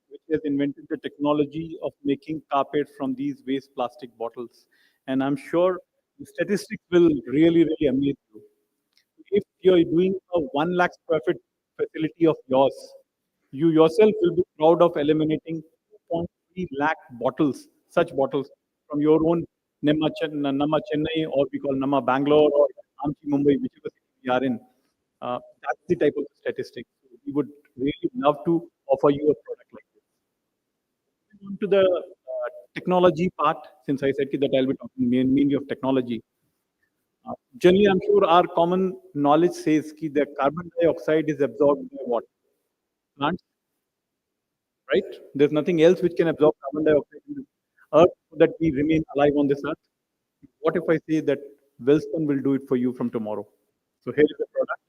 S12: which has invented the technology of making carpet from these waste plastic bottles. And I'm sure the statistics will really, really amaze you. If you're doing a 1 lakh square feet facility of yours, you yourself will be proud of eliminating 2.3 lakh bottles, such bottles from your own Nama Chennai, or we call Nama Bangalore, or Amchi Mumbai, whichever city we are in. That's the type of statistics. We would really love to offer you a product like this. Moving on to the technology part, since I said that I'll be talking mainly of technology. Generally, I'm sure our common knowledge says that the carbon dioxide is absorbed by what? Plants, right? There's nothing else which can absorb carbon dioxide in this earth so that we remain alive on this earth. What if I say that Wellspun will do it for you from tomorrow? So here is the product.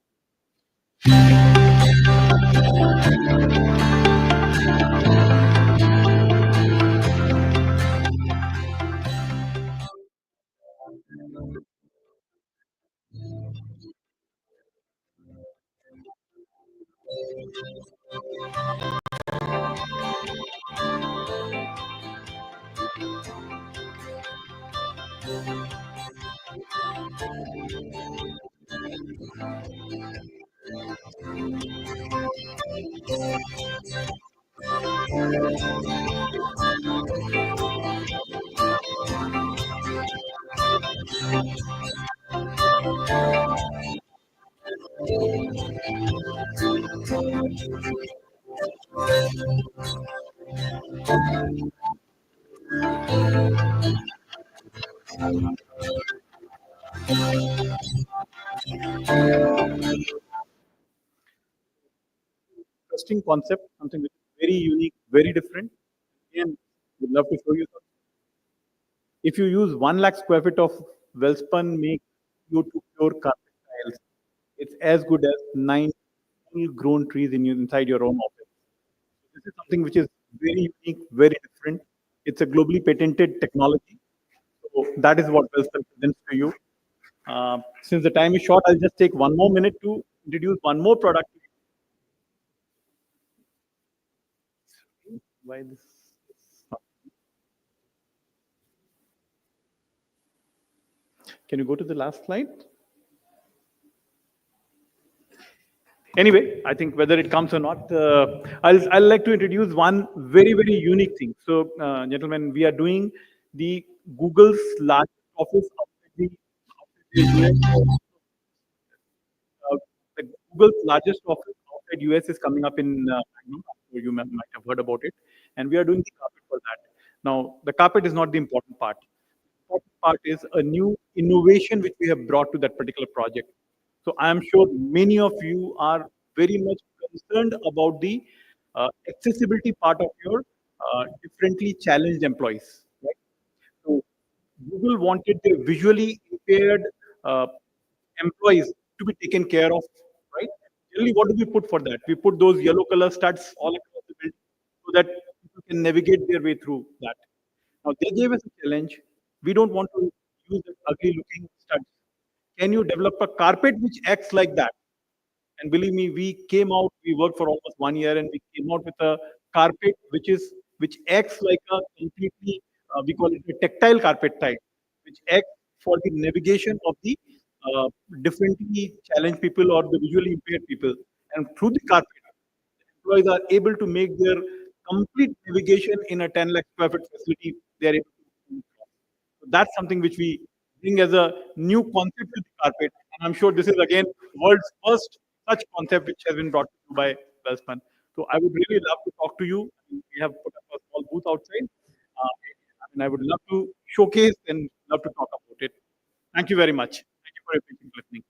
S19: Interesting concept, something which is very unique, very different. Again, we'd love to show you. If you use 1 lakh square feet of Welspun make you to pure carpet tiles, it's as good as 9 full-grown trees inside your own office. This is something which is very unique, very different. It's a globally patented technology. So that is what Welspun presents to you. Since the time is short, I'll just take 1 more minute to introduce one more product. Why this? Can you go to the last slide? Anyway, I think whether it comes or not, I'll like to introduce one very, very unique thing. So, gentlemen, we are doing the Google's largest office outside the US. The Google's largest office outside US is coming up in Bangalore. So you might have heard about it. And we are doing the carpet for that. Now, the carpet is not the important part. The important part is a new innovation which we have brought to that particular project. So I am sure many of you are very much concerned about the accessibility part of your differently challenged employees. Right? So Google wanted their visually impaired uh, employees to be taken care of, right? Generally, what do we put for that? We put those yellow color studs all across the building so that people can navigate their way through that. Now, they gave us a challenge. We don't want to use ugly looking studs. Can you develop a carpet which acts like that? And believe me, we worked for almost 1 year and we came out with a carpet which acts like a completely, we call it a tactile carpet type, which acts for the navigation of the uh, differently challenged people or the visually impaired people. And through the carpet, employees are able to make their complete navigation in a 10 lakh square foot facility. They are able to do. So that's something which we bring as a new concept to the carpet. And I'm sure this is again world's first such concept which has been brought to you by Welspun. So I would really love to talk to you. We have put up a small booth outside. And I would love to showcase and love to talk about it. Thank you very much. Thank you for your patient listening.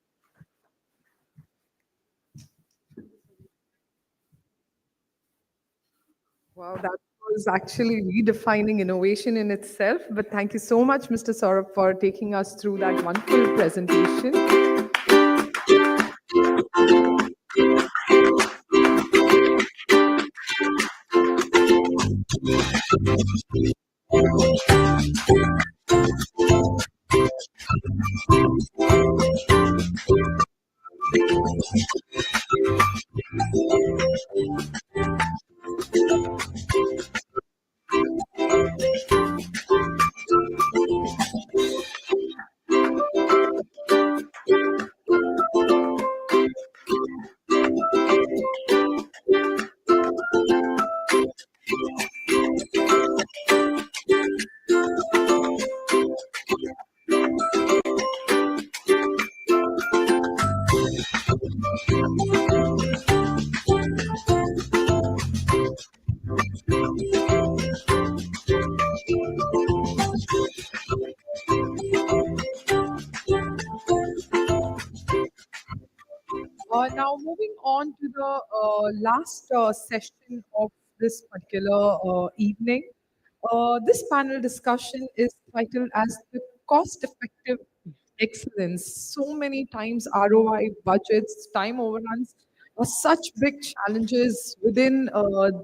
S2: Wow, that was actually redefining innovation in itself. But thank you so much, Mr. Saurabh, for taking us through that wonderful presentation. Now, moving on to the last session of this particular evening. This panel discussion is titled as the cost effective excellence. So many times ROI, budgets, time overruns are such big challenges within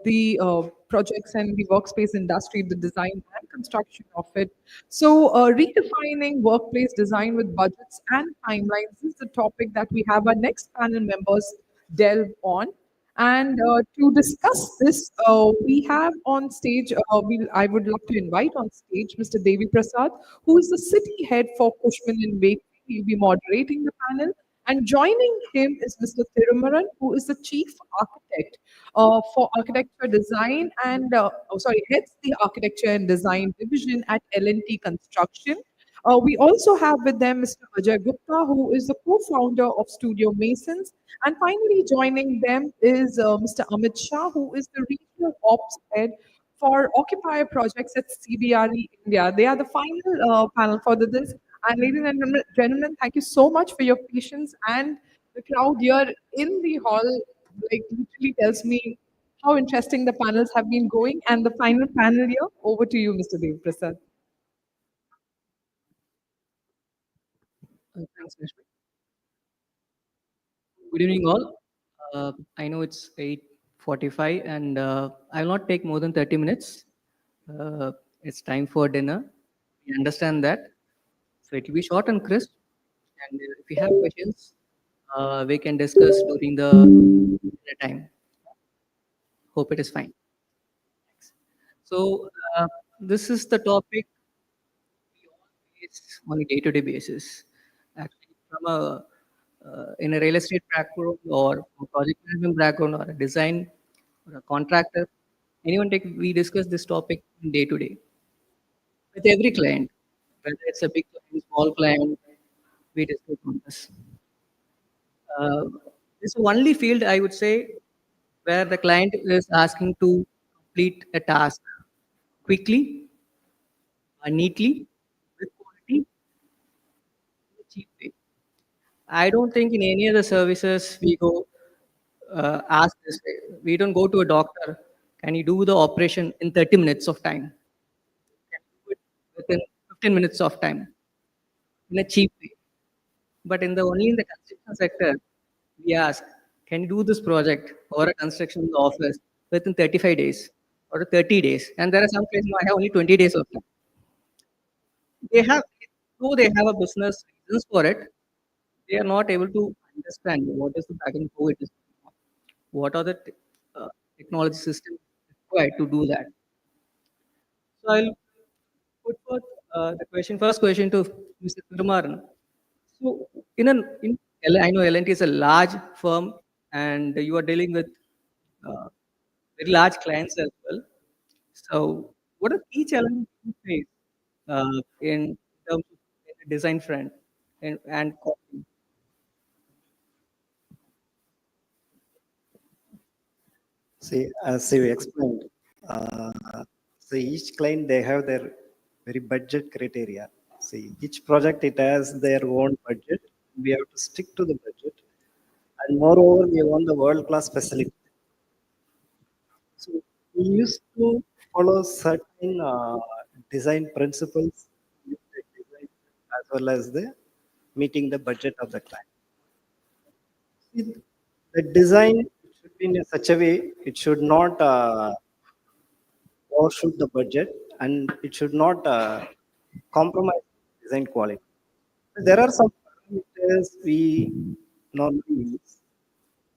S2: the projects and the workspace industry, the design and construction of it. So, redefining workplace design with budgets and timelines is the topic that we have our next panel members delve on. And to discuss this, we have on stage, I would love to invite on stage Mr. Devi Prasad, who is the city head for Cushman and Wakefield. He'll be moderating the panel. And joining him is Mr. Thirumaran, who is the chief architect for architecture design and, heads the architecture and design division at L&T Construction. We also have with them Mr. Ajay Gupta, who is the co-founder of Studio Masons. And finally, joining them is Mr. Amit Shah, who is the regional ops head for occupier projects at CBRE India. They are the final panel for this. And ladies and gentlemen, thank you so much for your patience. And the crowd here in the hall, like, literally tells me how interesting the panels have been going. And the final panel here, over to you, Mr. Dev Prasad.
S20: Thanks, Rashmi. Good evening, all. I know it's 8:45, and I will not take more than 30 minutes. It's time for dinner. We understand that. So it will be short and crisp. And if you have questions, we can discuss during the dinner time. Hope it is fine. So this is the topic face on a day-to-day basis. Actually, from a in a real estate background or a project management background or a design or a contractor, anyone take we discuss this topic day to day with every client, whether it's a big client, small client, we discuss on this. Uh, this is only field I would say where the client is asking to complete a task quickly, neatly, with quality, in a cheap way. I don't think in any other services we go ask this way. We don't go to a doctor. Can you do the operation in 30 minutes of time? Within 15 minutes of time in a cheap way. But in the only in the construction sector, we ask, can you do this project or a construction in the office within 35 days or 30 days? And there are some places I have only 20 days of time. They have, though they have a business reasons for it, they are not able to understand what is the back and forth it is. What are the technology systems required to do that? So I'll put forth the question, first question to Mr. Thirumaran. So I know L&T is a large firm and you are dealing with uh, very large clients as well. So what are key challenges you face in terms of the design front and costing?
S21: See, as you explained, so each client, they have their very budget criteria. See, each project, it has their own budget. We have to stick to the budget. And moreover, we want the world-class facility. So we used to follow certain design principles with the design as well as the meeting the budget of the client. See, the design should be in such a way, it should not overshoot the budget and it should not compromise design quality. There are some parameters we normally use.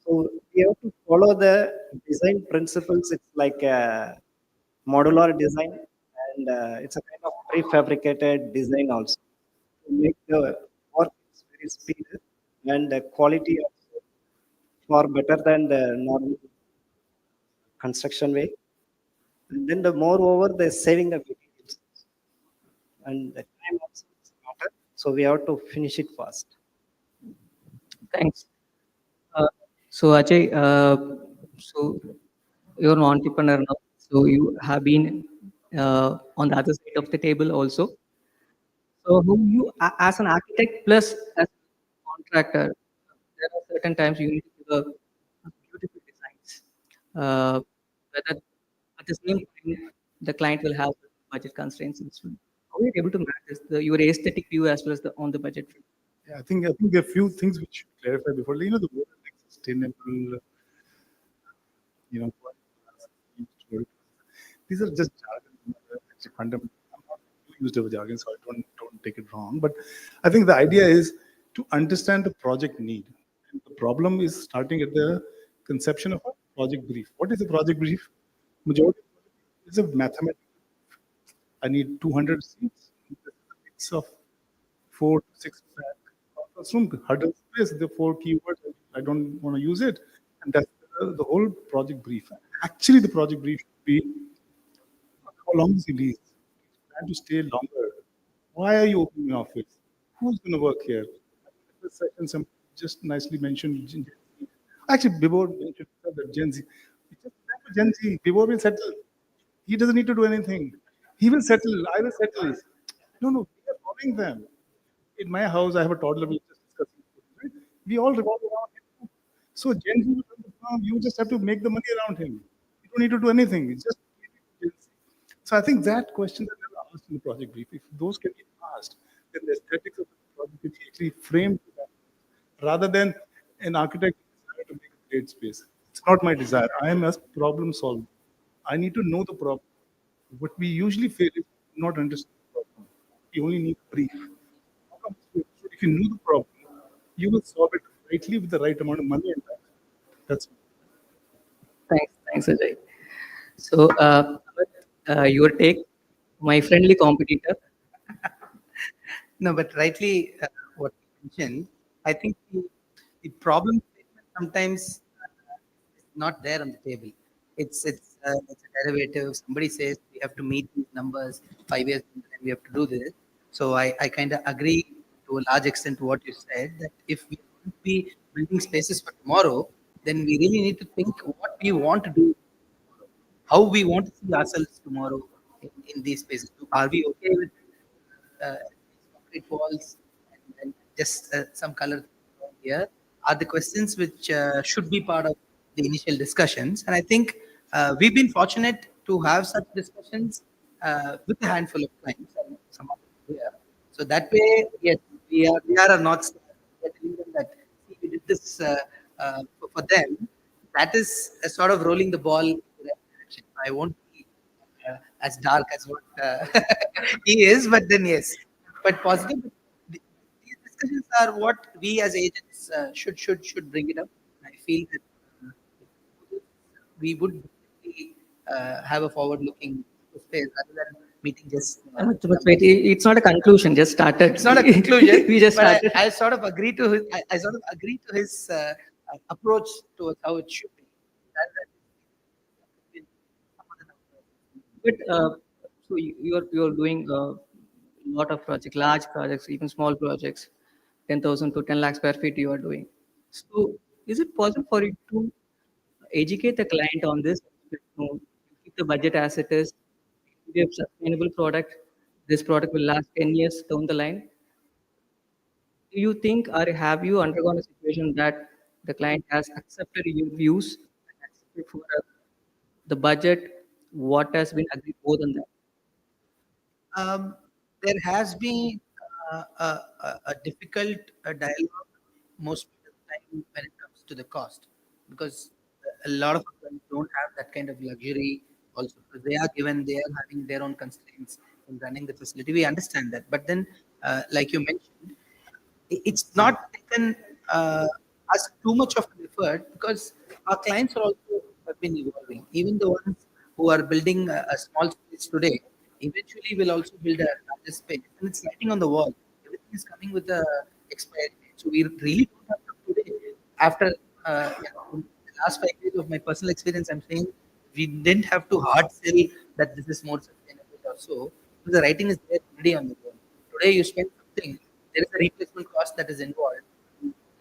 S21: So we have to follow the design principles. It's like a modular design and it's a kind of prefabricated design also to make the work very speedy and the quality also far better than the normal construction way. And then the moreover, the saving the materials and the time also is matter. So we have to finish it fast.
S20: Thanks. So Ajay, so you're an entrepreneur now, so you have been on the other side of the table also. So who you, as an architect plus as a contractor, there are certain times you need to give a beautiful designs. Whether at the same time the client will have budget constraints. How are you able to manage this, your aesthetic view as well as the on the budget front?
S22: Yeah, I think there are a few things which should clarify before. The word like sustainable, you know, these are just jargon. Actually, fundamental. I'm not used to jargon, so I don't take it wrong. But I think the idea is to understand the project need. And the problem is starting at the conception of a project brief. What is a project brief? Majority is a mathematical. I need 200 seats. It's of 4 to 6 classroom huddle space. The 4 keywords. I don't want to use it, and that's the whole project brief. Actually, the project brief should be how long is he leave? Plan to stay longer. Why are you opening an office? Who's going to work here? This session, some just nicely mentioned Gen Z. Actually, Bibor mentioned that Gen Z. It's just time for Gen Z. Bibor will settle. He doesn't need to do anything. He will settle. I will settle. No, no, we are following them. In my house, I have a toddler. We just discussing. Right? We all revolve around him. So Gen Z will run the farm. You just have to make the money around him. You don't need to do anything. It's just Gen Z. So I think that question that they were asked in the project brief, if those can be asked, then the aesthetics of the project can be actually framed to that, rather than an architect desire to make a great space. It's not my desire. I am a problem solver. I need to know the problem. What we usually fail is not understand the problem. You only need a brief. So if you know the problem, you will solve it rightly with the right amount of money and time. That's
S20: Thanks, Ajay. So, your take, my friendly competitor.
S1: No, but rightly what you mentioned, I think the problem statement sometimes is not there on the table. It's a derivative. Somebody says we have to meet these numbers 5 years and then we have to do this. So I kind of agree to a large extent to what you said, that if we want to be building spaces for tomorrow, then we really need to think what we want to do, how we want to see ourselves tomorrow in these spaces. Are we okay with concrete walls and just some color here are the questions which should be part of the initial discussions. And I think we've been fortunate to have such discussions with a handful of clients and some of them here. So that way, yes, we are a North Star. We are telling them that see, we did this for them. That is a sort of rolling the ball in the right direction. I won't be as dark as what he is, but then yes, but positive. These discussions are what we as agents should bring it up. I feel that we would definitely, have a forward-looking space rather than meeting just.
S20: But wait, it's not a conclusion. Just started.
S1: It's not a conclusion.
S20: We just
S1: but
S20: started.
S1: I sort of agree to his. I sort of agree to his approach towards how it should be.
S20: But so you're doing a lot of projects, large projects, even small projects, 10,000 to 10 lakh square feet you are doing. So is it possible for you to educate the client on this? You know, keep the budget as it is. If you have sustainable product, this product will last 10 years down the line. Do you think, or have you undergone a situation that the client has accepted your views and accepted for the budget, what has been agreed more than that?
S1: There has been a difficult dialogue most of the time when it comes to the cost, because a lot of them don't have that kind of luxury also, because they are having their own constraints in running the facility. We understand that, but then like you mentioned, it's not taken as too much of an effort, because our clients are also have been evolving. Even the ones who are building a small space today, eventually will also build a larger space, and it's writing on the wall. Everything is coming with a expiry date. So we really don't have to today. After the last 5 years of my personal experience, I'm saying we didn't have to hard sell that this is more sustainable or so, because the writing is there already on the wall. Today you spend something, there is a replacement cost that is involved.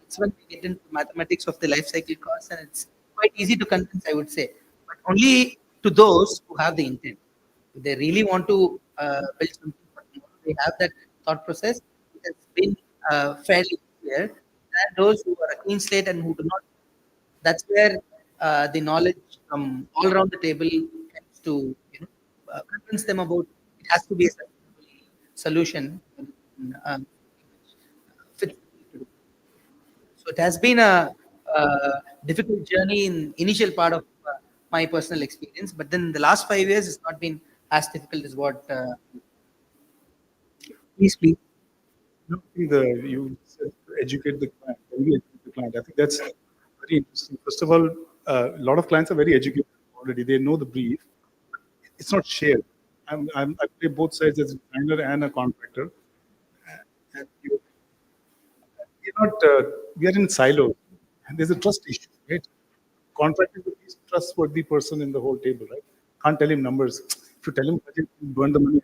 S1: It's when we get into mathematics of the life cycle cost, and it's quite easy to convince, I would say, but only to those who have the intent. If they really want to build something for tomorrow, they have that thought process. It has been fairly clear. And those who are a clean slate and who do not, that's where the knowledge from all around the table comes to convince them about it has to be a sustainable solution. Um, fit. So it has been a difficult journey in initial part of my personal experience, but then the last 5 years has not been as difficult as what.
S20: Please, please.
S22: No, I think you said to educate the client. When we educate the client, I think that's very interesting. First of all, A lot of clients are very educated already. They know the brief. It's not shared. I play both sides as a designer and a contractor. And we are in silos, and there's a trust issue, right? Contractor is the least trustworthy person in the whole table, right? Can't tell him numbers. If you tell him budget, he'll burn the money.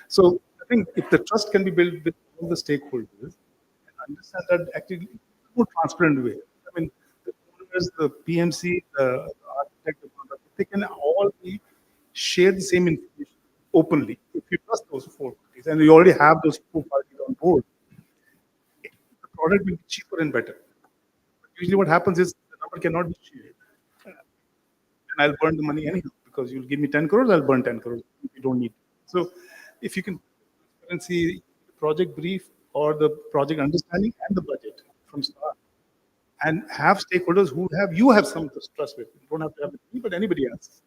S22: So I think if the trust can be built with all the stakeholders, and understand that actually in a more transparent way. I mean, the owners, the PMC, the architect, the contractor, they can all be share the same information openly. If you trust those four parties, and you already have those four parties on board, the product will be cheaper and better. But usually, what happens is the number cannot be shared, and I'll burn the money anyhow because you'll give me 10 crores, I'll burn 10 crores. You don't need. So, if you can transparency, project brief or the project understanding and the budget from start, and have stakeholders who have you have some trust with. You don't have to have with me, but anybody else.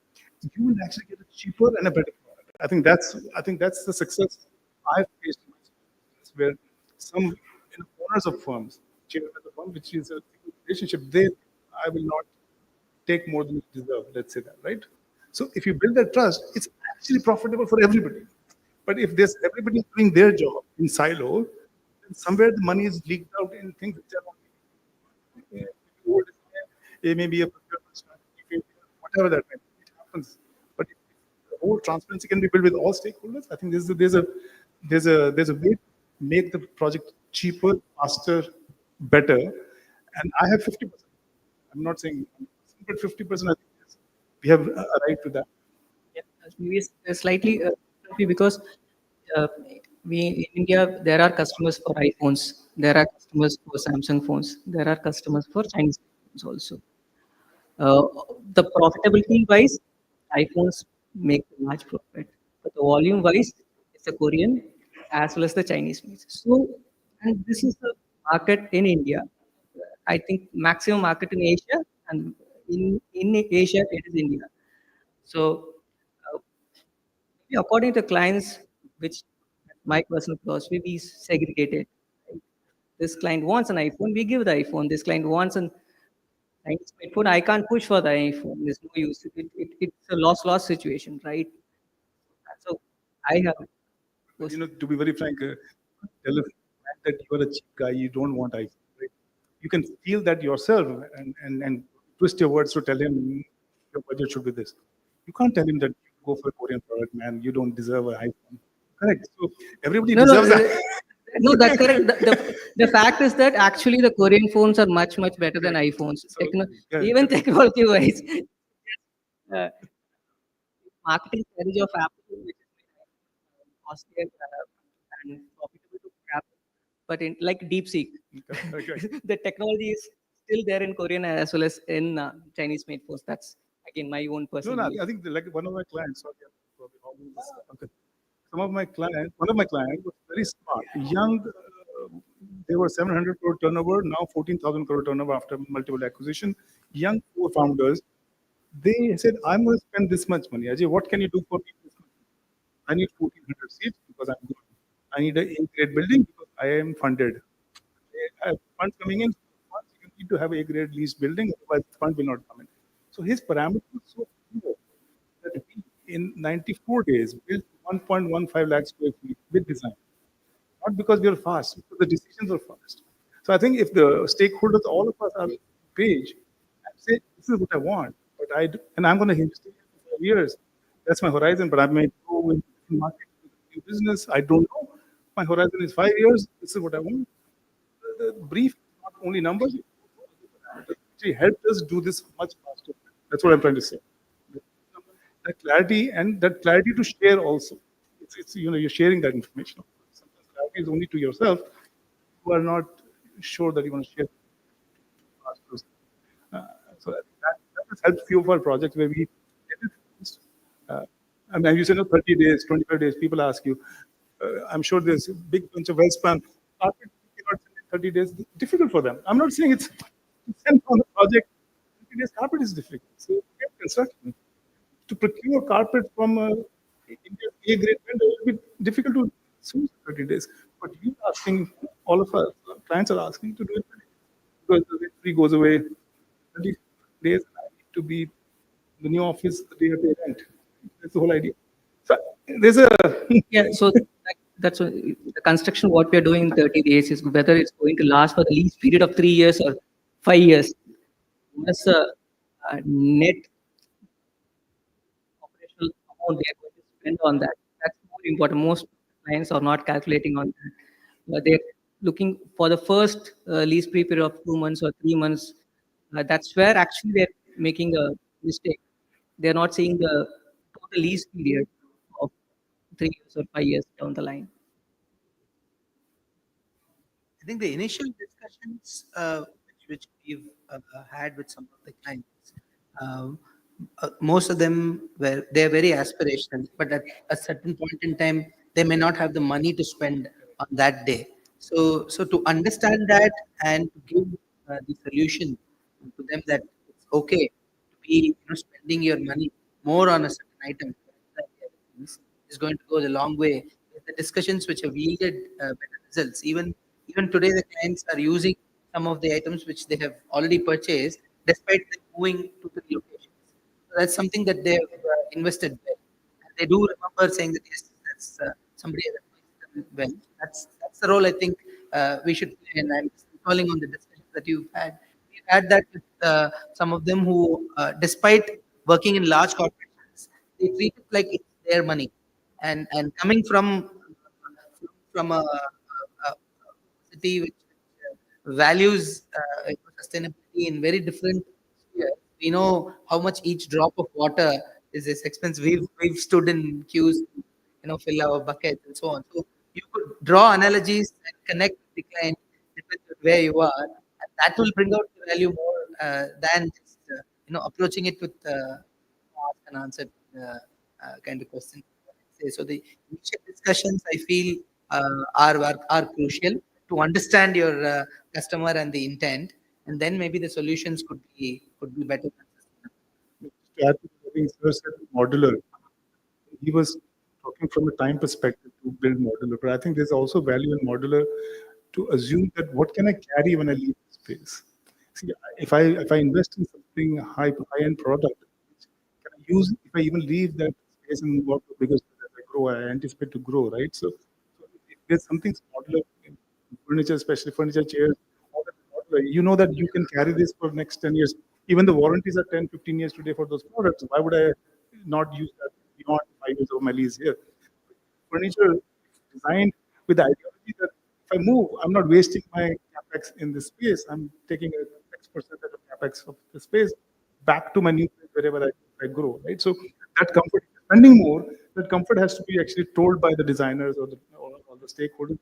S22: You will actually get a cheaper and a better product. I think that's the success I've faced in my experience, where some owners of firms, chairman of the firm, which is a relationship, they I will not take more than you deserve. Let's say that, right? So if you build that trust, it's actually profitable for everybody. But if there's everybody doing their job in silo, then somewhere the money is leaked out in things which are not it may be a procurement strategy, whatever that may be, it happens. But if the whole transparency can be built with all stakeholders, I think there's a way to make the project cheaper, faster, better. And I have 50%. I'm not saying, but 50%. I think we have a right to that.
S20: Yeah, maybe slightly differently because uh, we in India there are customers for iPhones, there are customers for Samsung phones, there are customers for Chinese phones also. Uh, the profitability wise, iPhones make a large profit, but the volume wise, it's the Korean as well as the Chinese made. So, and this is the market in India. I think maximum market in Asia, and in Asia it is India. So, uh, according to clients, which my personal philosophy, we segregate it. This client wants an iPhone, we give the iPhone. This client wants an Chinese made phone, I can't push for the iPhone. There's no use. It's a loss-loss situation, right? So I have
S22: But to be very frank, tell a man that you are a cheap guy, you don't want iPhone. Right? You can feel that yourself and twist your words to tell him your budget should be this. You can't tell him that you go for a Korean product, man. You don't deserve an iPhone. Correct. So everybody
S20: no, no,
S22: deserves that.
S20: no. That's correct. The fact is that actually the Korean phones are much better than iPhones. Even technology wise, uh, marketing strategy of Apple, which is costly and profitable to Apple, but in like DeepSeek, the technology is still there in Korean as well as in Chinese made phones. That's again my own
S22: No,
S20: personal
S22: no.
S20: belief.
S22: I think like one of my clients. Sorry, okay. One of my clients was very smart, young. They were 700 crore turnover, now 14,000 crore turnover after multiple acquisition. Young four founders. They said, "I'm going to spend this much money. Ajay, what can you do for me? I need 1,400 seats because I'm good. I need a A-grade building because I am funded. I have funds coming in. Funds, you need to have a A-grade leased building, otherwise the fund will not come in." So his parameter was so clear that we, in 94 days, built 1.15 lakh square feet with design. Not because we are fast, because the decisions are fast. So I think if the stakeholders, all of us are on the page and say, this is what I want, but and I'm going to stay here for 5 years. That's my horizon, but I may go in the market, new business. I don't know. My horizon is 5 years. This is what I want. The brief, not only numbers, it actually helped us do this much faster. That's what I'm trying to say. That clarity and that clarity to share also. It's you're sharing that information. Sometimes clarity is only to yourself. You are not sure that you want to share. Uh, so that has helped few of our projects where we uh, I mean, you said no, 30 days, 25 days. People ask you. I'm sure there's a big bunch of well span. Carpet cannot send in 30 days. Difficult for them. I'm not saying it's send on the project. 30 days carpet is difficult. So get construction. To procure carpet from India's A-grade vendor will be difficult to source 30 days. But you asking, all of our clients are asking to do it because the rent free goes away 30 days. to be the new office the day they rent. That's the whole idea. So there's a
S20: Yeah, so that's the construction what we are doing in 30 days is whether it's going to last for the least period of 3 years or 5 years. What's the net operational amount they are going to spend on that? That's more important. Most clients are not calculating on that. They're looking for the first lease period of 2 months or 3 months. That's where actually they're making a mistake. They're not seeing the total lease period of 3 years or 5 years down the line.
S1: I think the initial discussions which we've had with some of the clients, um, most of them they're very aspirational, but at a certain point in time, they may not have the money to spend on that day. So to understand that and to give the solution to them that it's okay to be spending your money more on a certain item is going to go the long way. The discussions which have yielded better results. Even today, the clients are using some of the items which they have already purchased, despite them moving to the locations. So that's something that they have invested well. And they do remember saying that yes, that's somebody has advised them well. That's the role I think we should play. And I'm calling on the discussions that you've had. We've had that with some of them who, despite working in large corporations, they treat it like it's their money. And coming from a city which values sustainability in very different spheres. We know how much each drop of water is expensive. We've stood in queues, fill our buckets and so on. So you could draw analogies and connect with the client depending on where you are, and that will bring out the value more than just approaching it with ask and answer kind of question. So the initial discussions I feel are crucial to understand your customer and the intent, and then maybe the solutions could be better.
S22: to add to what Sir said, modular. He was talking from a time perspective to build modular, but I think there's also value in modular to assume that what can I carry when I leave the space. See, if I invest in something high end product, can I use if I even leave that space and move out to bigger space as I grow, I anticipate to grow, right? So if there's something modular in furniture, especially furniture, chairs, all that modular, you know that you can carry this for next 10 years. Even the warranties are 10, 15 years today for those products. Why would I not use that beyond 5 years of my lease here? Furniture designed with the ideology that if I move, I'm not wasting my capex in this space. I'm taking a X% of capex of the space back to my new place wherever I grow, right? So that comfort, spending more, that comfort has to be actually told by the designers or the stakeholders.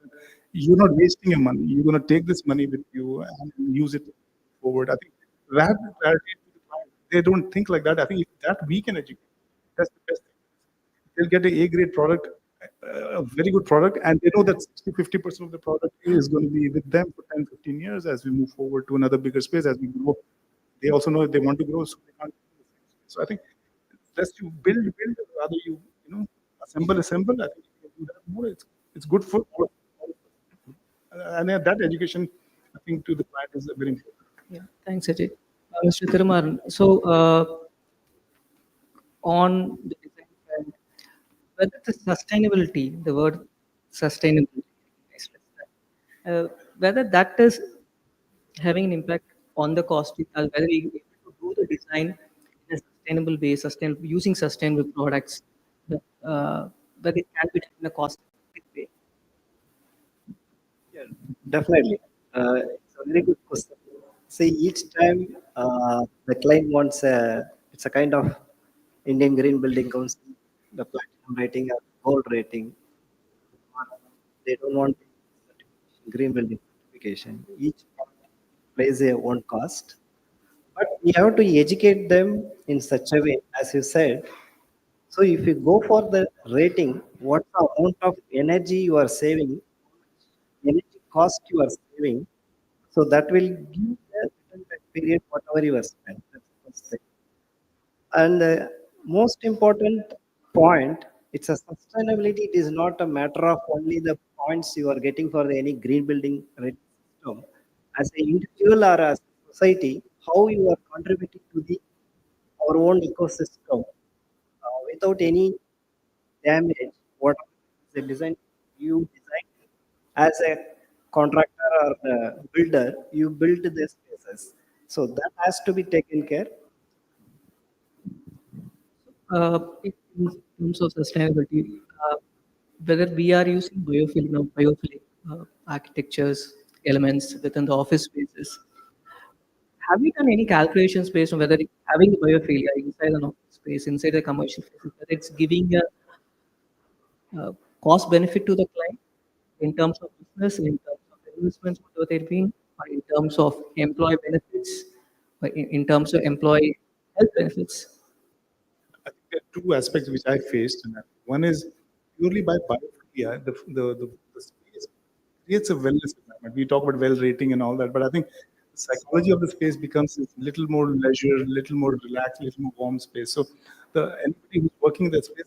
S22: You're not wasting your money. You're going to take this money with you and use it forward. I think that clarity to the client, they don't think like that. I think if that we can educate, that's the best thing. They'll get a A-grade product, a very good product, and they know that 60-50% of the product is going to be with them for 10, 15 years as we move forward to another bigger space, as we grow. They also know if they want to grow, so they can't. So I think less you build, rather assemble. I think you can do that more. It's good for all of us. And that education, I think, to the client is very important.
S20: Yeah, thanks, Ajay. Mr. Thirumaran, so on the design front, whether the sustainability, the word sustainability, whether that is having an impact on the cost, whether we able to do the design in a sustainable way, using sustainable products, whether it can be done in a cost-effective way.
S21: Yeah, definitely. It's a very good question. See, each time the client wants it's a kind of Indian Green Building Council, the platinum rating or gold rating. They don't want green building certification. Each plays a own cost, but we have to educate them in such a way, as you said. So if you go for the rating, what the amount of energy you are saving, energy cost you are saving, so that will give the return back period whatever you have spent. That's the first thing. And most important point, it's a sustainability. It is not a matter of only the points you are getting for any green building rating system. As an individual or as a society, how you are contributing to the our own ecosystem without any damage. What the design you design as a contractor or the builder, you build the spaces. So that has to be taken care.
S20: In terms of sustainability, uh, whether we are using biophilic architectures elements within the office spaces, have you done any calculations based on whether having the biophilia inside an office space, inside a commercial space, whether it's giving a cost benefit to the client in terms of business, in terms of investments, whatever they're being, or in terms of employee benefits, or in terms of employee health benefits?
S22: I think there are two aspects which I faced in that. One is purely by biophilia, the space creates a wellness environment. We talk about well rating and all that, but I think the psychology of the space becomes a little more leisure, little more relaxed, little more warm space. So the anybody who's working in that space.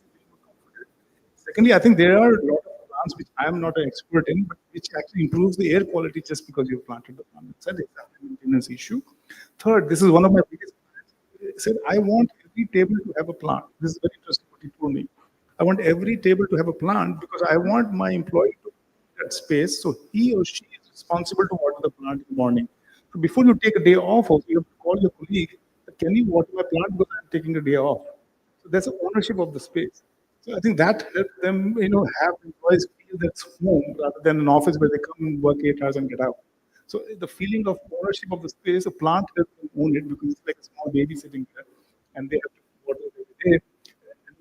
S22: Secondly, I think there are a lot of plants which I am not an expert in, but which actually improves the air quality just because you've planted the plant. It's a maintenance issue. Third, this is one of my biggest clients. He said, I want every table to have a plant. This is very interesting what he told me. I want every table to have a plant because I want my employee to that space. So he or she is responsible to water the plant in the morning. So before you take a day off, also, you have to call your colleague, can you water my plant because I'm taking a day off? So there's an ownership of the space. So I think that helps them, have employees feel that's home rather than an office where they come and work 8 hours and get out. So the feeling of ownership of the space, a plant helps them own it because it's like a small baby sitting there, and they have to water it every day.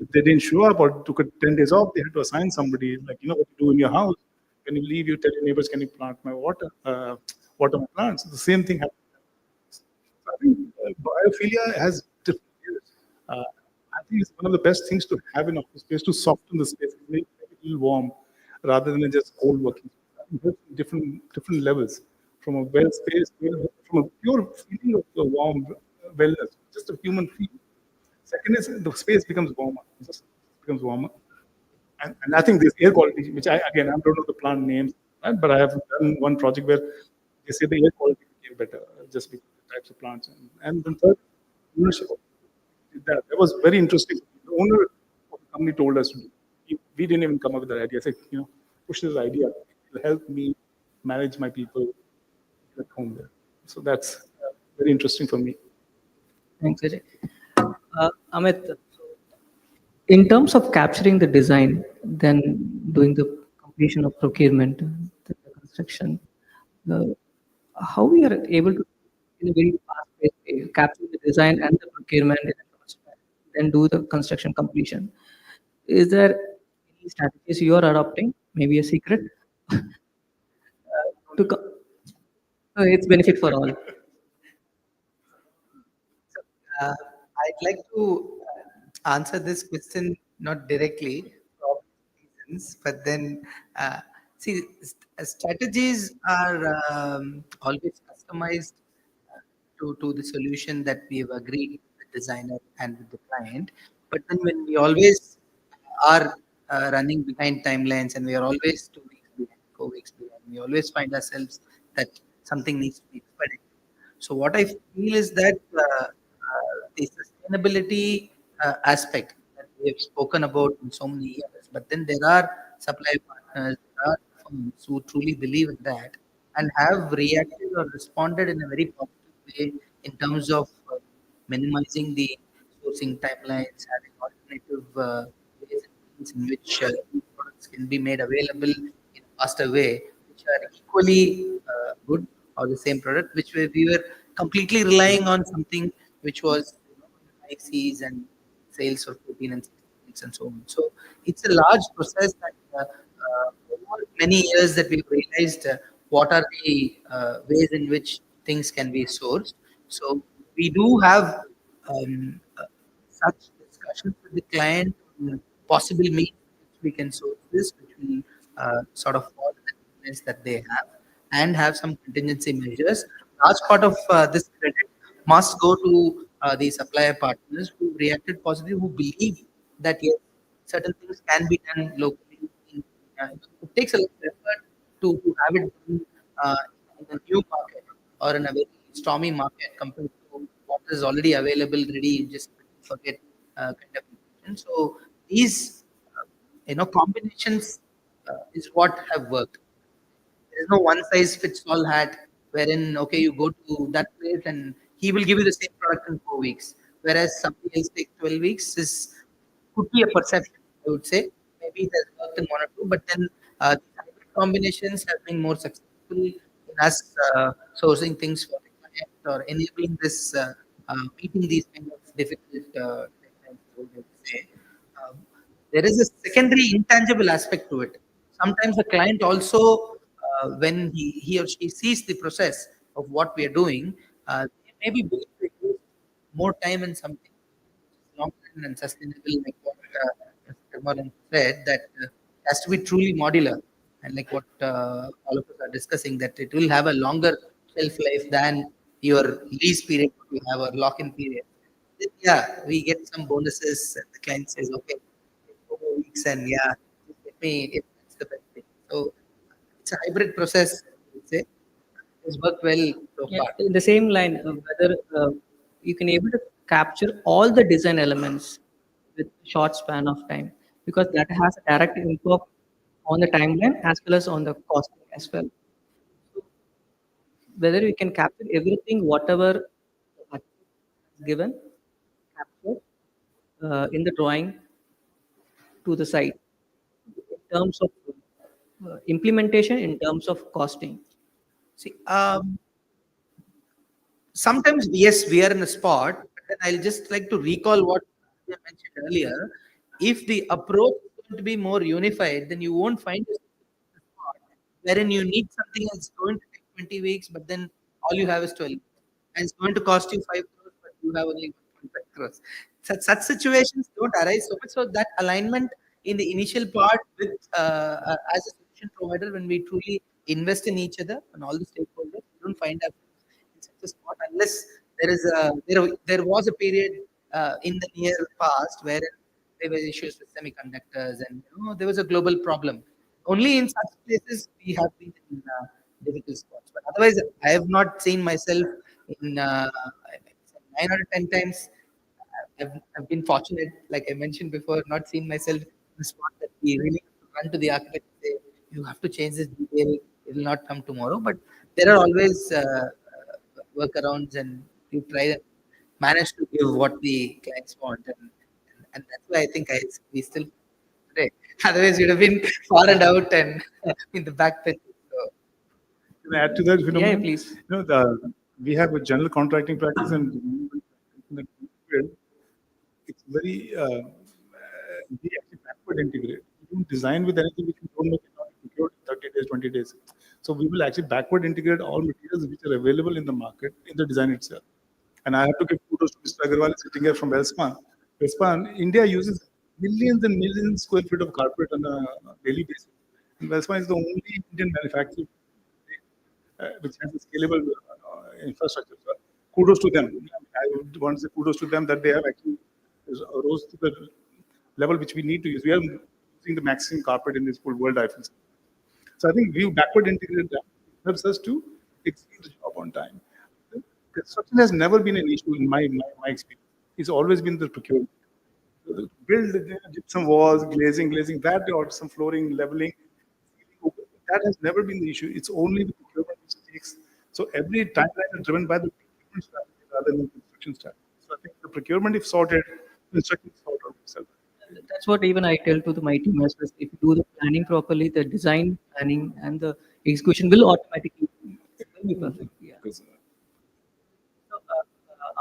S22: If they didn't show up or took 10 days off, they had to assign somebody, like what you do in your house. When you leave, you tell your neighbors, can you plant my water my plants? The same thing happens. I think biophilia has different layers. I think it's one of the best things to have in office space to soften the space, make it a little warm, rather than just cold working. I think there's different levels, from a well space, from a pure feeling of the warm wellness, just a human feel. Second is the space becomes warmer, just becomes warmer. And I think this air quality, which I don't know the plant names, right, but I have done one project where they say the air quality became better just because of the types of plants. And then third, ownership. That was very interesting. The owner of the company told us to do. We didn't even come up with that idea. I said, push this idea. It will help me manage my people at home there. So that's very interesting for me.
S20: Thanks, Ajay. Amit, in terms of capturing the design, then doing the completion of procurement, the construction, the, how we are able to, in a very fast way, capture the design and the procurement, in a short span, then do the construction completion. Is there any strategies you are adopting? Maybe a secret to its benefit for all.
S1: Uh, I'd like to answer this question not directly for obvious reasons, but then see, strategies are always customized to the solution that we have agreed with the designer and with the client. But then when we always are running behind timelines and we are always 2 weeks behind, 4 weeks behind, we always find ourselves that something needs to be expedited. So what I feel is that the sustainability aspect that we have spoken about in so many years, but then there are supply partners, there are firms who truly believe in that and have reacted or responded in a very positive way in terms of minimizing the sourcing timelines, having alternative ways and means in which these products can be made available in a faster way, which are equally good or the same product, which we were completely relying on something which was high seas and sales for 14 and 16 weeks and so on. So it's a large process that over many years that we've realized what are the ways in which things can be sourced. So we do have such discussions with the client on possible means which we can source this, which will sort of follow the timelines that they have and have some contingency measures. Large part of this credit must go to the supplier partners who reacted positively, who believe that yes, certain things can be done locally. It takes a lot of effort to have it done uh, in a new market or in a very stormy market compared to what is already available, ready, just forget kind of equation. So these combinations is what have worked. There is no one size fits all hat wherein okay you go to that place and he will give you the same product in 4 weeks, whereas something else takes 12 weeks is could be a perception. I would say maybe it has worked in one or two, but then these hybrid combinations have been more successful in us sourcing things for the client or enabling this meeting these kind of difficult deadlines. I would say. Um, there is a secondary intangible aspect to it. Sometimes the client also, when he or she sees the process of what we are doing, they may be willing to invest more time in something long-term and sustainable, like what Mr. Maran said, that it has to be truly modular. And like what all of us are discussing, that it will have a longer shelf life than your lease period you have or lock-in period. Then, yeah, we get some bonuses. And the client says, okay, 4 weeks, and yeah, just let me, if that's the best thing. So it's a hybrid process, I would say. It's worked well so
S20: Yeah,
S1: far.
S20: in the same line, whether you can able to capture all the design elements with short span of time, because that has a direct impact on the timeline as well as on the costing as well. Whether we can capture everything, whatever the architect has given, capture in the drawing to the site in terms of implementation, in terms of costing.
S1: See, sometimes yes we are in a spot, but then I'll just like to recall what I mentioned earlier. If the approach is going to be more unified, then you won't find a spot wherein you need something that's going to take 20 weeks, but then all you have is 12 and it's going to cost you 5 crores, but you have only 1.5 crores. Such situations don't arise so much. So that alignment in the initial part with as a solution provider, when we truly invest in each other and all the stakeholders, we don't find ourselves in such a spot unless there was a period in the near past where there were issues with semiconductors and there was a global problem. Only in such places we have been in difficult spots. But otherwise, I have not seen myself in 9 or 10 times. I've been fortunate, like I mentioned before, not seen myself in a spot that we really have to run to the architect and say, you have to change this detail, it will not come tomorrow. But there are always workarounds, and we try and manage to give what the clients want. And that's why I think we still today. Otherwise, we'd have been far and out and in the back pit. So,
S19: Can I add to that, if you don't
S20: Yeah,
S19: mind?
S20: please.
S19: We have a general contracting practice, and in the field, it's very we actually backward integrate. You don't design with anything which you don't know cannot be procured in 30 days, 20 days. So we will actually backward integrate all materials which are available in the market in the design itself. And I have to give kudos to Mr. Agarwal sitting here from Welspun. Welspun, India uses millions and millions square feet of carpet on a daily basis. And Welspun is the only Indian manufacturer which has a scalable infrastructure. So kudos to them. I would want to say kudos to them that they have actually rose to the level which we need to use. We are using the maximum carpet in this whole world, I feel. So I think we backward integrate that helps us to execute the job on time. Construction has never been an issue in my experience. It's always been the procurement. Build gypsum walls, glazing, that or some flooring, leveling, that has never been the issue. It's only the procurement which takes. So every timeline is driven by the procurement strategy rather than the construction strategy. So I think the procurement, if sorted, construction is sorted itself.
S20: That's what even I tell to my team as well. If you do the planning properly, the design planning and the execution will automatically be perfect. Yeah. So,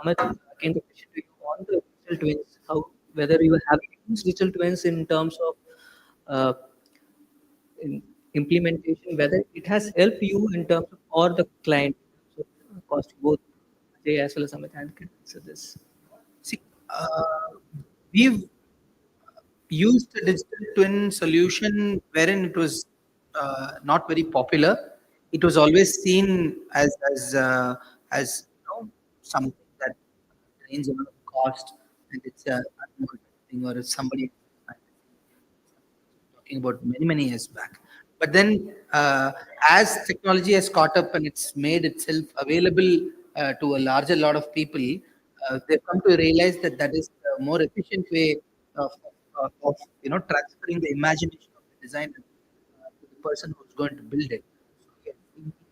S20: Amit, again, the question to you on the digital twins, how whether you have used digital twins in terms of uh, in implementation, whether it has helped you in terms of or the client in terms of cost, both Ajay as well as Amit and can answer this.
S1: see, we've used a digital twin solution wherein it was not very popular. It was always seen as something that drains a lot of cost, and it's a thing, or it's somebody talking about many years back. But then, as technology has caught up and it's made itself available to a larger lot of people, they've come to realize that that is the more efficient way of transferring the imagination of the designer to the person who's going to build it. So, yes,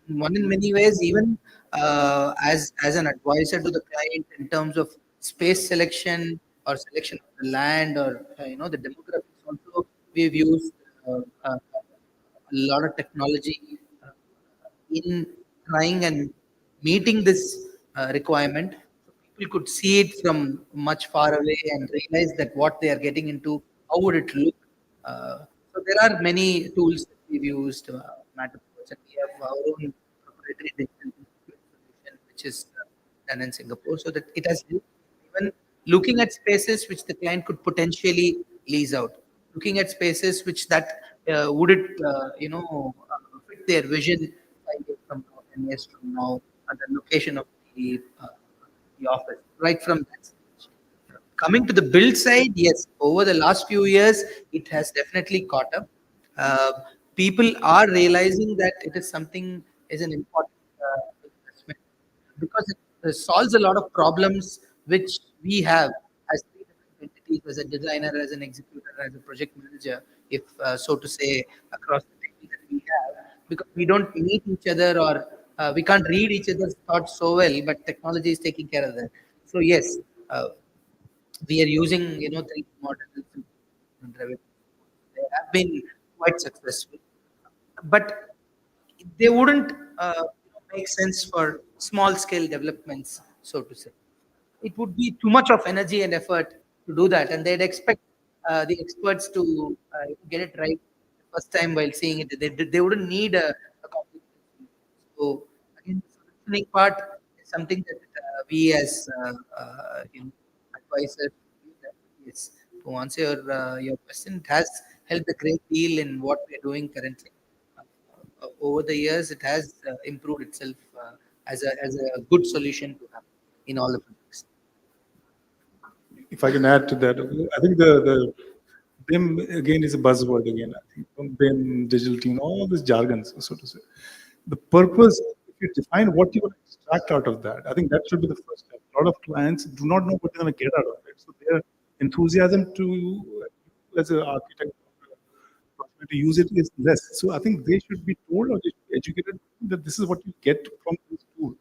S1: one in many ways, even as an advisor to the client in terms of space selection or selection of the land or the demographics. Also, we've used a lot of technology in trying and meeting this requirement. So people could see it from much far away and realize that what they are getting into, how would it look. So there are many tools that we've used, Matterports, and we have our own proprietary digital solution, which is done in Singapore, so that it has helped even looking at spaces which the client could potentially lease out, looking at spaces which that would it, fit their vision 5 years from now, 10 years from now, at the location of the office, right from that stage. Coming to the build side, yes, over the last few years, it has definitely caught up. Uh, People are realizing that it is something is an important investment because it solves a lot of problems which we have as three different entities, as a designer, as an executor, as a project manager, if so to say, across the team that we have, because we don't meet each other or we can't read each other's thoughts so well, but technology is taking care of that. So yes, uh, we are using 3D models and Revit. They have been quite successful, but they wouldn't make sense for small scale developments, so to say. It would be too much of energy and effort to do that, and they'd expect the experts to get it right the first time while seeing it. They wouldn't need a complicated solution. So again, the solutioning part is something that we as advisors, yes, to answer your question, it has helped a great deal in what we are doing currently. Over the years, it has improved itself as a good solution to have in all the projects.
S22: If I can add to that, I think the BIM again is a buzzword again. I think BIM, digital team, all these jargons, so to say. The purpose, if you define what you want to extract out of that, I think that should be the first step. A lot of clients do not know what they're going to get out of it. So their enthusiasm to, as an architect, to use it is less. So I think they should be told or they should be educated that this is what you get from this tool.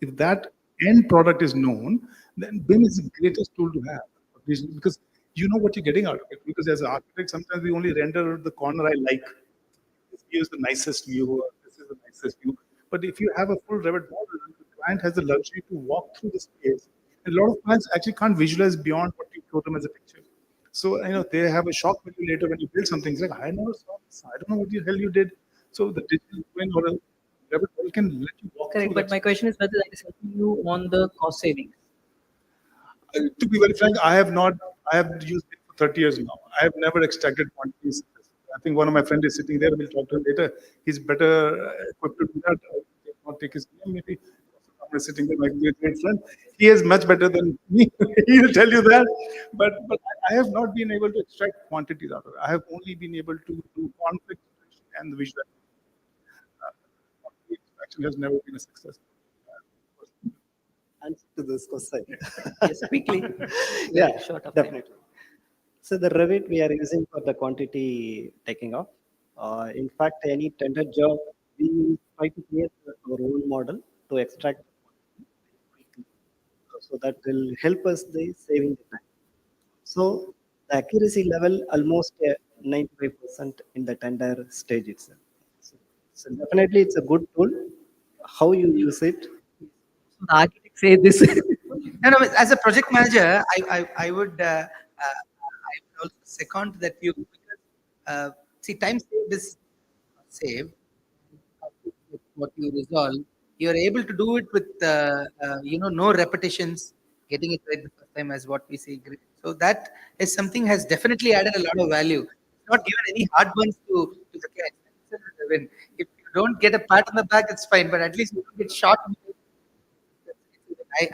S22: If that end product is known, then BIM is the greatest tool to have because you know what you're getting out of it. Because as an architect, sometimes we only render the corner I like. This view is the nicest view, or this is the nicest view. But if you have a full Revit model, the client has the luxury to walk through the space. And a lot of clients actually can't visualize beyond what you show them as a picture. So they have a shock value later when you build something. It's like, I never saw this. I don't know what the hell you did. So the digital twin or a Revit model can let you walk
S20: Correct,
S22: through
S20: but
S22: that.
S20: my question is whether that is helping you on the cost savings.
S22: To be very frank, I have used it for 30 years now. I have never extracted quantities. I think one of my friends is sitting there. We'll talk to him later. He's better equipped to do that. I will not take his name, maybe. I'm sitting there, my great friend. He is much better than me. He'll tell you that. But I have not been able to extract quantities out of it. I have only been able to do conflict and the visual. Quantity extraction has never been a success.
S21: Answer to this question.
S20: Yes, quickly.
S21: Yeah,
S20: Short of time.
S21: definitely. So the Revit we are using for the quantity taking off. In fact, any tender job, we try to create our own model to extract quickly. So that will help us the saving the time. So the accuracy level almost 95% in the tender stage itself. So definitely it's a good tool. How you use it?
S20: So the architect say this.
S1: No, as a project manager, I would also second that view because see, time saved is saved. What you resolve, you are able to do it with no repetitions, getting it right the first time, as what we see. Great. So that is something has definitely added a lot of value. It's not given any heartburns to the client. When if you don't get a pat on the back, it's fine, but at least you don't get shot.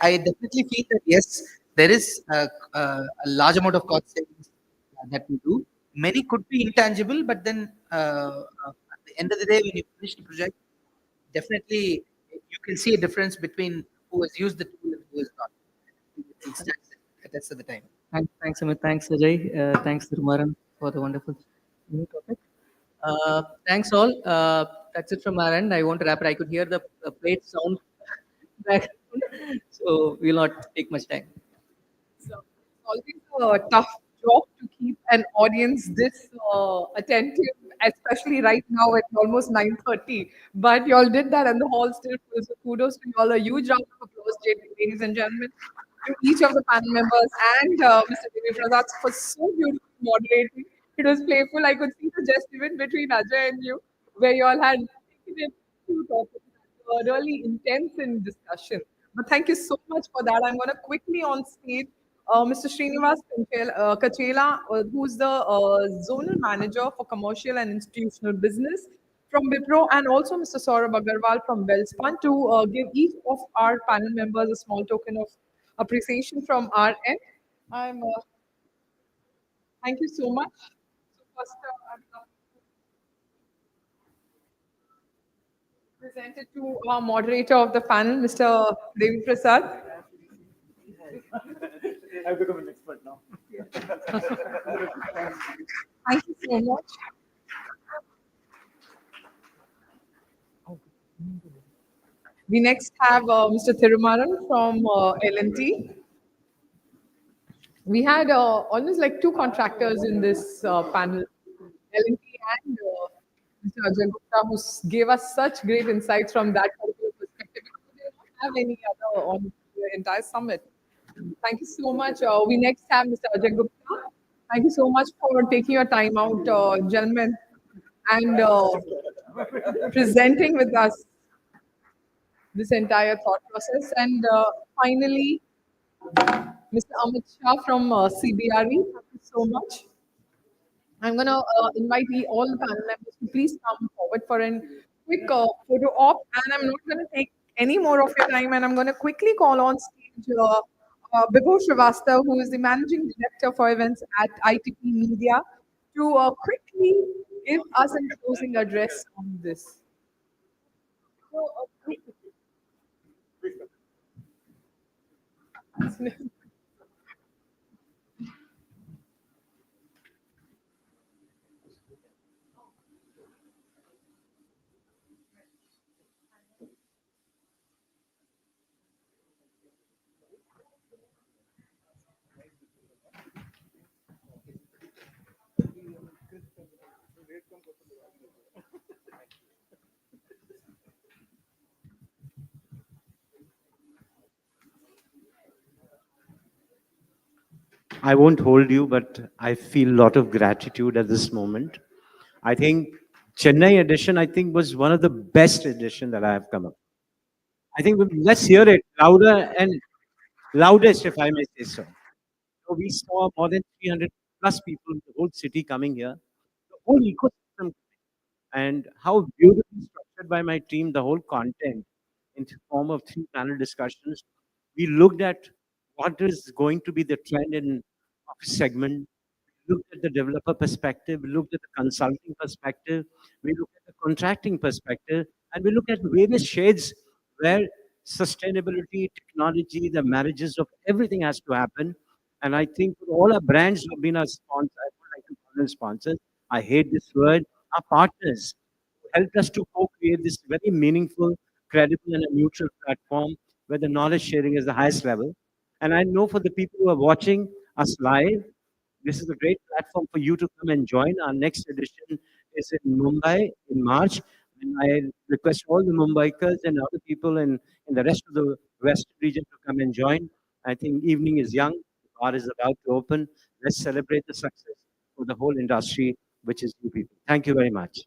S1: I definitely feel that yes, there is a large amount of cost savings that we do. Many could be intangible, but then at the end of the day, when you finish the project, definitely you can see a difference between who has used the tool and who has not. It's just at the time.
S20: Thanks, Amit. Thanks, Ajay. Thanks, Rumaran, for the wonderful new topic. Thanks, all. That's it from our end. I want to wrap it. I could hear the plate sound back, so we'll not take much time.
S2: So it's always a tough job to keep an audience this attentive, especially right now at almost 9:30. But y'all did that, and the hall still full. So kudos to y'all. A huge round of applause, ladies and gentlemen, to each of the panel members and Mr. Devi Prasad for so beautifully moderating. It was playful. I could see the jest even between Ajay and you, where y'all had taken it two topics that were really intense in discussion. But thank you so much for that. I'm going to quickly on stage Mr. Srinivas Kachela, who's the zonal manager for commercial and institutional business from Wipro, and also Mr. Saurabh Agarwal from Wellspun to give each of our panel members a small token of appreciation from our end. I'm Thank you so much. So first, I'm presented to our moderator of the panel, Mr. Devi Prasad.
S19: I've become an expert now.
S2: Thank you so much. We next have Mr. Thirumaran from L&T. We had almost like two contractors in this panel, L&T and Mr. Ajay Gupta, who gave us such great insights from that particular perspective. Because we don't have any other on the entire summit. Thank you so much. We next have Mr. Ajay Gupta. Thank you so much for taking your time out, gentlemen, and presenting with us this entire thought process. And finally, Mr. Amit Shah from CBRE. Thank you so much. I'm going to invite all the panel members to please come forward for a quick photo op. And I'm not going to take any more of your time. And I'm going to quickly call on stage Bibhu Srivastava, who is the Managing Director for Events at ITP Media, to quickly give us a closing address on this. So,
S9: I won't hold you, but I feel a lot of gratitude at this moment. I think Chennai edition, I think, was one of the best edition that I have come up. I think let's hear it louder and loudest, if I may say so. So we saw more than 300 plus people, the whole city coming here, the whole ecosystem, and how beautifully structured by my team, the whole content in the form of three panel discussions. We looked at what is going to be the trend in office segment. We looked at the developer perspective, we looked at the consulting perspective, we looked at the contracting perspective, and we look at various shades where sustainability, technology, the marriages of everything has to happen. And I think all our brands who have been our sponsors, I would like to call them sponsors. I hate this word. Our partners helped us to co-create this very meaningful, credible, and a neutral platform where the knowledge sharing is the highest level. And I know for the people who are watching us live, this is a great platform for you to come and join. Our next edition is in Mumbai in March. And I request all the Mumbaikars and other people in the rest of the West region to come and join. I think evening is young, the bar is about to open. Let's celebrate the success for the whole industry, which is you people. Thank you very much.